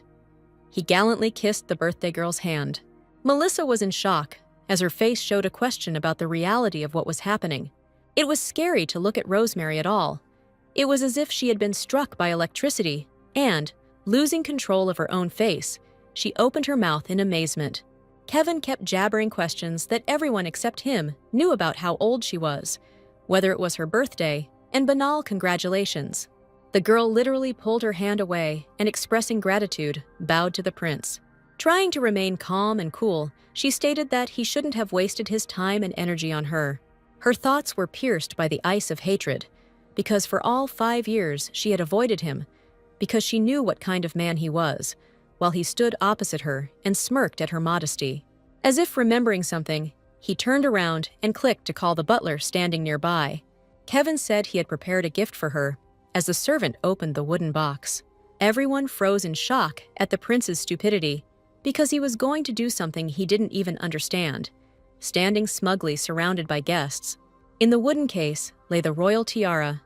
Speaker 1: He gallantly kissed the birthday girl's hand. Melissa was in shock, as her face showed a question about the reality of what was happening. It was scary to look at Rosemary at all. It was as if she had been struck by electricity, and, losing control of her own face, she opened her mouth in amazement. Kevin kept jabbering questions that everyone except him knew about how old she was, whether it was her birthday, and banal congratulations. The girl literally pulled her hand away and, expressing gratitude, bowed to the prince. Trying to remain calm and cool, she stated that he shouldn't have wasted his time and energy on her. Her thoughts were pierced by the ice of hatred, because for all 5 years she had avoided him, because she knew what kind of man he was, while he stood opposite her and smirked at her modesty. As if remembering something, he turned around and clicked to call the butler standing nearby. Kevin said he had prepared a gift for her as the servant opened the wooden box. Everyone froze in shock at the prince's stupidity because he was going to do something he didn't even understand, standing smugly surrounded by guests. In the wooden case lay the royal tiara,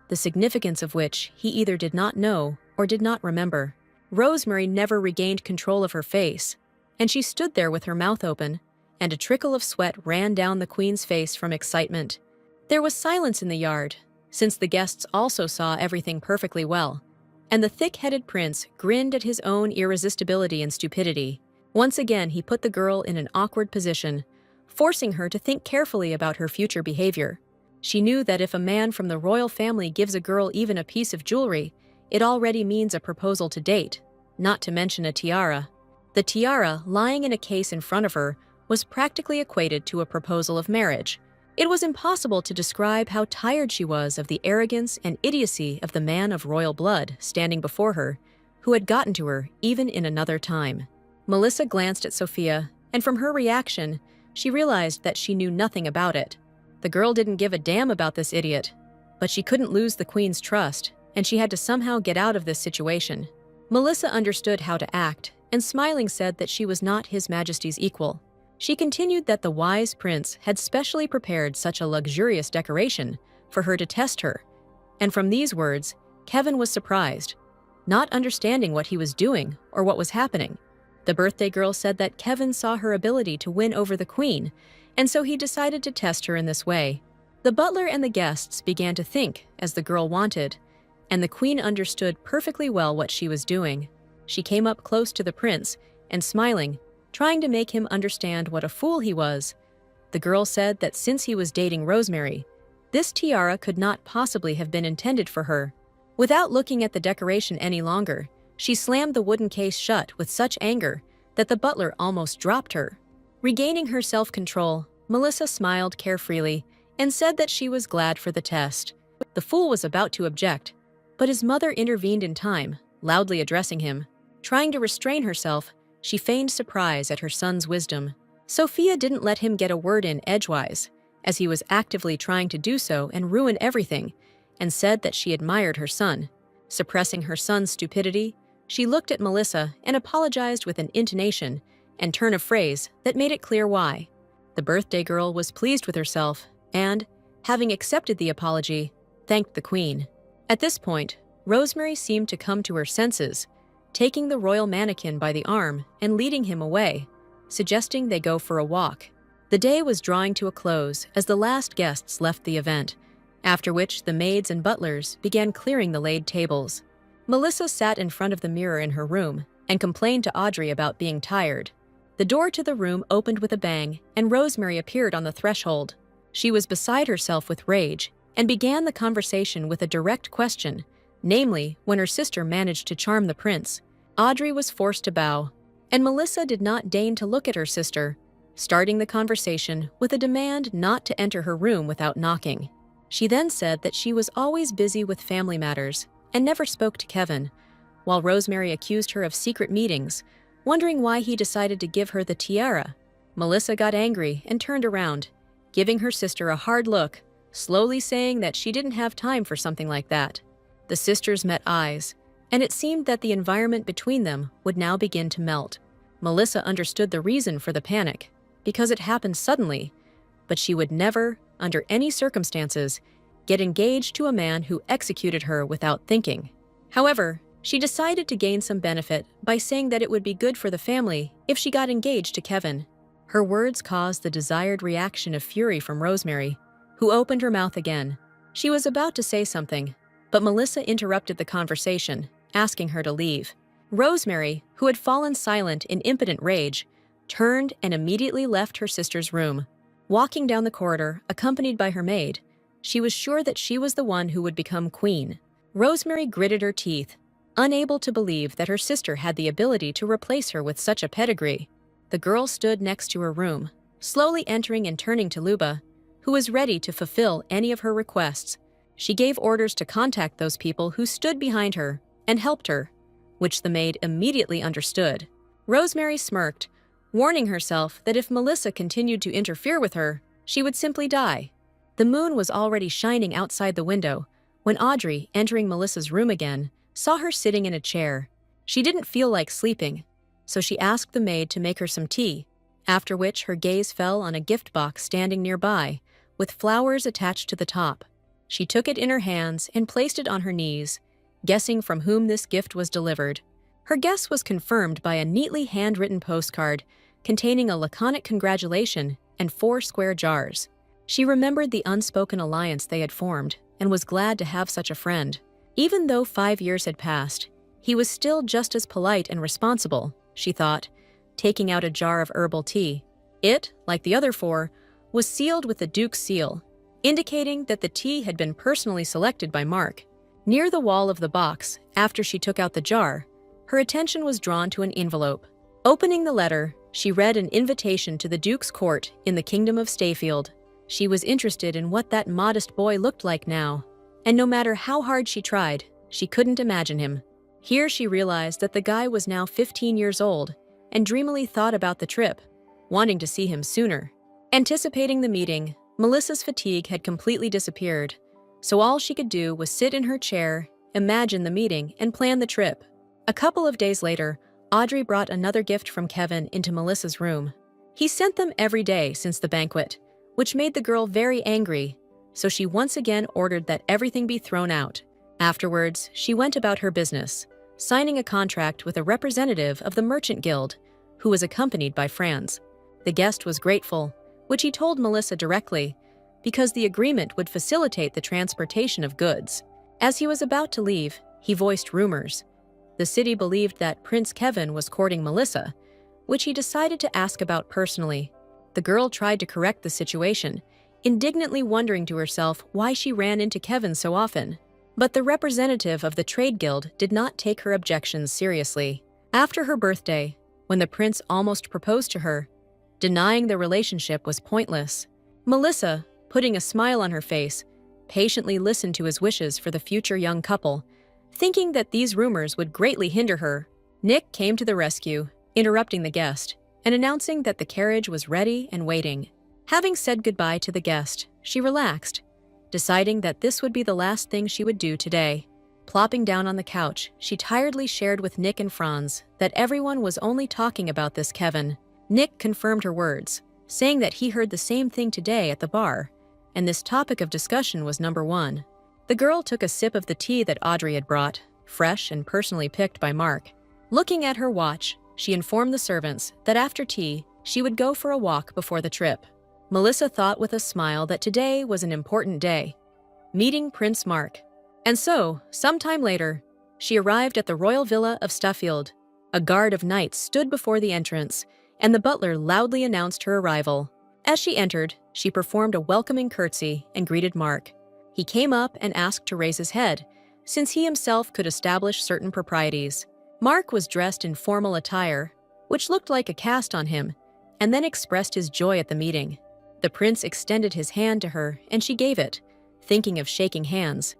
Speaker 1: the significance of which he either did not know or did not remember. Rosemary never regained control of her face, and she stood there with her mouth open, and a trickle of sweat ran down the queen's face from excitement. There was silence in the yard, since the guests also saw everything perfectly well, and the thick-headed prince grinned at his own irresistibility and stupidity. Once again, he put the girl in an awkward position, forcing her to think carefully about her future behavior. She knew that if a man from the royal family gives a girl even a piece of jewelry, it already means a proposal to date, not to mention a tiara. The tiara, lying in a case in front of her, was practically equated to a proposal of marriage. It was impossible to describe how tired she was of the arrogance and idiocy of the man of royal blood standing before her, who had gotten to her even in another time. Melissa glanced at Sophia, and from her reaction, she realized that she knew nothing about it. The girl didn't give a damn about this idiot, but she couldn't lose the queen's trust, and she had to somehow get out of this situation. Melissa understood how to act, and smiling said that she was not His Majesty's equal. She continued that the wise prince had specially prepared such a luxurious decoration for her to test her, and from these words, Kevin was surprised, not understanding what he was doing or what was happening. The birthday girl said that Kevin saw her ability to win over the queen, and so he decided to test her in this way. The butler and the guests began to think as the girl wanted, and the queen understood perfectly well what she was doing. She came up close to the prince and smiling, trying to make him understand what a fool he was. The girl said that since he was dating Rosemary, this tiara could not possibly have been intended for her. Without looking at the decoration any longer, she slammed the wooden case shut with such anger that the butler almost dropped her. Regaining her self-control, Melissa smiled carefreely and said that she was glad for the test. The fool was about to object, but his mother intervened in time, loudly addressing him. Trying to restrain herself, she feigned surprise at her son's wisdom. Sophia didn't let him get a word in edgewise, as he was actively trying to do so and ruin everything, and said that she admired her son. Suppressing her son's stupidity, she looked at Melissa and apologized with an intonation and turn of phrase that made it clear why. The birthday girl was pleased with herself and, having accepted the apology, thanked the queen. At this point, Rosemary seemed to come to her senses, taking the royal mannequin by the arm and leading him away, suggesting they go for a walk. The day was drawing to a close as the last guests left the event, after which the maids and butlers began clearing the laid tables. Melissa sat in front of the mirror in her room and complained to Audrey about being tired. The door to the room opened with a bang, and Rosemary appeared on the threshold. She was beside herself with rage and began the conversation with a direct question, namely, when her sister managed to charm the prince. Audrey was forced to bow, and Melissa did not deign to look at her sister, starting the conversation with a demand not to enter her room without knocking. She then said that she was always busy with family matters and never spoke to Kevin, while Rosemary accused her of secret meetings, wondering why he decided to give her the tiara. Melissa got angry and turned around, giving her sister a hard look, slowly saying that she didn't have time for something like that. The sisters met eyes, and it seemed that the environment between them would now begin to melt. Melissa understood the reason for the panic, because it happened suddenly, but she would never, under any circumstances, get engaged to a man who executed her without thinking. However, she decided to gain some benefit by saying that it would be good for the family if she got engaged to Kevin. Her words caused the desired reaction of fury from Rosemary, who opened her mouth again. She was about to say something, but Melissa interrupted the conversation, asking her to leave. Rosemary, who had fallen silent in impotent rage, turned and immediately left her sister's room. Walking down the corridor, accompanied by her maid, she was sure that she was the one who would become queen. Rosemary gritted her teeth, unable to believe that her sister had the ability to replace her with such a pedigree. The girl stood next to her room, slowly entering and turning to Luba, who was ready to fulfill any of her requests. She gave orders to contact those people who stood behind her and helped her, which the maid immediately understood. Rosemary smirked, warning herself that if Melissa continued to interfere with her, she would simply die. The moon was already shining outside the window when Audrey, entering Melissa's room again, saw her sitting in a chair. She didn't feel like sleeping, so she asked the maid to make her some tea, after which her gaze fell on a gift box standing nearby, with flowers attached to the top. She took it in her hands and placed it on her knees, guessing from whom this gift was delivered. Her guess was confirmed by a neatly handwritten postcard containing a laconic congratulation and 4 square jars. She remembered the unspoken alliance they had formed and was glad to have such a friend. Even though 5 years had passed, he was still just as polite and responsible, she thought, taking out a jar of herbal tea. It, like the other 4, was sealed with the Duke's seal, indicating that the tea had been personally selected by Mark. Near the wall of the box, after she took out the jar, her attention was drawn to an envelope. Opening the letter, she read an invitation to the Duke's court in the Kingdom of Stayfield. She was interested in what that modest boy looked like now, and no matter how hard she tried, she couldn't imagine him. Here she realized that the guy was now 15 years old and dreamily thought about the trip, wanting to see him sooner. Anticipating the meeting, Melissa's fatigue had completely disappeared, so all she could do was sit in her chair, imagine the meeting, and plan the trip. A couple of days later, Audrey brought another gift from Kevin into Melissa's room. He sent them every day since the banquet, which made the girl very angry, so she once again ordered that everything be thrown out. Afterwards, she went about her business, signing a contract with a representative of the Merchant Guild, who was accompanied by Franz. The guest was grateful, which he told Melissa directly, because the agreement would facilitate the transportation of goods. As he was about to leave, he voiced rumors. The city believed that Prince Kevin was courting Melissa, which he decided to ask about personally. The girl tried to correct the situation, indignantly wondering to herself why she ran into Kevin so often. But the representative of the trade guild did not take her objections seriously. After her birthday, when the prince almost proposed to her, denying the relationship was pointless. Melissa, putting a smile on her face, patiently listened to his wishes for the future young couple, thinking that these rumors would greatly hinder her. Nick came to the rescue, interrupting the guest, and announcing that the carriage was ready and waiting. Having said goodbye to the guest, she relaxed, deciding that this would be the last thing she would do today. Plopping down on the couch, she tiredly shared with Nick and Franz that everyone was only talking about this Kevin. Nick confirmed her words, saying that he heard the same thing today at the bar, and this topic of discussion was number 1. The girl took a sip of the tea that Audrey had brought, fresh and personally picked by Mark. Looking at her watch, she informed the servants that after tea, she would go for a walk before the trip. Melissa thought with a smile that today was an important day, meeting Prince Mark. And so, sometime later, she arrived at the royal villa of Stuffield. A guard of knights stood before the entrance, and the butler loudly announced her arrival. As she entered, she performed a welcoming curtsy and greeted Mark. He came up and asked to raise his head, since he himself could establish certain proprieties. Mark was dressed in formal attire, which looked like a cast on him, and then expressed his joy at the meeting. The prince extended his hand to her, and she gave it, thinking of shaking hands.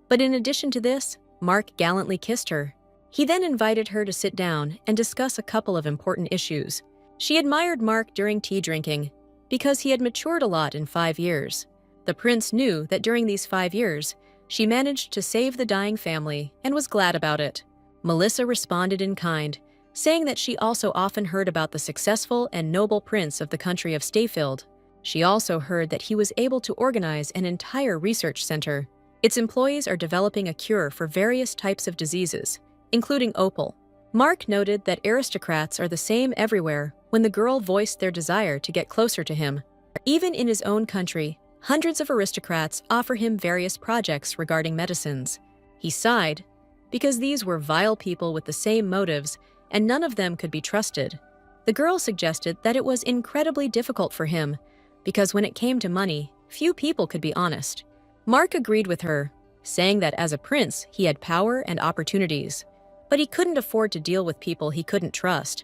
Speaker 1: But in addition to this, Mark gallantly kissed her. He then invited her to sit down and discuss a couple of important issues. She admired Mark during tea drinking, because he had matured a lot in 5 years. The prince knew that during these 5 years, she managed to save the dying family and was glad about it. Melissa responded in kind, saying that she also often heard about the successful and noble prince of the country of Stayfield. She also heard that he was able to organize an entire research center. Its employees are developing a cure for various types of diseases, including opal. Mark noted that aristocrats are the same everywhere when the girl voiced their desire to get closer to him. Even in his own country, hundreds of aristocrats offer him various projects regarding medicines. He sighed, because these were vile people with the same motives, and none of them could be trusted. The girl suggested that it was incredibly difficult for him, because when it came to money, few people could be honest. Mark agreed with her, saying that as a prince, he had power and opportunities, but he couldn't afford to deal with people he couldn't trust.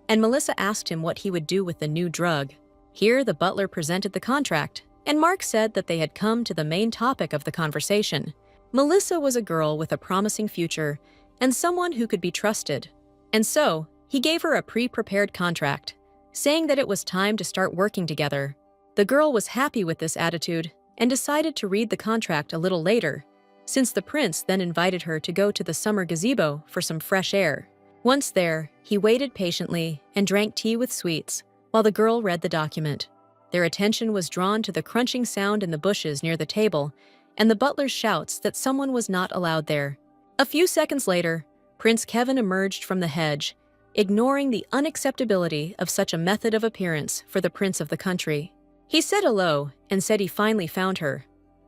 Speaker 1: And Melissa asked him what he would do with the new drug. Here, the butler presented the contract, and Mark said that they had come to the main topic of the conversation. Melissa was a girl with a promising future and someone who could be trusted. And so, he gave her a pre-prepared contract, saying that it was time to start working together. The girl was happy with this attitude and decided to read the contract a little later, since the prince then invited her to go to the summer gazebo for some fresh air. Once there, he waited patiently and drank tea with sweets while the girl read the document. Their attention was drawn to the crunching sound in the bushes near the table and the butler's shouts that someone was not allowed there. A few seconds later, Prince Kevin emerged from the hedge, ignoring the unacceptability of such a method of appearance for the prince of the country. He said hello and said he finally found her.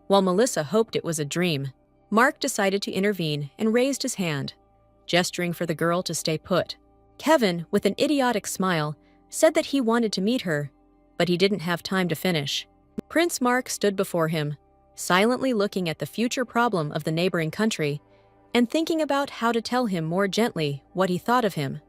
Speaker 1: While Melissa hoped it was a dream, Mark decided to intervene and raised his hand, gesturing for the girl to stay put. Kevin, with an idiotic smile, said that he wanted to meet her, but he didn't have time to finish. Prince Mark stood before him, silently looking at the future problem of the neighboring country and thinking about how to tell him more gently what he thought of him.